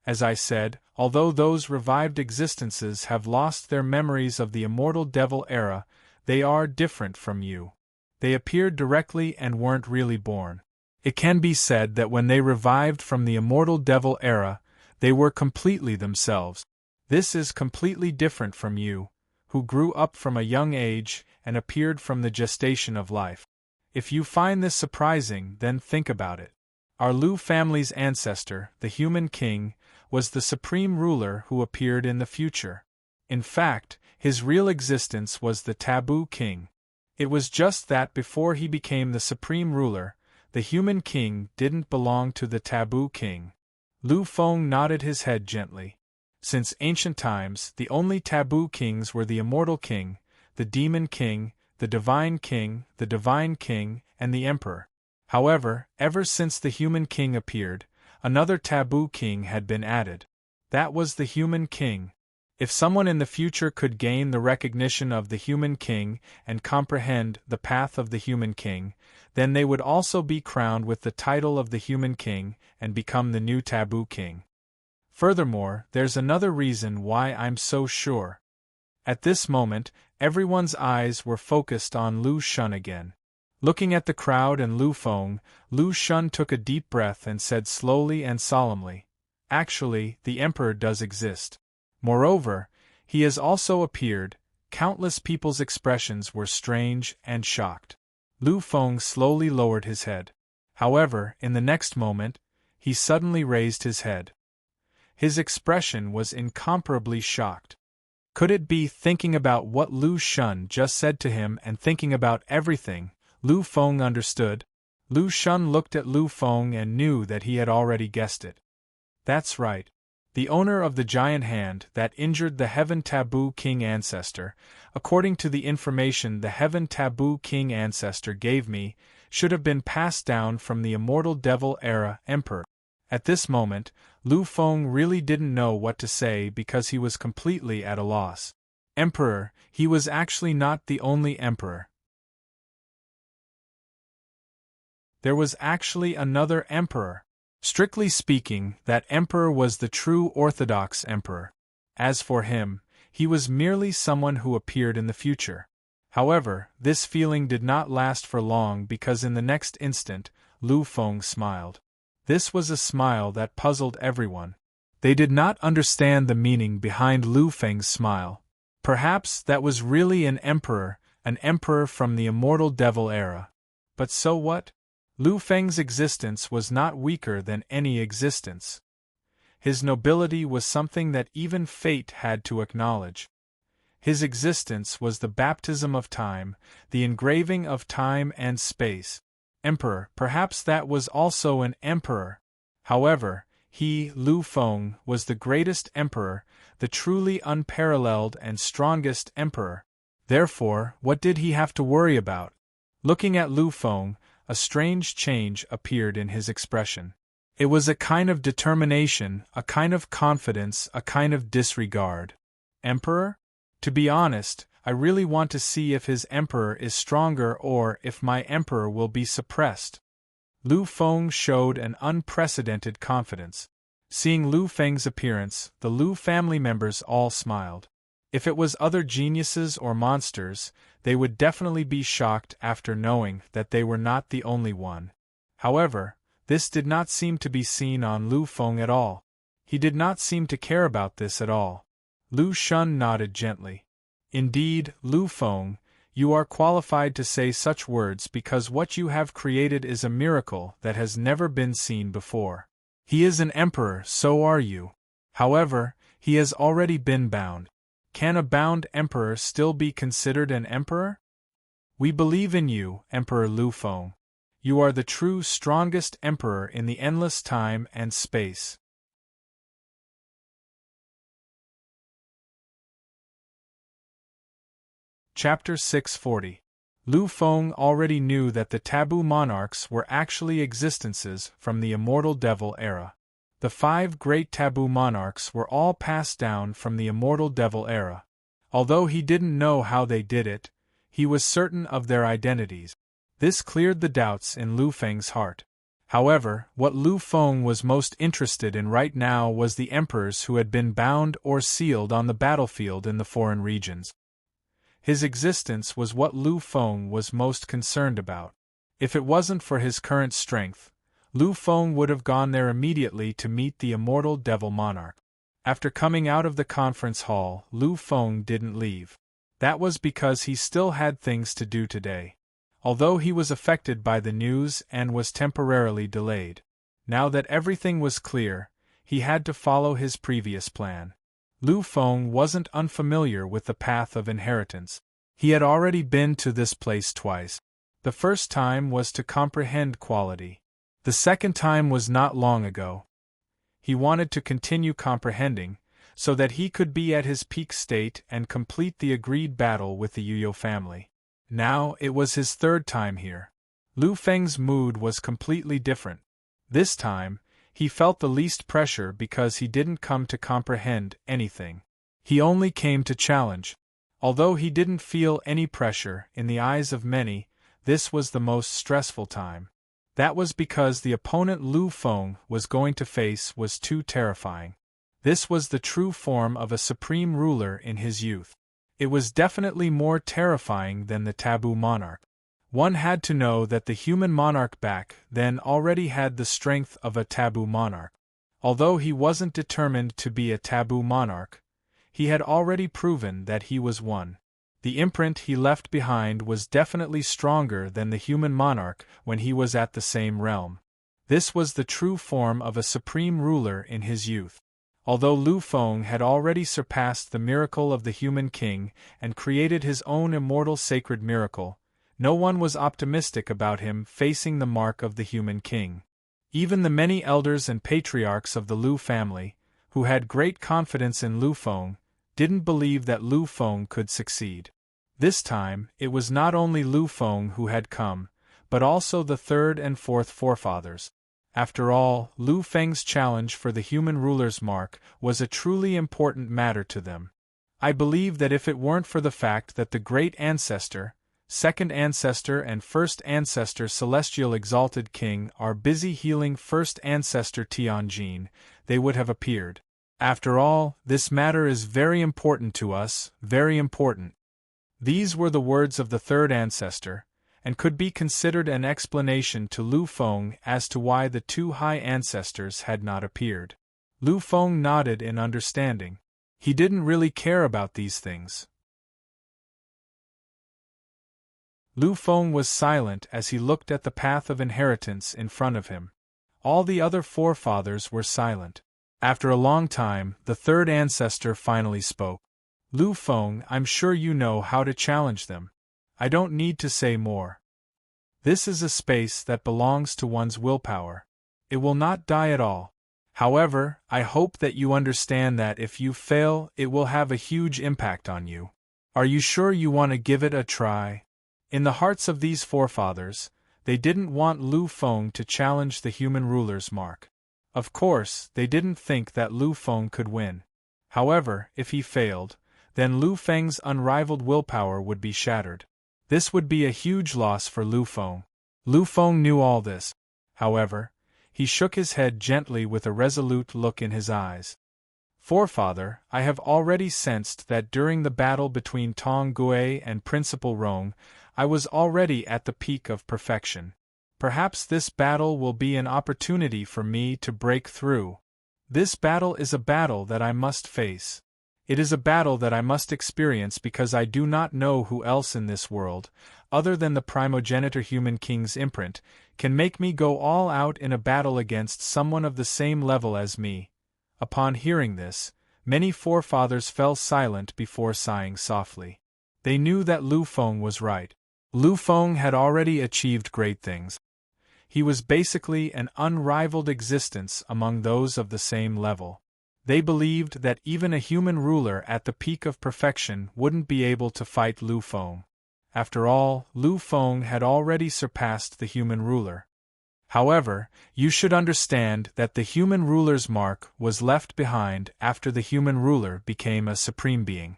As I said, although those revived existences have lost their memories of the immortal devil era, they are different from you. They appeared directly and weren't really born. It can be said that when they revived from the immortal devil era, they were completely themselves. This is completely different from you, who grew up from a young age and appeared from the gestation of life. If you find this surprising, then think about it. Our Lu family's ancestor, the human king, was the supreme ruler who appeared in the future. In fact, his real existence was the taboo king. It was just that before he became the supreme ruler, the human king didn't belong to the taboo king. Lu Feng nodded his head gently. Since ancient times, the only taboo kings were the immortal king, the demon king, the divine king, and the emperor. However, ever since the human king appeared, another taboo king had been added. That was the human king. If someone in the future could gain the recognition of the human king and comprehend the path of the human king, then they would also be crowned with the title of the human king and become the new taboo king. Furthermore, there's another reason why I'm so sure. At this moment, everyone's eyes were focused on Lu Shun again. Looking at the crowd and Lu Feng, Lu Shun took a deep breath and said slowly and solemnly, "Actually, the emperor does exist. Moreover, he has also appeared." Countless people's expressions were strange and shocked. Lu Feng slowly lowered his head. However, in the next moment, he suddenly raised his head. His expression was incomparably shocked. Could it be thinking about what Lu Shun just said to him and thinking about everything? Lu Feng understood. Lu Shun looked at Lu Feng and knew that he had already guessed it. That's right. The owner of the giant hand that injured the Heaven Taboo King ancestor, according to the information the Heaven Taboo King ancestor gave me, should have been passed down from the immortal devil era emperor. At this moment, Lu Feng really didn't know what to say because he was completely at a loss. Emperor, he was actually not the only emperor. There was actually another emperor. Strictly speaking, that emperor was the true Orthodox emperor. As for him, he was merely someone who appeared in the future. However, this feeling did not last for long because in the next instant, Lu Feng smiled. This was a smile that puzzled everyone. They did not understand the meaning behind Lu Feng's smile. Perhaps that was really an emperor from the immortal devil era. But so what? Lu Feng's existence was not weaker than any existence. His nobility was something that even fate had to acknowledge. His existence was the baptism of time, the engraving of time and space. Emperor, perhaps that was also an emperor. However, he, Lu Feng, was the greatest emperor, the truly unparalleled and strongest emperor. Therefore, what did he have to worry about? Looking at Lu Feng, a strange change appeared in his expression. It was a kind of determination, a kind of confidence, a kind of disregard. Emperor? To be honest, I really want to see if his emperor is stronger or if my emperor will be suppressed. Lu Feng showed an unprecedented confidence. Seeing Lu Feng's appearance, the Lu family members all smiled. If it was other geniuses or monsters, they would definitely be shocked after knowing that they were not the only one. However, this did not seem to be seen on Lu Feng at all. He did not seem to care about this at all. Lu Shun nodded gently. Indeed, Lu Feng, you are qualified to say such words because what you have created is a miracle that has never been seen before. He is an emperor, so are you. However, he has already been bound. Can a bound emperor still be considered an emperor? We believe in you, Emperor Lu Feng. You are the true strongest emperor in the endless time and space. Chapter 640. Lu Feng already knew that the taboo monarchs were actually existences from the immortal devil era. The 5 great taboo monarchs were all passed down from the immortal devil era. Although he didn't know how they did it, he was certain of their identities. This cleared the doubts in Lu Feng's heart. However, what Lu Feng was most interested in right now was the emperors who had been bound or sealed on the battlefield in the foreign regions. His existence was what Lu Feng was most concerned about. If it wasn't for his current strength, Lu Feng would have gone there immediately to meet the immortal devil monarch. After coming out of the conference hall, Lu Feng didn't leave. That was because he still had things to do today. Although he was affected by the news and was temporarily delayed. Now that everything was clear, he had to follow his previous plan. Lu Feng wasn't unfamiliar with the path of inheritance. He had already been to this place twice. The first time was to comprehend quality. The second time was not long ago. He wanted to continue comprehending, so that he could be at his peak state and complete the agreed battle with the Yuyo family. Now it was his third time here. Lu Feng's mood was completely different. This time, he felt the least pressure because he didn't come to comprehend anything. He only came to challenge. Although he didn't feel any pressure in the eyes of many, this was the most stressful time. That was because the opponent Lu Feng was going to face was too terrifying. This was the true form of a supreme ruler in his youth. It was definitely more terrifying than the taboo monarch. One had to know that the human monarch back then already had the strength of a taboo monarch. Although he wasn't determined to be a taboo monarch, he had already proven that he was one. The imprint he left behind was definitely stronger than the human monarch when he was at the same realm. This was the true form of a supreme ruler in his youth. Although Lu Feng had already surpassed the miracle of the human king and created his own immortal sacred miracle, no one was optimistic about him facing the mark of the human king. Even the many elders and patriarchs of the Lu family, who had great confidence in Lu Feng, didn't believe that Lu Feng could succeed. This time, it was not only Lu Feng who had come, but also the third and fourth forefathers. After all, Lu Feng's challenge for the human ruler's mark was a truly important matter to them. I believe that if it weren't for the fact that the great ancestor, second ancestor and first ancestor celestial exalted king are busy healing first ancestor Tianjin, they would have appeared. After all, this matter is very important to us, very important. These were the words of the third ancestor, and could be considered an explanation to Lu Feng as to why the 2 high ancestors had not appeared. Lu Feng nodded in understanding. He didn't really care about these things. Lu Feng was silent as he looked at the path of inheritance in front of him. All the other forefathers were silent. After a long time, the third ancestor finally spoke. Lu Feng, I'm sure you know how to challenge them. I don't need to say more. This is a space that belongs to one's willpower. It will not die at all. However, I hope that you understand that if you fail, it will have a huge impact on you. Are you sure you want to give it a try? In the hearts of these forefathers, they didn't want Lu Feng to challenge the human ruler's mark. Of course, they didn't think that Lu Feng could win. However, if he failed, then Lu Feng's unrivaled willpower would be shattered. This would be a huge loss for Lu Feng. Lu Feng knew all this. However, he shook his head gently with a resolute look in his eyes. Forefather, I have already sensed that during the battle between Tong Gui and Principal Rong, I was already at the peak of perfection. Perhaps this battle will be an opportunity for me to break through. This battle is a battle that I must face. It is a battle that I must experience because I do not know who else in this world, other than the primogenitor human king's imprint, can make me go all out in a battle against someone of the same level as me. Upon hearing this, many forefathers fell silent before sighing softly. They knew that Lu Feng was right. Lu Feng had already achieved great things. He was basically an unrivaled existence among those of the same level. They believed that even a human ruler at the peak of perfection wouldn't be able to fight Lu Feng. After all, Lu Feng had already surpassed the human ruler. However, you should understand that the human ruler's mark was left behind after the human ruler became a supreme being.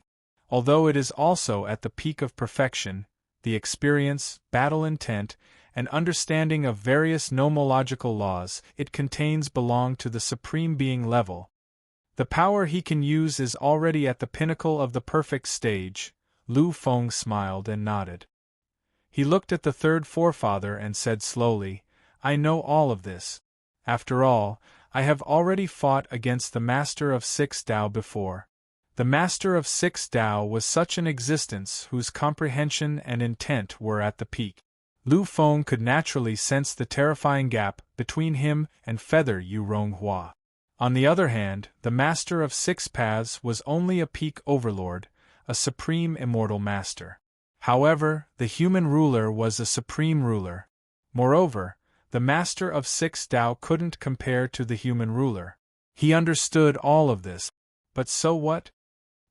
Although it is also at the peak of perfection, the experience, battle intent, and understanding of various nomological laws it contains belong to the supreme being level. The power he can use is already at the pinnacle of the perfect stage. Lu Feng smiled and nodded. He looked at the third forefather and said slowly, I know all of this. After all, I have already fought against the Master of Six Tao before. The Master of Six Tao was such an existence whose comprehension and intent were at the peak. Lu Feng could naturally sense the terrifying gap between him and Feather Yu Ronghua. On the other hand, the Master of Six Paths was only a peak overlord, a supreme immortal master. However, the human ruler was a supreme ruler. Moreover, the Master of Six Tao couldn't compare to the human ruler. He understood all of this. But so what?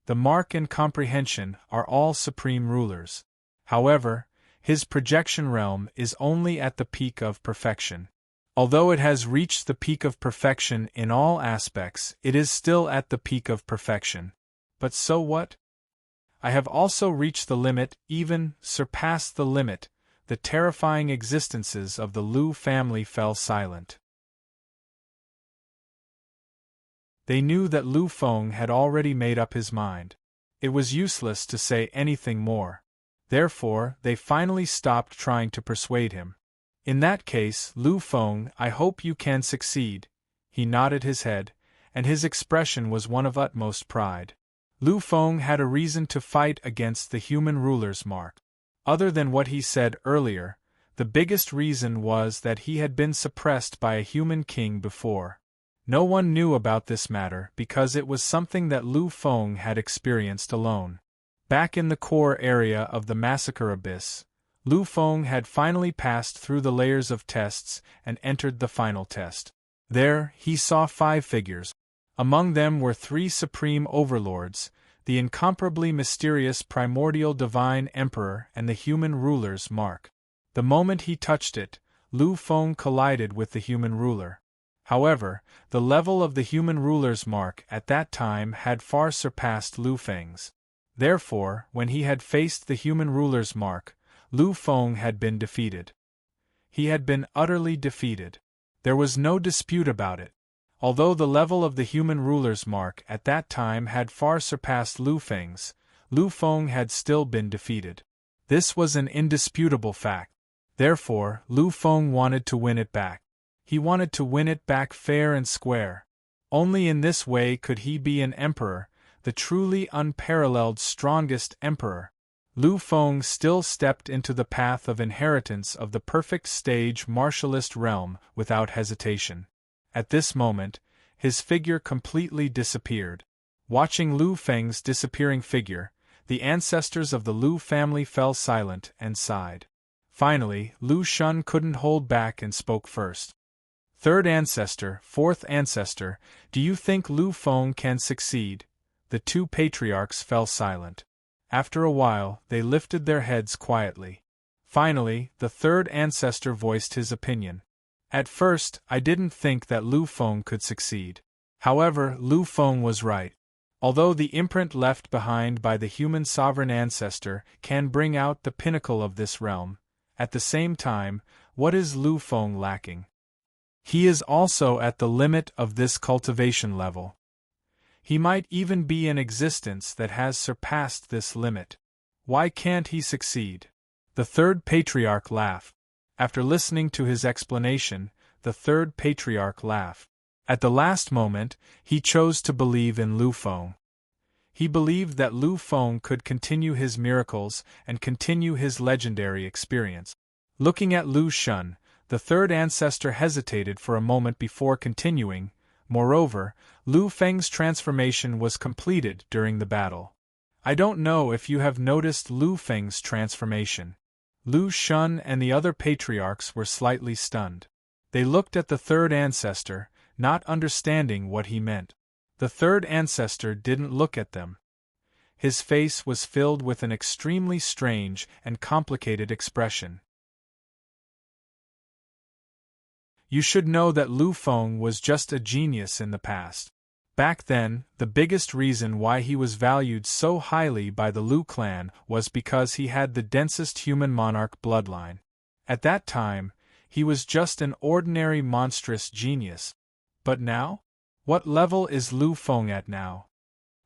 The mark and comprehension are all supreme rulers. However, his projection realm is only at the peak of perfection. Although it has reached the peak of perfection in all aspects, it is still at the peak of perfection. But so what? I have also reached the limit, even surpassed the limit. The terrifying existences of the Lu family fell silent. They knew that Lu Feng had already made up his mind. It was useless to say anything more. Therefore, they finally stopped trying to persuade him. In that case, Lu Feng, I hope you can succeed. He nodded his head, and his expression was one of utmost pride. Lu Feng had a reason to fight against the human ruler's mark. Other than what he said earlier, the biggest reason was that he had been suppressed by a human king before. No one knew about this matter because it was something that Lu Feng had experienced alone. Back in the core area of the massacre abyss, Lu Feng had finally passed through the layers of tests and entered the final test. There, he saw 5 figures. Among them were 3 supreme overlords, the incomparably mysterious primordial divine emperor and the human ruler's mark. The moment he touched it, Lu Feng collided with the human ruler. However, the level of the human ruler's mark at that time had far surpassed Lu Feng's. Therefore, when he had faced the human ruler's mark, Lu Feng had been defeated. He had been utterly defeated. There was no dispute about it. Although the level of the human ruler's mark at that time had far surpassed Lu Feng's, Lu Feng had still been defeated. This was an indisputable fact. Therefore, Lu Feng wanted to win it back. He wanted to win it back fair and square. Only in this way could he be an emperor, the truly unparalleled strongest emperor. Lu Feng still stepped into the path of inheritance of the perfect stage martialist realm without hesitation. At this moment, his figure completely disappeared. Watching Lu Feng's disappearing figure, the ancestors of the Lu family fell silent and sighed. Finally, Lu Shun couldn't hold back and spoke first. Third ancestor, fourth ancestor, do you think Lu Feng can succeed? The two patriarchs fell silent. After a while, they lifted their heads quietly. Finally, the third ancestor voiced his opinion. At first, I didn't think that Lu Feng could succeed. However, Lu Feng was right. Although the imprint left behind by the human sovereign ancestor can bring out the pinnacle of this realm, at the same time, what is Lu Feng lacking? He is also at the limit of this cultivation level. He might even be an existence that has surpassed this limit. Why can't he succeed? The third patriarch laughed. After listening to his explanation, the third patriarch laughed. At the last moment, he chose to believe in Lu Feng. He believed that Lu Feng could continue his miracles and continue his legendary experience. Looking at Lu Shun, the third ancestor hesitated for a moment before continuing. Moreover, Lu Feng's transformation was completed during the battle. I don't know if you have noticed Lu Feng's transformation. Lu Shun and the other patriarchs were slightly stunned. They looked at the third ancestor, not understanding what he meant. The third ancestor didn't look at them. His face was filled with an extremely strange and complicated expression. You should know that Lu Feng was just a genius in the past. Back then, the biggest reason why he was valued so highly by the Lu clan was because he had the densest human monarch bloodline. At that time, he was just an ordinary monstrous genius. But now? What level is Lu Feng at now?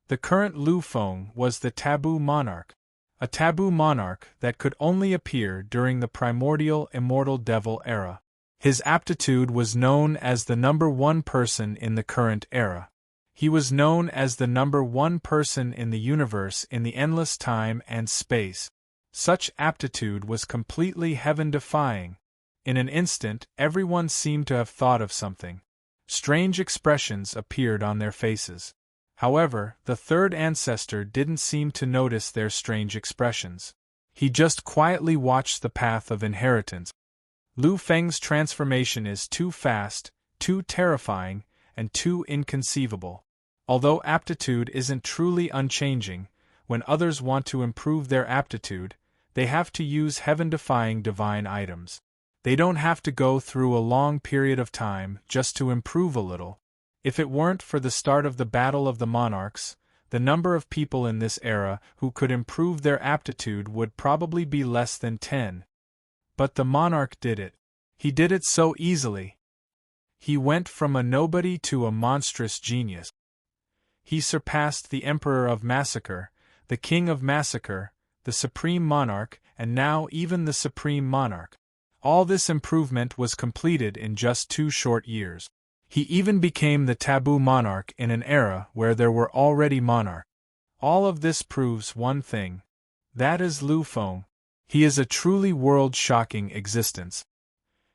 The current Lu Feng was the taboo monarch. A taboo monarch that could only appear during the primordial immortal devil era. His aptitude was known as the number one person in the current era. He was known as the number one person in the universe in the endless time and space. Such aptitude was completely heaven-defying. In an instant, everyone seemed to have thought of something. Strange expressions appeared on their faces. However, the third ancestor didn't seem to notice their strange expressions. He just quietly watched the path of inheritance. Lu Feng's transformation is too fast, too terrifying, and too inconceivable. Although aptitude isn't truly unchanging, when others want to improve their aptitude, they have to use heaven-defying divine items. They don't have to go through a long period of time just to improve a little. If it weren't for the start of the Battle of the Monarchs, the number of people in this era who could improve their aptitude would probably be less than 10. But the monarch did it. He did it so easily. He went from a nobody to a monstrous genius. He surpassed the Emperor of Massacre, the King of Massacre, the Supreme Monarch, and now even the Supreme Monarch. All this improvement was completed in just 2 short years. He even became the taboo monarch in an era where there were already monarchs. All of this proves one thing. That is Lu Feng. He is a truly world-shocking existence.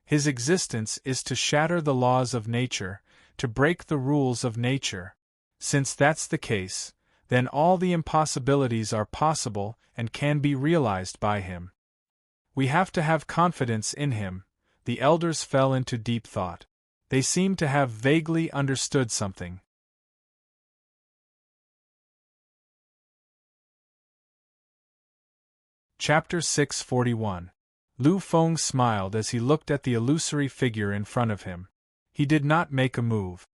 His existence is to shatter the laws of nature, to break the rules of nature. Since that's the case, then all the impossibilities are possible and can be realized by him. We have to have confidence in him. The elders fell into deep thought. They seemed to have vaguely understood something. Chapter 641. Lu Feng smiled as he looked at the illusory figure in front of him. He did not make a move.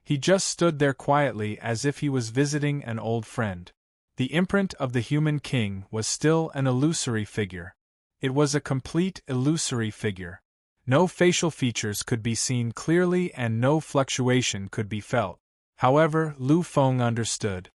He just stood there quietly as if he was visiting an old friend. The imprint of the human king was still an illusory figure. It was a complete illusory figure. No facial features could be seen clearly and no fluctuation could be felt. However, Lu Feng understood.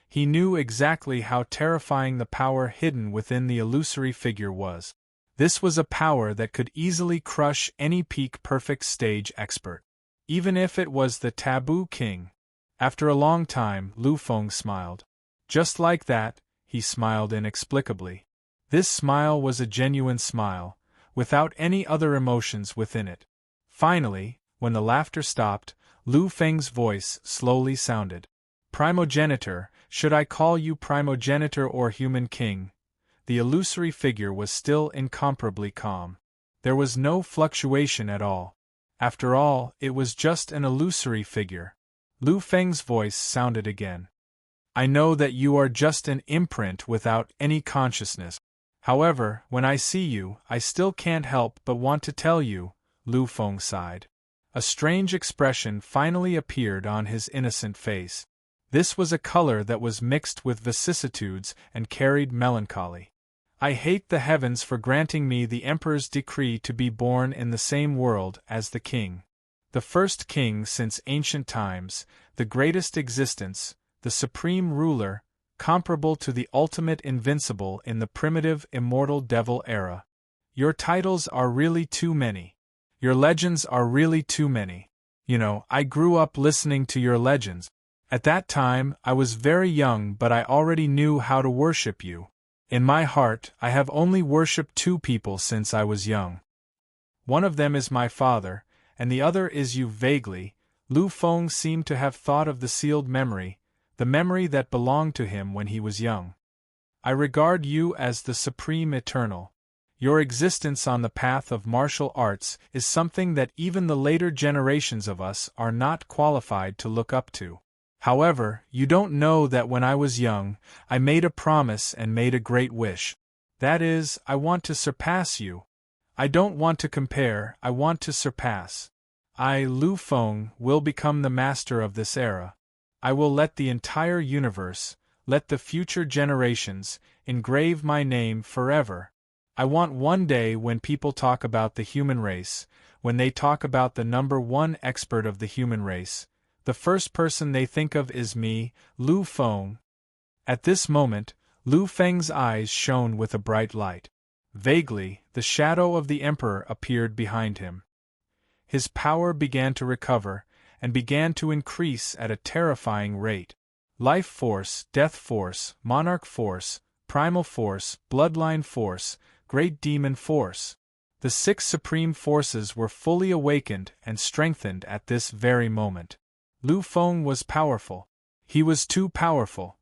He knew exactly how terrifying the power hidden within the illusory figure was. This was a power that could easily crush any peak perfect stage expert. even if it was the taboo king. After a long time, Lu Feng smiled. Just like that, he smiled inexplicably. This smile was a genuine smile, without any other emotions within it. Finally, when the laughter stopped, Lu Feng's voice slowly sounded. Primogenitor, should I call you primogenitor or human king? The illusory figure was still incomparably calm. There was no fluctuation at all. After all, it was just an illusory figure. Lu Feng's voice sounded again. I know that you are just an imprint without any consciousness. However, when I see you, I still can't help but want to tell you, Lu Feng sighed. A strange expression finally appeared on his innocent face. This was a color that was mixed with vicissitudes and carried melancholy. I hate the heavens for granting me the emperor's decree to be born in the same world as the king. The first king since ancient times, the greatest existence, the supreme ruler, comparable to the ultimate invincible in the primitive immortal devil era. Your titles are really too many. Your legends are really too many. You know, I grew up listening to your legends. At that time, I was very young, but I already knew how to worship you. In my heart, I have only worshipped two people since I was young. One of them is my father, and the other is you. Vaguely, Lu Feng seemed to have thought of the sealed memory, the memory that belonged to him when he was young. I regard you as the supreme eternal. Your existence on the path of martial arts is something that even the later generations of us are not qualified to look up to. However, you don't know that when I was young, I made a promise and made a great wish. That is, I want to surpass you. I don't want to compare, I want to surpass. I, Lu Feng, will become the master of this era. I will let the entire universe, let the future generations, engrave my name forever. I want one day when people talk about the human race, when they talk about the number one expert of the human race, the first person they think of is me, Lu Feng. At this moment, Lu Feng's eyes shone with a bright light. Vaguely, the shadow of the emperor appeared behind him. His power began to recover, and began to increase at a terrifying rate. Life force, death force, monarch force, primal force, bloodline force, great demon force. The 6 supreme forces were fully awakened and strengthened at this very moment. Lu Feng was powerful. He was too powerful.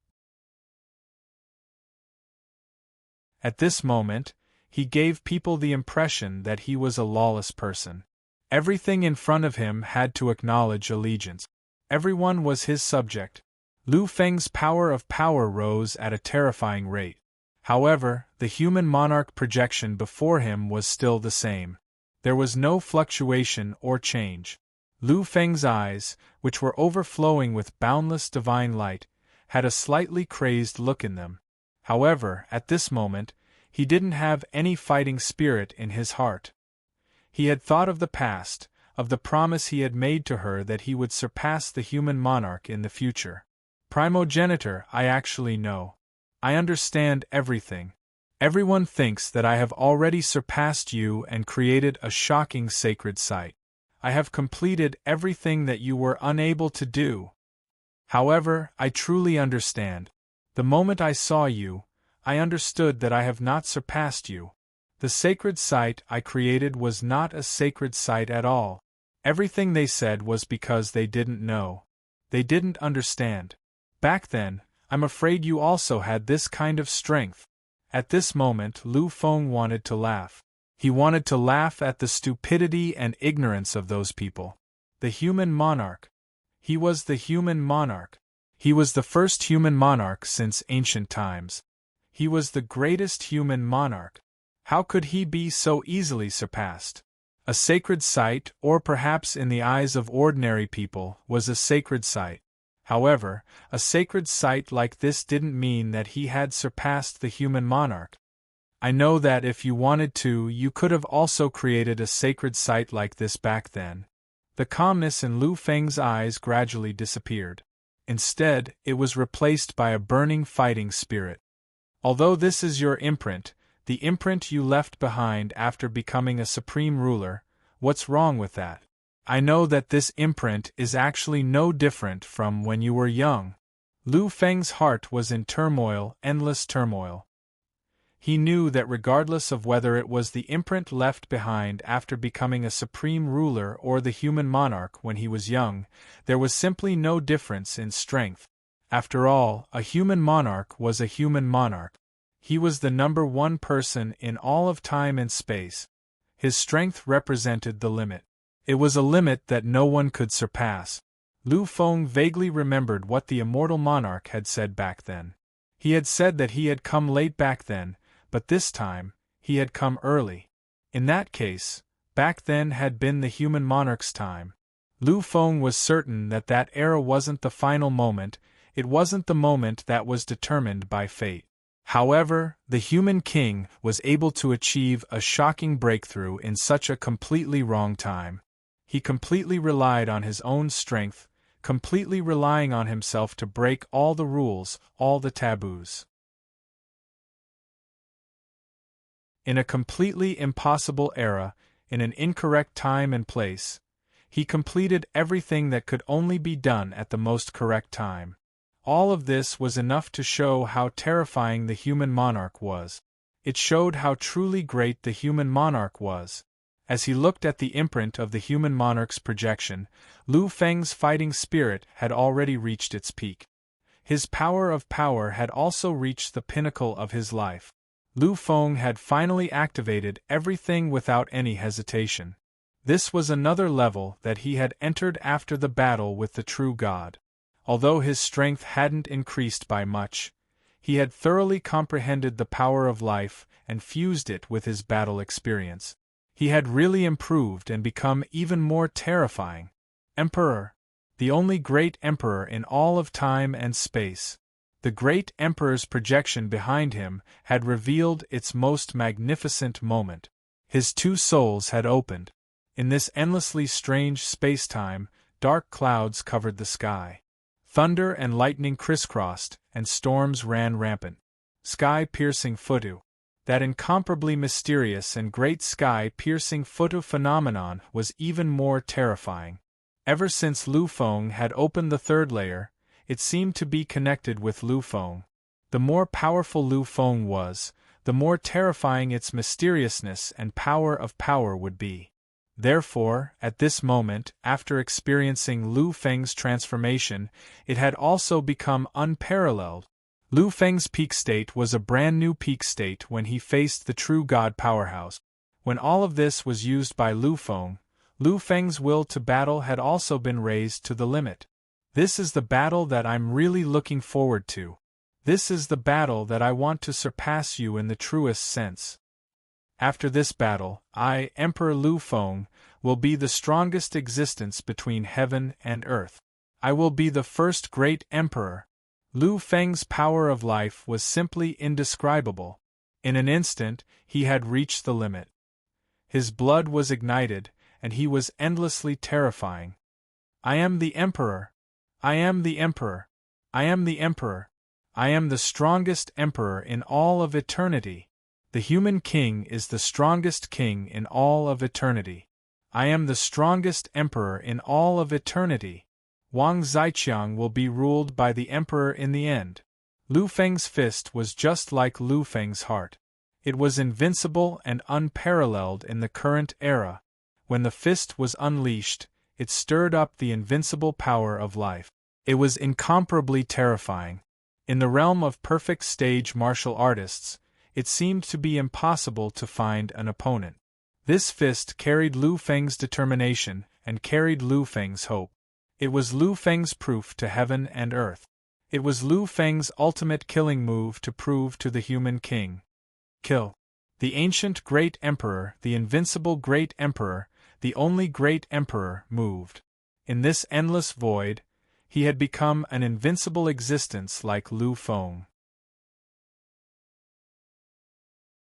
At this moment, he gave people the impression that he was a lawless person. Everything in front of him had to acknowledge allegiance. Everyone was his subject. Lu Feng's power of power rose at a terrifying rate. However, the human monarch projection before him was still the same. There was no fluctuation or change. Lu Feng's eyes, which were overflowing with boundless divine light, had a slightly crazed look in them. However, at this moment, he didn't have any fighting spirit in his heart. He had thought of the past, of the promise he had made to her that he would surpass the human monarch in the future. Primogenitor, I actually know. I understand everything. Everyone thinks that I have already surpassed you and created a shocking sacred site. I have completed everything that you were unable to do. However, I truly understand. The moment I saw you, I understood that I have not surpassed you. The sacred site I created was not a sacred site at all. Everything they said was because they didn't know. They didn't understand. Back then, I'm afraid you also had this kind of strength. At this moment, Lu Feng wanted to laugh. He wanted to laugh at the stupidity and ignorance of those people. The human monarch. He was the human monarch. He was the first human monarch since ancient times. He was the greatest human monarch. How could he be so easily surpassed? A sacred site, or perhaps in the eyes of ordinary people, was a sacred site. However, a sacred site like this didn't mean that he had surpassed the human monarch. I know that if you wanted to, you could have also created a sacred site like this back then. The calmness in Lu Feng's eyes gradually disappeared. Instead, it was replaced by a burning fighting spirit. Although this is your imprint, the imprint you left behind after becoming a supreme ruler, what's wrong with that? I know that this imprint is actually no different from when you were young. Lu Feng's heart was in turmoil, endless turmoil. He knew that regardless of whether it was the imprint left behind after becoming a supreme ruler or the human monarch when he was young, there was simply no difference in strength. After all, a human monarch was a human monarch. He was the number one person in all of time and space. His strength represented the limit. It was a limit that no one could surpass. Lu Feng vaguely remembered what the immortal monarch had said back then. He had said that he had come late back then, but this time, he had come early. In that case, back then had been the human monarch's time. Lu Feng was certain that that era wasn't the final moment, it wasn't the moment that was determined by fate. However, the human king was able to achieve a shocking breakthrough in such a completely wrong time. He completely relied on his own strength, completely relying on himself to break all the rules, all the taboos. In a completely impossible era, in an incorrect time and place, he completed everything that could only be done at the most correct time. All of this was enough to show how terrifying the human monarch was. It showed how truly great the human monarch was. As he looked at the imprint of the human monarch's projection, Lu Feng's fighting spirit had already reached its peak. His power of power had also reached the pinnacle of his life. Lu Feng had finally activated everything without any hesitation. This was another level that he had entered after the battle with the true God. Although his strength hadn't increased by much, he had thoroughly comprehended the power of life and fused it with his battle experience. He had really improved and become even more terrifying. Emperor. The only great emperor in all of time and space. The great emperor's projection behind him had revealed its most magnificent moment. His two souls had opened. In this endlessly strange space-time, dark clouds covered the sky. Thunder and lightning crisscrossed, and storms ran rampant. Sky-piercing futu. That incomparably mysterious and great sky-piercing futu phenomenon was even more terrifying. Ever since Lu Feng had opened the third layer, it seemed to be connected with Lu Feng. The more powerful Lu Feng was, the more terrifying its mysteriousness and power of power would be. Therefore, at this moment, after experiencing Lu Feng's transformation, it had also become unparalleled. Lu Feng's peak state was a brand new peak state when he faced the true God powerhouse. When all of this was used by Lu Feng's will to battle had also been raised to the limit. This is the battle that I'm really looking forward to. This is the battle that I want to surpass you in the truest sense. After this battle, I, Emperor Lu Feng, will be the strongest existence between heaven and earth. I will be the first great emperor. Lu Feng's power of life was simply indescribable. In an instant, he had reached the limit. His blood was ignited, and he was endlessly terrifying. I am the emperor. I am the emperor. I am the emperor. I am the strongest emperor in all of eternity. The human king is the strongest king in all of eternity. I am the strongest emperor in all of eternity. Wang Zaiqiang will be ruled by the emperor in the end. Lu Feng's fist was just like Lu Feng's heart. It was invincible and unparalleled in the current era. When the fist was unleashed, it stirred up the invincible power of life. It was incomparably terrifying. In the realm of perfect stage martial artists, it seemed to be impossible to find an opponent. This fist carried Lu Feng's determination and carried Lu Feng's hope. It was Lu Feng's proof to heaven and earth. It was Lu Feng's ultimate killing move to prove to the human king. Kill. The ancient great emperor, the invincible great emperor, the only great emperor, moved. In this endless void, he had become an invincible existence like Lu Feng.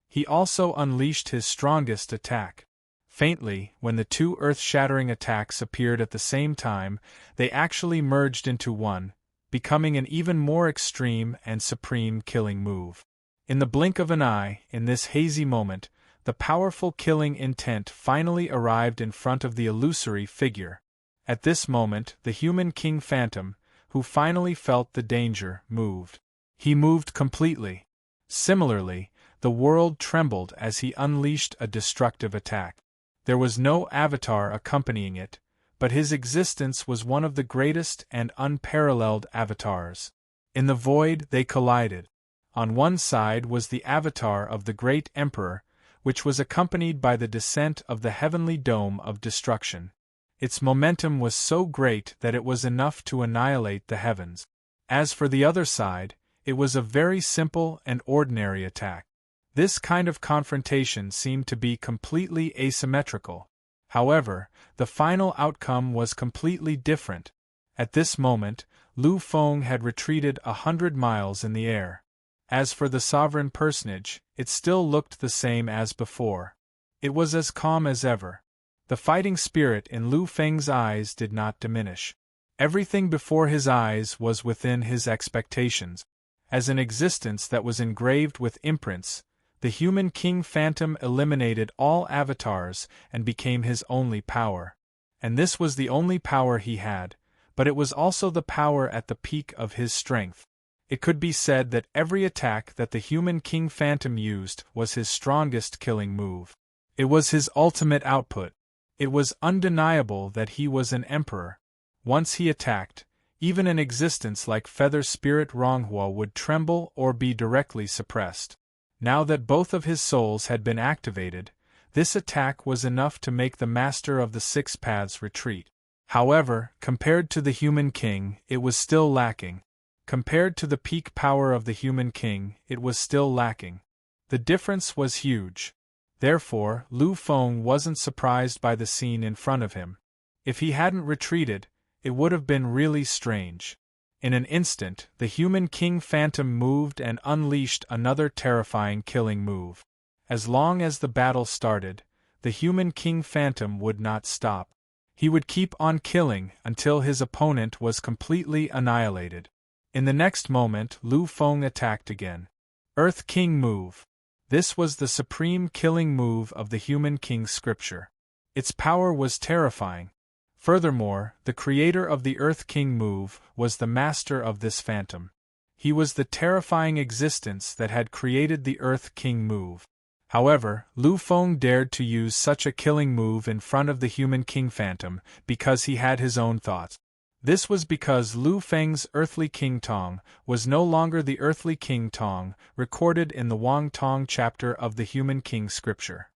He also unleashed his strongest attack. Faintly, when the two earth-shattering attacks appeared at the same time, they actually merged into one, becoming an even more extreme and supreme killing move. In the blink of an eye, in this hazy moment, The powerful killing intent finally arrived in front of the illusory figure. At this moment, the human king phantom, who finally felt the danger, moved. He moved completely. Similarly, the world trembled as he unleashed a destructive attack. There was no avatar accompanying it, but his existence was one of the greatest and unparalleled avatars. In the void they collided. On one side was the avatar of the great emperor, which was accompanied by the descent of the heavenly dome of destruction. Its momentum was so great that it was enough to annihilate the heavens. As for the other side, it was a very simple and ordinary attack. This kind of confrontation seemed to be completely asymmetrical. However, the final outcome was completely different. At this moment, Lu Feng had retreated 100 miles in the air. As for the sovereign personage, it still looked the same as before. It was as calm as ever. The fighting spirit in Lu Feng's eyes did not diminish. Everything before his eyes was within his expectations. As an existence that was engraved with imprints, the human king phantom eliminated all avatars and became his only power. And this was the only power he had, but it was also the power at the peak of his strength. It could be said that every attack that the human king phantom used was his strongest killing move. It was his ultimate output. It was undeniable that he was an emperor. Once he attacked, even an existence like Feather Spirit Ronghua would tremble or be directly suppressed. Now that both of his souls had been activated, this attack was enough to make the Master of the Six Paths retreat. However, compared to the human king, it was still lacking. Compared to the peak power of the human king, it was still lacking. The difference was huge. Therefore, Lu Feng wasn't surprised by the scene in front of him. If he hadn't retreated, it would have been really strange. In an instant, the human king phantom moved and unleashed another terrifying killing move. As long as the battle started, the human king phantom would not stop. He would keep on killing until his opponent was completely annihilated. In the next moment, Lu Feng attacked again. Earth King Move. This was the supreme killing move of the human king's scripture. Its power was terrifying. Furthermore, the creator of the Earth King move was the master of this phantom. He was the terrifying existence that had created the Earth King move. However, Lu Feng dared to use such a killing move in front of the human king phantom because he had his own thoughts. This was because Lu Feng's earthly king Tong was no longer the earthly king Tong recorded in the Wang Tong chapter of the human king scripture.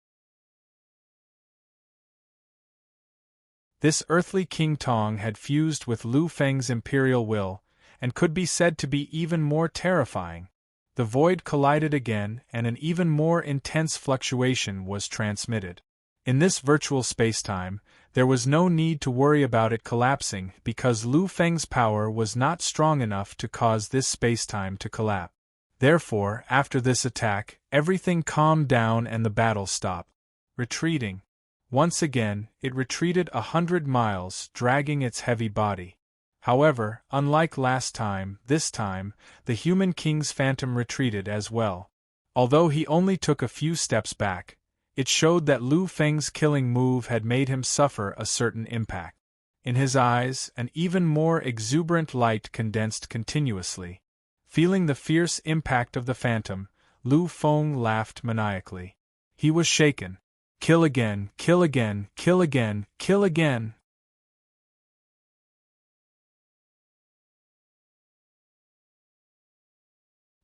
This earthly king Tong had fused with Lu Feng's imperial will, and could be said to be even more terrifying. The void collided again and an even more intense fluctuation was transmitted. In this virtual spacetime, there was no need to worry about it collapsing because Lu Feng's power was not strong enough to cause this spacetime to collapse. Therefore, after this attack, everything calmed down and the battle stopped. Retreating. Once again, it retreated 100 miles, dragging its heavy body. However, unlike last time, this time, the human king's phantom retreated as well. Although he only took a few steps back, it showed that Lu Feng's killing move had made him suffer a certain impact. In his eyes, an even more exuberant light condensed continuously. Feeling the fierce impact of the phantom, Lu Feng laughed maniacally. He was shaken. Kill again, kill again, kill again, kill again.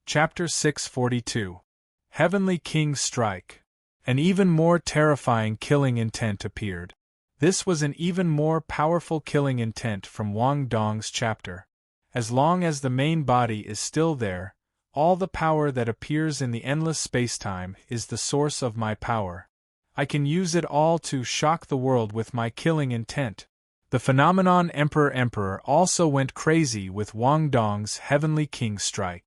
Chapter 642. Heavenly King's Strike. An even more terrifying killing intent appeared. This was an even more powerful killing intent from Wang Dong's chapter. As long as the main body is still there, all the power that appears in the endless spacetime is the source of my power. I can use it all to shock the world with my killing intent. The phenomenon Emperor also went crazy with Wang Dong's Heavenly King Strike.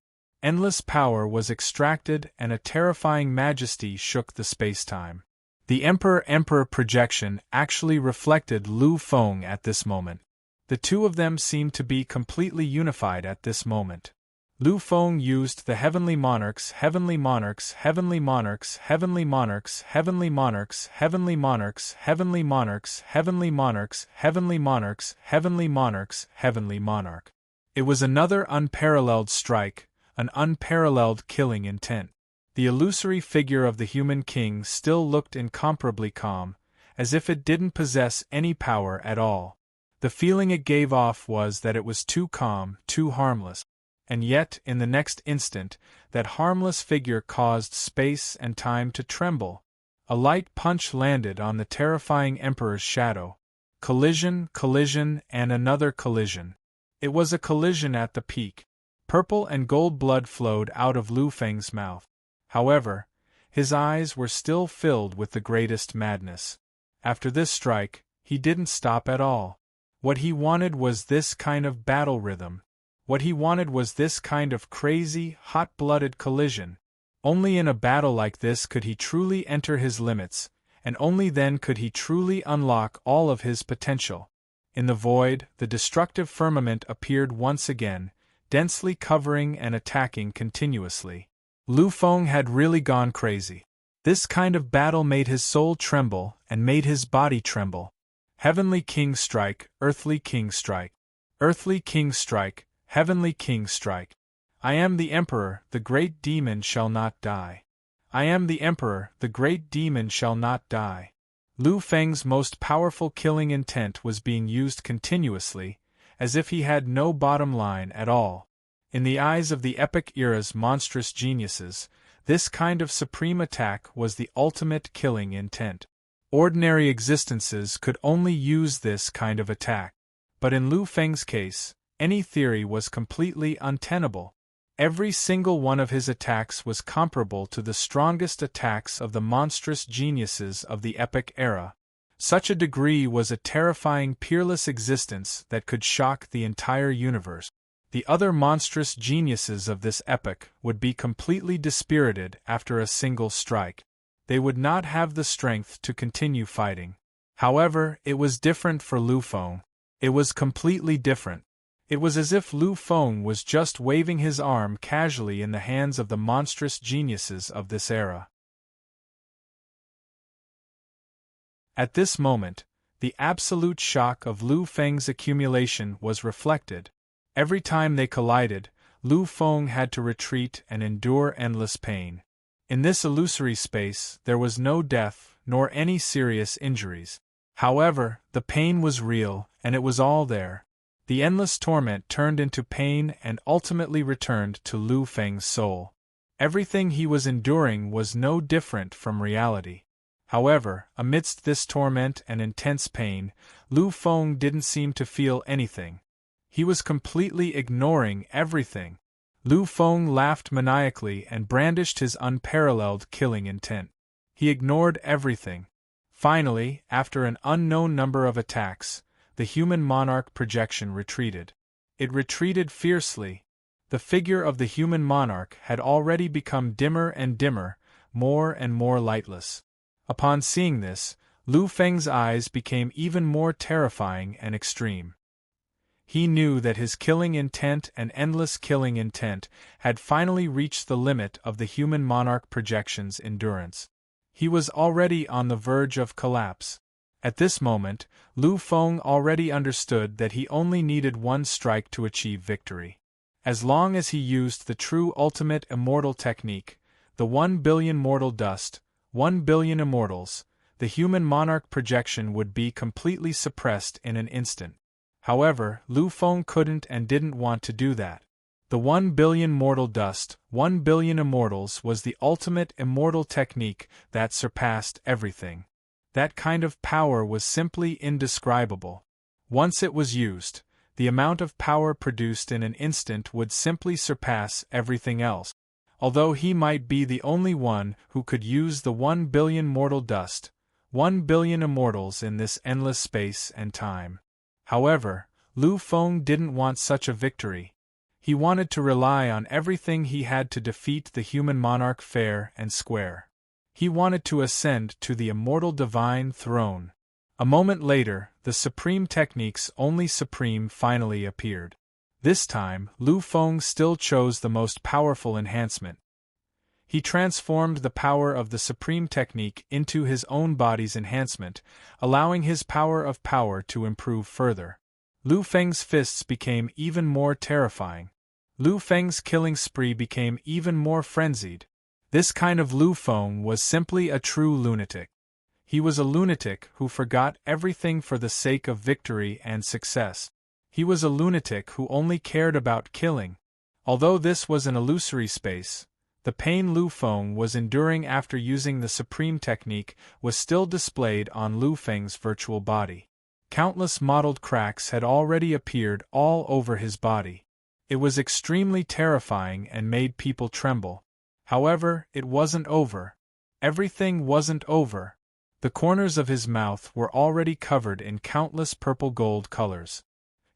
Endless power was extracted and a terrifying majesty shook the spacetime. The Emperor projection actually reflected Lu Feng at this moment. The two of them seemed to be completely unified at this moment. Lu Feng used the heavenly monarchs, heavenly monarchs, heavenly monarchs, heavenly monarchs, heavenly monarchs, heavenly monarchs, heavenly monarchs, heavenly monarchs, heavenly monarchs, heavenly monarchs, heavenly monarch. It was another unparalleled strike, an unparalleled killing intent. The illusory figure of the human king still looked incomparably calm, as if it didn't possess any power at all. The feeling it gave off was that it was too calm, too harmless. And yet, in the next instant, that harmless figure caused space and time to tremble. A light punch landed on the terrifying Emperor's shadow. Collision, collision, and another collision. It was a collision at the peak. Purple and gold blood flowed out of Lu Feng's mouth. However, his eyes were still filled with the greatest madness. After this strike, he didn't stop at all. What he wanted was this kind of battle rhythm. What he wanted was this kind of crazy, hot-blooded collision. Only in a battle like this could he truly enter his limits, and only then could he truly unlock all of his potential. In the void, the destructive firmament appeared once again, densely covering and attacking continuously. Lu Feng had really gone crazy. This kind of battle made his soul tremble and made his body tremble. Heavenly King strike, Earthly King strike. Earthly King strike, Heavenly King strike. I am the Emperor, the great demon shall not die. I am the Emperor, the great demon shall not die. Lu Feng's most powerful killing intent was being used continuously, as if he had no bottom line at all. In the eyes of the epic era's monstrous geniuses, this kind of supreme attack was the ultimate killing intent. Ordinary existences could only use this kind of attack. But in Lu Feng's case, any theory was completely untenable. Every single one of his attacks was comparable to the strongest attacks of the monstrous geniuses of the epic era. Such a degree was a terrifying, peerless existence that could shock the entire universe. The other monstrous geniuses of this epoch would be completely dispirited after a single strike. They would not have the strength to continue fighting. However, it was different for Lu Feng. It was completely different. It was as if Lu Feng was just waving his arm casually in the hands of the monstrous geniuses of this era. At this moment, the absolute shock of Lu Feng's accumulation was reflected. Every time they collided, Lu Feng had to retreat and endure endless pain. In this illusory space, there was no death, nor any serious injuries. However, the pain was real, and it was all there. The endless torment turned into pain and ultimately returned to Lu Feng's soul. Everything he was enduring was no different from reality. However, amidst this torment and intense pain, Lu Feng didn't seem to feel anything. He was completely ignoring everything. Lu Feng laughed maniacally and brandished his unparalleled killing intent. He ignored everything. Finally, after an unknown number of attacks, the human monarch projection retreated. It retreated fiercely. The figure of the human monarch had already become dimmer and dimmer, more and more lightless. Upon seeing this, Lu Feng's eyes became even more terrifying and extreme. He knew that his killing intent and endless killing intent had finally reached the limit of the human monarch projection's endurance. He was already on the verge of collapse. At this moment, Lu Feng already understood that he only needed one strike to achieve victory. As long as he used the true ultimate immortal technique, the 1 billion mortal dust, 1 billion immortals, the human monarch projection would be completely suppressed in an instant. However, Lu Feng couldn't and didn't want to do that. The 1 billion mortal dust, 1 billion immortals was the ultimate immortal technique that surpassed everything. That kind of power was simply indescribable. Once it was used, the amount of power produced in an instant would simply surpass everything else. Although he might be the only one who could use the 1 billion mortal dust, 1 billion immortals in this endless space and time. However, Lu Feng didn't want such a victory. He wanted to rely on everything he had to defeat the human monarch fair and square. He wanted to ascend to the immortal divine throne. A moment later, the supreme technique's only supreme finally appeared. This time, Lu Feng still chose the most powerful enhancement. He transformed the power of the supreme technique into his own body's enhancement, allowing his power of power to improve further. Lu Feng's fists became even more terrifying. Lu Feng's killing spree became even more frenzied. This kind of Lu Feng was simply a true lunatic. He was a lunatic who forgot everything for the sake of victory and success. He was a lunatic who only cared about killing. Although this was an illusory space, the pain Lu Feng was enduring after using the supreme technique was still displayed on Lu Feng's virtual body. Countless mottled cracks had already appeared all over his body. It was extremely terrifying and made people tremble. However, it wasn't over. Everything wasn't over. The corners of his mouth were already covered in countless purple-gold colors.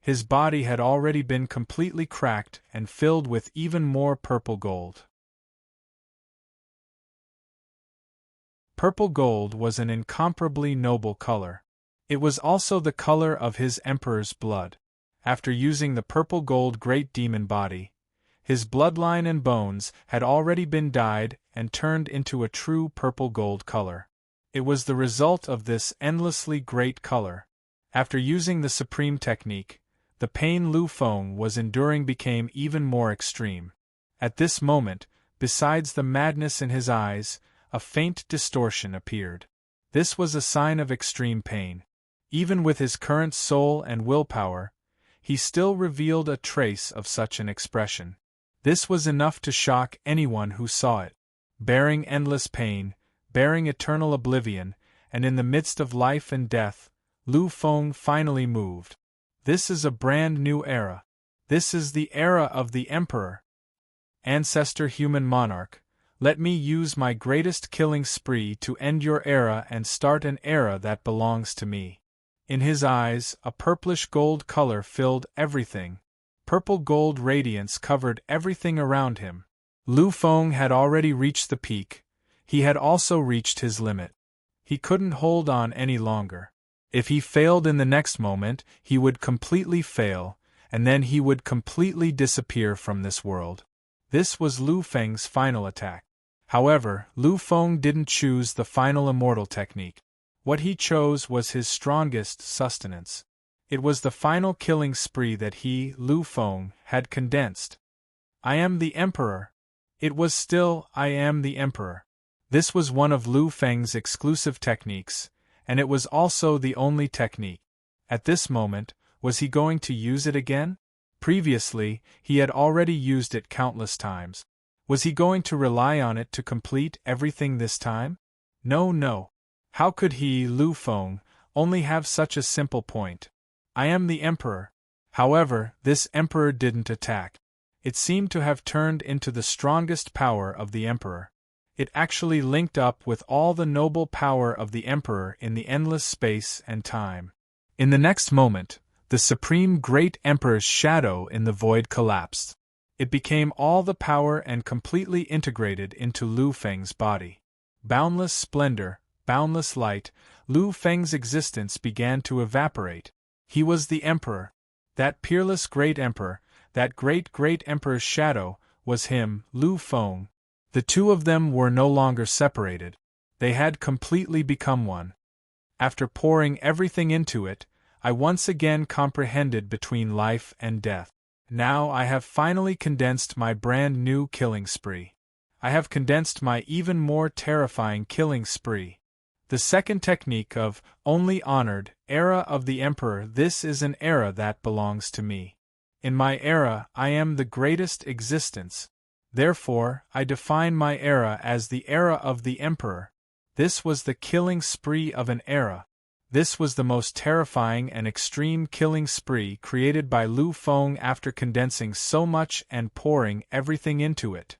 His body had already been completely cracked and filled with even more purple gold. Purple gold was an incomparably noble color. It was also the color of his emperor's blood. After using the purple gold great demon body, his bloodline and bones had already been dyed and turned into a true purple gold color. It was the result of this endlessly great color. After using the supreme technique, the pain Lu Feng was enduring became even more extreme. At this moment, besides the madness in his eyes, a faint distortion appeared. This was a sign of extreme pain. Even with his current soul and willpower, he still revealed a trace of such an expression. This was enough to shock anyone who saw it. Bearing endless pain, bearing eternal oblivion, and in the midst of life and death, Lu Feng finally moved. This is a brand new era. This is the era of the Emperor. Ancestor human monarch, let me use my greatest killing spree to end your era and start an era that belongs to me. In his eyes, a purplish gold color filled everything. Purple gold radiance covered everything around him. Lu Feng had already reached the peak. He had also reached his limit. He couldn't hold on any longer. If he failed in the next moment, he would completely fail, and then he would completely disappear from this world. This was Lu Feng's final attack. However, Lu Feng didn't choose the final immortal technique. What he chose was his strongest sustenance. It was the final killing spree that he, Lu Feng, had condensed. I am the Emperor. It was still, I am the Emperor. This was one of Lu Feng's exclusive techniques, and it was also the only technique. At this moment, was he going to use it again? Previously, he had already used it countless times. Was he going to rely on it to complete everything this time? No. How could he, Lu Feng, only have such a simple point? I am the Emperor. However, this Emperor didn't attack. It seemed to have turned into the strongest power of the Emperor. It actually linked up with all the noble power of the Emperor in the endless space and time. In the next moment, the supreme great Emperor's shadow in the void collapsed. It became all the power and completely integrated into Lu Feng's body. Boundless splendor, boundless light, Lu Feng's existence began to evaporate. He was the Emperor. That peerless great Emperor, that great Emperor's shadow, was him, Lu Feng. The two of them were no longer separated. They had completely become one. After pouring everything into it, I once again comprehended between life and death. Now I have finally condensed my brand new killing spree. I have condensed my even more terrifying killing spree. The second technique of only honored era of the Emperor. This is an era that belongs to me. In my era, I am the greatest existence. Therefore, I define my era as the era of the Emperor. This was the killing spree of an era. This was the most terrifying and extreme killing spree created by Lu Feng after condensing so much and pouring everything into it.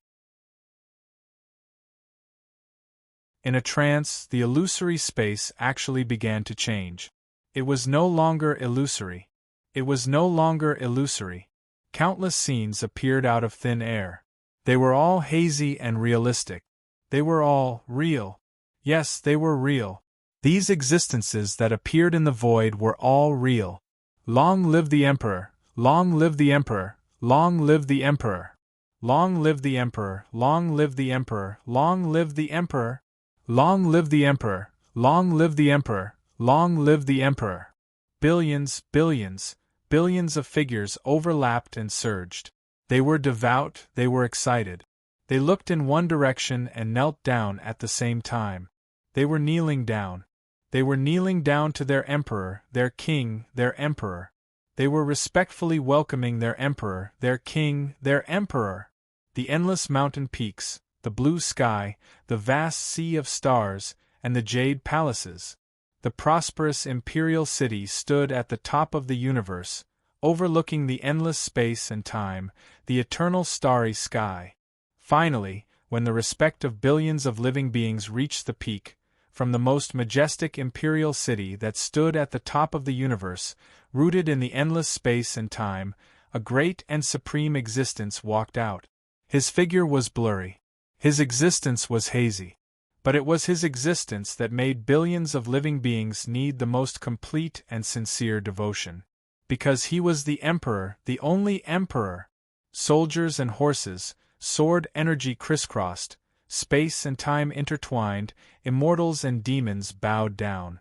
In a trance, the illusory space actually began to change. It was no longer illusory. It was no longer illusory. Countless scenes appeared out of thin air. They were all hazy and realistic. They were all real. Yes, they were real. These existences that appeared in the void were all real. Long live the Emperor! Long live the Emperor! Long live the Emperor! Long live the Emperor! Long live the Emperor! Long live the Emperor! Long live the Emperor! Long live the Emperor! Long live the Emperor! Billions, billions, billions of figures overlapped and surged. They were devout, they were excited. They looked in one direction and knelt down at the same time. They were kneeling down. They were kneeling down to their emperor, their king, their emperor. They were respectfully welcoming their emperor, their king, their emperor. The endless mountain peaks, the blue sky, the vast sea of stars, and the jade palaces. The prosperous imperial city stood at the top of the universe, overlooking the endless space and time, the eternal starry sky. Finally, when the respect of billions of living beings reached the peak, from the most majestic imperial city that stood at the top of the universe, rooted in the endless space and time, a great and supreme existence walked out. His figure was blurry. His existence was hazy. But it was his existence that made billions of living beings need the most complete and sincere devotion. Because he was the Emperor, the only Emperor. Soldiers and horses, sword energy crisscrossed, space and time intertwined, immortals and demons bowed down.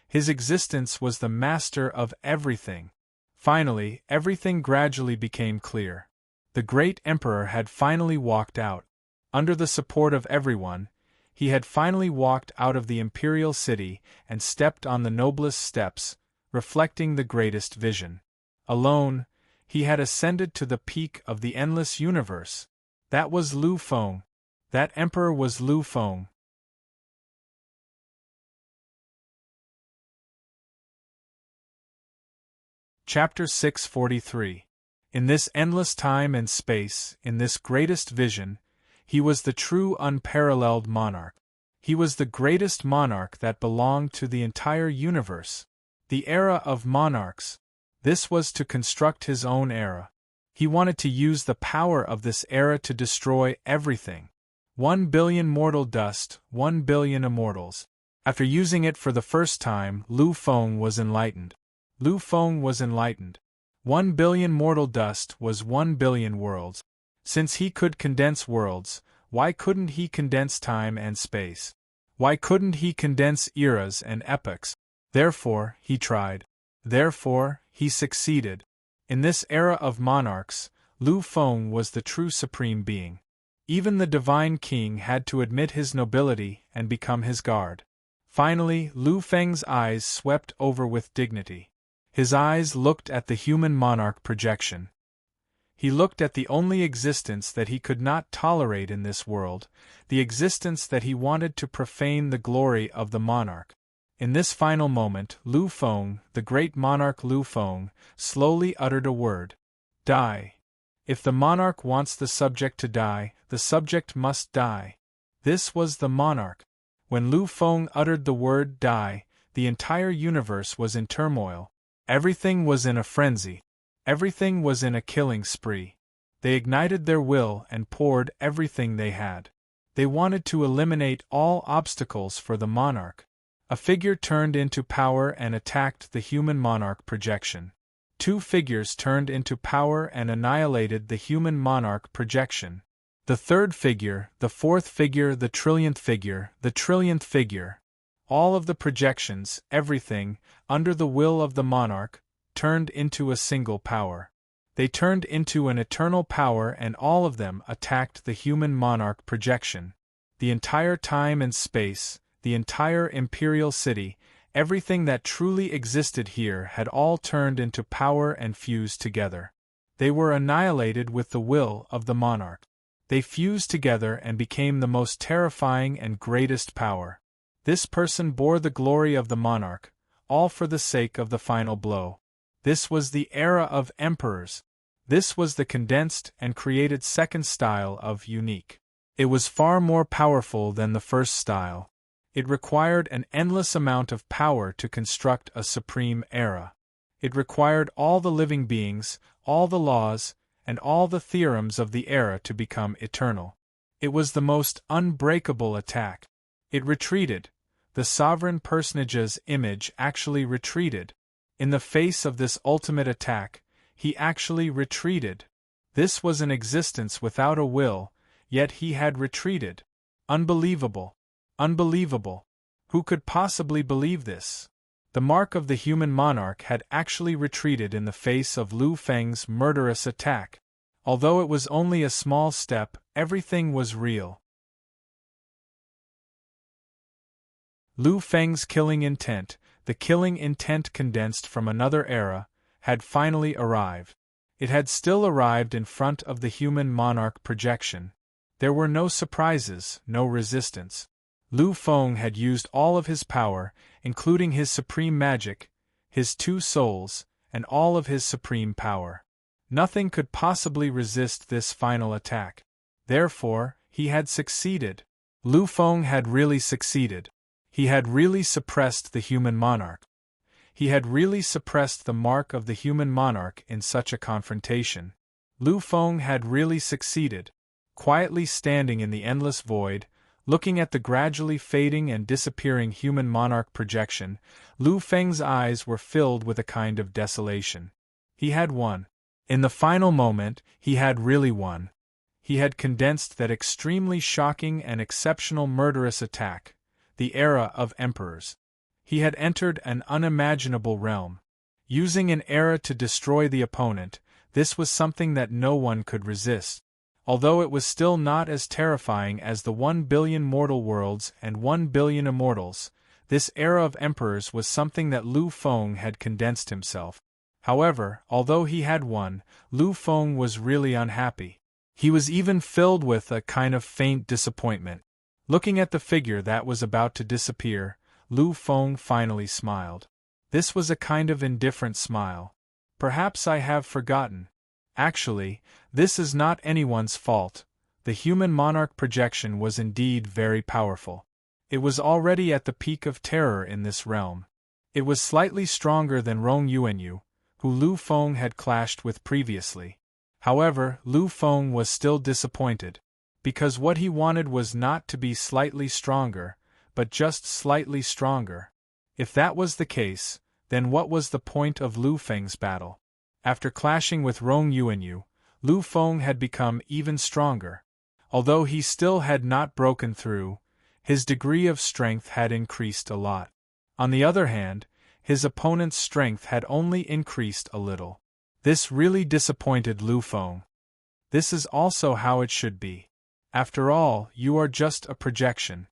His existence was the master of everything. Finally, everything gradually became clear. The great Emperor had finally walked out. Under the support of everyone, he had finally walked out of the imperial city and stepped on the noblest steps, reflecting the greatest vision. Alone, he had ascended to the peak of the endless universe. That was Lu Feng. That emperor was Lu Feng. Chapter 643. In this endless time and space, in this greatest vision, he was the true unparalleled monarch. He was the greatest monarch that belonged to the entire universe. The era of monarchs. This was to construct his own era. He wanted to use the power of this era to destroy everything. 1 billion mortal dust, 1 billion immortals. After using it for the first time, Lu Feng was enlightened. Lu Feng was enlightened. 1 billion mortal dust was 1 billion worlds. Since he could condense worlds, why couldn't he condense time and space? Why couldn't he condense eras and epochs? Therefore, he tried. Therefore, he succeeded. In this era of monarchs, Lu Feng was the true supreme being. Even the divine king had to admit his nobility and become his guard. Finally, Lu Feng's eyes swept over with dignity. His eyes looked at the human monarch projection. He looked at the only existence that he could not tolerate in this world, the existence that he wanted to profane the glory of the monarch. In this final moment, Lu Feng, the great monarch Lu Feng, slowly uttered a word. Die. If the monarch wants the subject to die, the subject must die. This was the monarch. When Lu Feng uttered the word die, the entire universe was in turmoil. Everything was in a frenzy. Everything was in a killing spree. They ignited their will and poured everything they had. They wanted to eliminate all obstacles for the monarch. A figure turned into power and attacked the human monarch projection. 2 figures turned into power and annihilated the human monarch projection. The 3rd figure, the 4th figure, the 1,000,000th figure, the 1,000,000th figure. All of the projections, everything, under the will of the monarch, turned into a single power. They turned into an eternal power and all of them attacked the human monarch projection. The entire time and space, the entire imperial city, everything that truly existed here had all turned into power and fused together. They were annihilated with the will of the monarch. They fused together and became the most terrifying and greatest power. This person bore the glory of the monarch, all for the sake of the final blow. This was the era of emperors. This was the condensed and created second style of unique. It was far more powerful than the first style. It required an endless amount of power to construct a supreme era. It required all the living beings, all the laws, and all the theorems of the era to become eternal. It was the most unbreakable attack. It retreated. The sovereign personage's image actually retreated. In the face of this ultimate attack, he actually retreated. This was an existence without a will, yet he had retreated. Unbelievable! Unbelievable! Who could possibly believe this? The mark of the human monarch had actually retreated in the face of Lu Feng's murderous attack. Although it was only a small step, everything was real. Lu Feng's killing intent, the killing intent condensed from another era, had finally arrived. It had still arrived in front of the human monarch projection. There were no surprises, no resistance. Lu Feng had used all of his power, including his supreme magic, his two souls, and all of his supreme power. Nothing could possibly resist this final attack. Therefore, he had succeeded. Lu Feng had really succeeded. He had really suppressed the human monarch. He had really suppressed the mark of the human monarch in such a confrontation. Lu Feng had really succeeded. Quietly standing in the endless void, looking at the gradually fading and disappearing human monarch projection, Lu Feng's eyes were filled with a kind of desolation. He had won. In the final moment, he had really won. He had condensed that extremely shocking and exceptional murderous attack, the era of emperors. He had entered an unimaginable realm. Using an era to destroy the opponent, this was something that no one could resist. Although it was still not as terrifying as the 1 billion mortal worlds and 1 billion immortals, this era of emperors was something that Lu Feng had condensed himself. However, although he had won, Lu Feng was really unhappy. He was even filled with a kind of faint disappointment. Looking at the figure that was about to disappear, Lu Feng finally smiled. This was a kind of indifferent smile. Perhaps I have forgotten. Actually, this is not anyone's fault. The human monarch projection was indeed very powerful. It was already at the peak of terror in this realm. It was slightly stronger than Rong Yuanyu, who Lu Feng had clashed with previously. However, Lu Feng was still disappointed, because what he wanted was not to be slightly stronger, but just slightly stronger. If that was the case, then what was the point of Lu Feng's battle? After clashing with Rong Yuanyu, Lu Feng had become even stronger. Although he still had not broken through, his degree of strength had increased a lot. On the other hand, his opponent's strength had only increased a little. This really disappointed Lu Feng. This is also how it should be. After all, you are just a projection.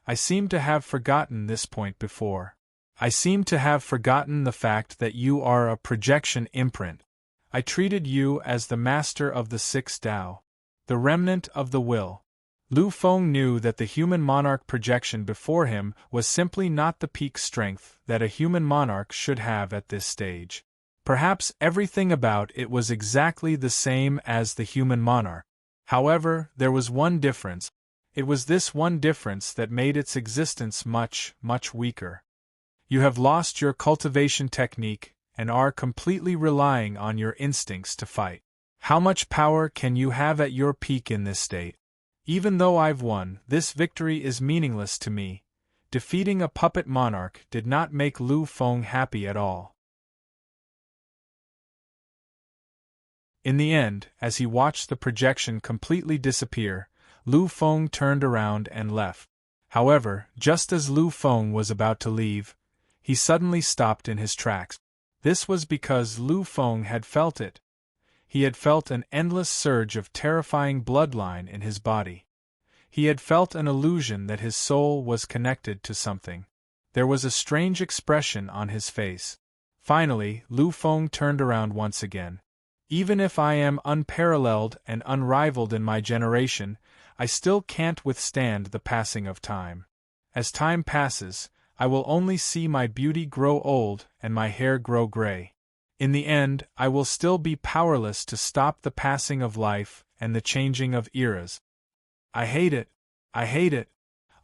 I seem to have forgotten this point before. I seem to have forgotten the fact that you are a projection imprint. I treated you as the master of the sixth Tao, the remnant of the will. Lu Feng knew that the human monarch projection before him was simply not the peak strength that a human monarch should have at this stage. Perhaps everything about it was exactly the same as the human monarch. However, there was one difference. It was this one difference that made its existence much, much weaker. You have lost your cultivation technique and are completely relying on your instincts to fight. How much power can you have at your peak in this state? Even though I've won, this victory is meaningless to me. Defeating a puppet monarch did not make Lu Feng happy at all. In the end, as he watched the projection completely disappear, Lu Feng turned around and left. However, just as Lu Feng was about to leave, he suddenly stopped in his tracks. This was because Lu Feng had felt it. He had felt an endless surge of terrifying bloodline in his body. He had felt an illusion that his soul was connected to something. There was a strange expression on his face. Finally, Lu Feng turned around once again. Even if I am unparalleled and unrivaled in my generation, I still can't withstand the passing of time. As time passes, I will only see my beauty grow old and my hair grow gray. In the end, I will still be powerless to stop the passing of life and the changing of eras. I hate it. I hate it.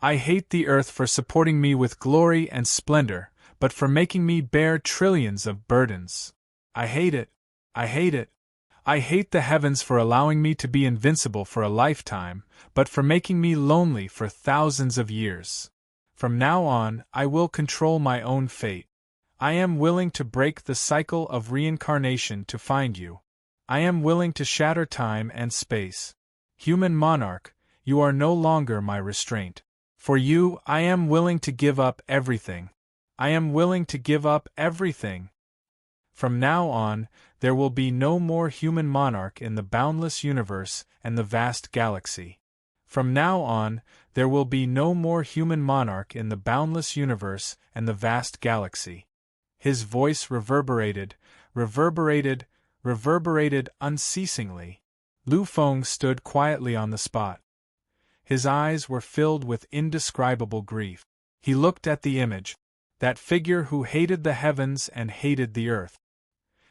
I hate the earth for supporting me with glory and splendor, but for making me bear trillions of burdens. I hate it. I hate it. I hate the heavens for allowing me to be invincible for a lifetime, but for making me lonely for thousands of years. From now on, I will control my own fate. I am willing to break the cycle of reincarnation to find you. I am willing to shatter time and space. Human monarch, you are no longer my restraint. For you, I am willing to give up everything. I am willing to give up everything. From now on, there will be no more human monarch in the boundless universe and the vast galaxy. From now on, there will be no more human monarch in the boundless universe and the vast galaxy. His voice reverberated unceasingly. Lu Feng stood quietly on the spot. His eyes were filled with indescribable grief. He looked at the image, that figure who hated the heavens and hated the earth.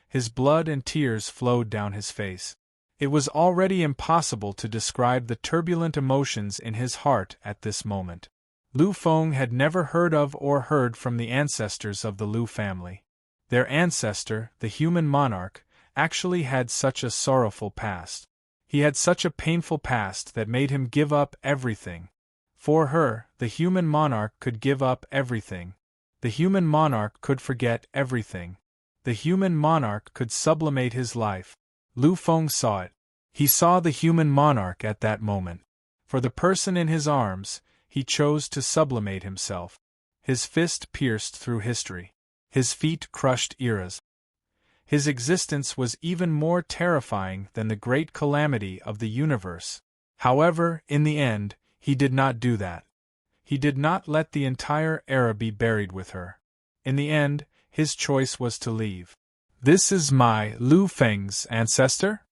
His blood and tears flowed down his face. It was already impossible to describe the turbulent emotions in his heart at this moment. Lu Feng had never heard of or heard from the ancestors of the Lu family. Their ancestor, the human monarch, actually had such a sorrowful past. He had such a painful past that made him give up everything. For her, the human monarch could give up everything. The human monarch could forget everything. The human monarch could sublimate his life. Lu Feng saw it. He saw the human monarch at that moment. For the person in his arms, he chose to sublimate himself. His fist pierced through history. His feet crushed eras. His existence was even more terrifying than the great calamity of the universe. However, in the end, he did not do that. He did not let the entire era be buried with her. In the end, his choice was to leave. This is my Lu Feng's ancestor?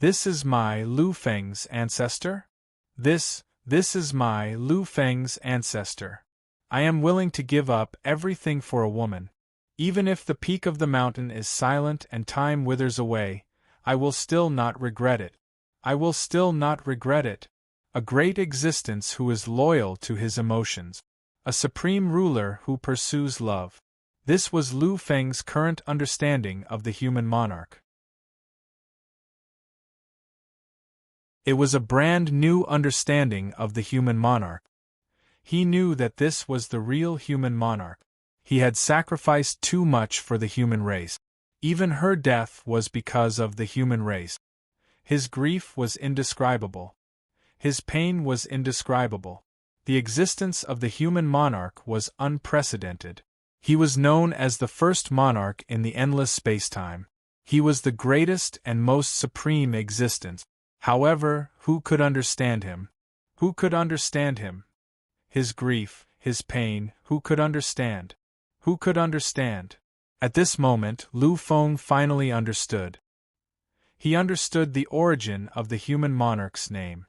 This is my Lu Feng's ancestor? This is my Lu Feng's ancestor. I am willing to give up everything for a woman. Even if the peak of the mountain is silent and time withers away, I will still not regret it. I will still not regret it. A great existence who is loyal to his emotions. A supreme ruler who pursues love. This was Lu Feng's current understanding of the human monarch. It was a brand new understanding of the human monarch. He knew that this was the real human monarch. He had sacrificed too much for the human race. Even her death was because of the human race. His grief was indescribable. His pain was indescribable. The existence of the human monarch was unprecedented. He was known as the first monarch in the endless spacetime. He was the greatest and most supreme existence. However, who could understand him? Who could understand him? His grief, his pain, who could understand? Who could understand? At this moment, Lu Feng finally understood. He understood the origin of the human monarch's name.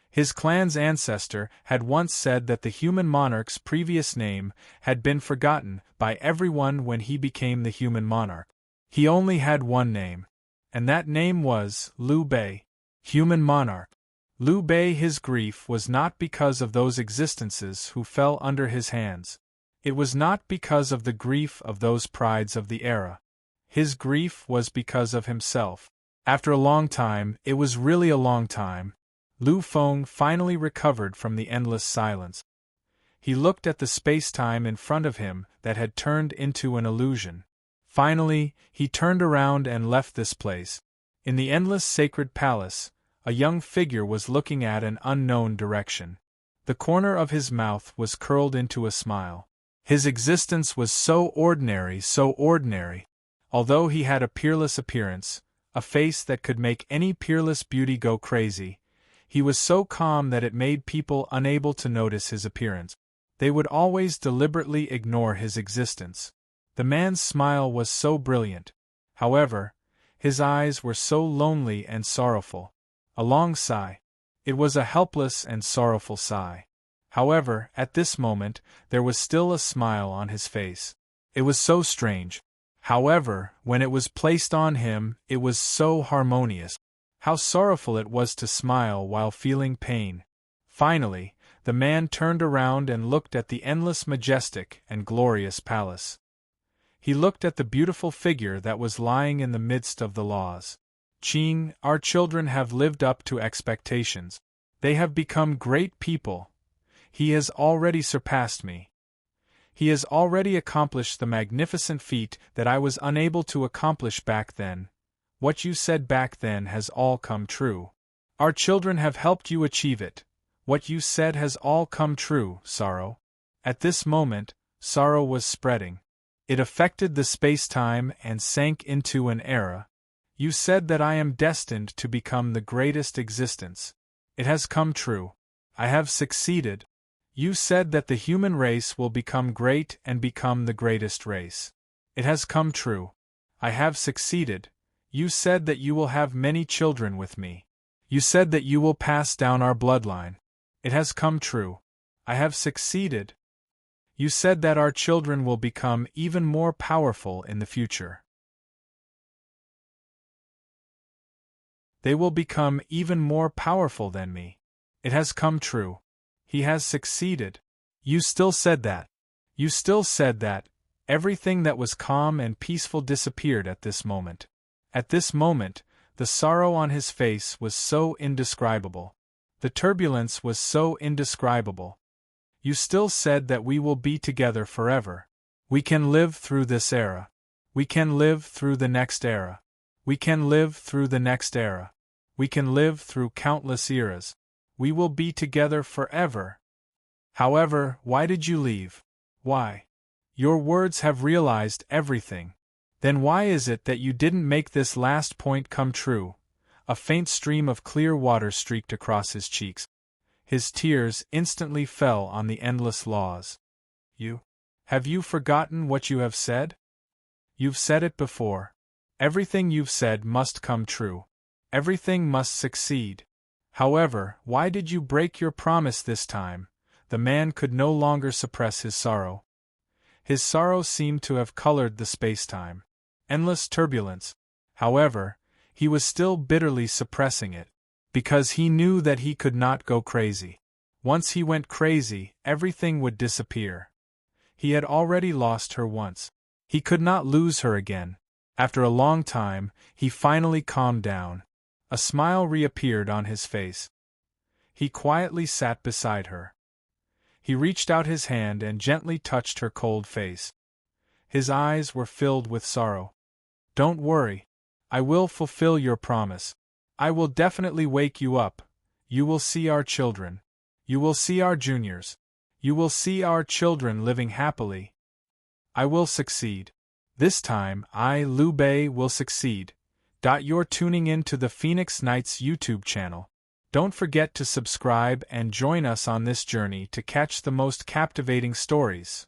His clan's ancestor had once said that the human monarch's previous name had been forgotten by everyone when he became the human monarch. He only had one name, and that name was Liu Bei, human monarch. Liu Bei. His grief was not because of those existences who fell under his hands. It was not because of the grief of those prides of the era. His grief was because of himself. After a long time, it was really a long time, Lu Feng finally recovered from the endless silence. He looked at the space-time in front of him that had turned into an illusion. Finally, he turned around and left this place. In the endless sacred palace, a young figure was looking at an unknown direction. The corner of his mouth was curled into a smile. His existence was so ordinary. Although he had a peerless appearance, a face that could make any peerless beauty go crazy, he was so calm that it made people unable to notice his appearance. They would always deliberately ignore his existence. The man's smile was so brilliant. However, his eyes were so lonely and sorrowful. A long sigh. It was a helpless and sorrowful sigh. However, at this moment, there was still a smile on his face. It was so strange. However, when it was placed on him, it was so harmonious. How sorrowful it was to smile while feeling pain. Finally, the man turned around and looked at the endless, majestic, and glorious palace. He looked at the beautiful figure that was lying in the midst of the laws. Qing, our children have lived up to expectations. They have become great people. He has already surpassed me. He has already accomplished the magnificent feat that I was unable to accomplish back then. What you said back then has all come true. Our children have helped you achieve it. What you said has all come true, Sorrow. At this moment, sorrow was spreading. It affected the space-time and sank into an era. You said that I am destined to become the greatest existence. It has come true. I have succeeded. You said that the human race will become great and become the greatest race. It has come true. I have succeeded. You said that you will have many children with me. You said that you will pass down our bloodline. It has come true. I have succeeded. You said that our children will become even more powerful in the future. They will become even more powerful than me. It has come true. He has succeeded. You still said that. You still said that. Everything that was calm and peaceful disappeared at this moment. At this moment, the sorrow on his face was so indescribable. The turbulence was so indescribable. You still said that we will be together forever. We can live through this era. We can live through the next era. We can live through the next era. We can live through countless eras. We will be together forever. However, why did you leave? Why? Your words have realized everything. Then why is it that you didn't make this last point come true? A faint stream of clear water streaked across his cheeks. His tears instantly fell on the endless laws. Have you forgotten what you have said? You've said it before. Everything you've said must come true. Everything must succeed. However, why did you break your promise this time? The man could no longer suppress his sorrow. His sorrow seemed to have colored the space-time. Endless turbulence. However, he was still bitterly suppressing it, because he knew that he could not go crazy. Once he went crazy, everything would disappear. He had already lost her once. He could not lose her again. After a long time, he finally calmed down. A smile reappeared on his face. He quietly sat beside her. He reached out his hand and gently touched her cold face. His eyes were filled with sorrow. Don't worry. I will fulfill your promise. I will definitely wake you up. You will see our children. You will see our juniors. You will see our children living happily. I will succeed. This time, I, Liu Bei, will succeed. You're tuning in to the Phoenix Nights YouTube channel. Don't forget to subscribe and join us on this journey to catch the most captivating stories.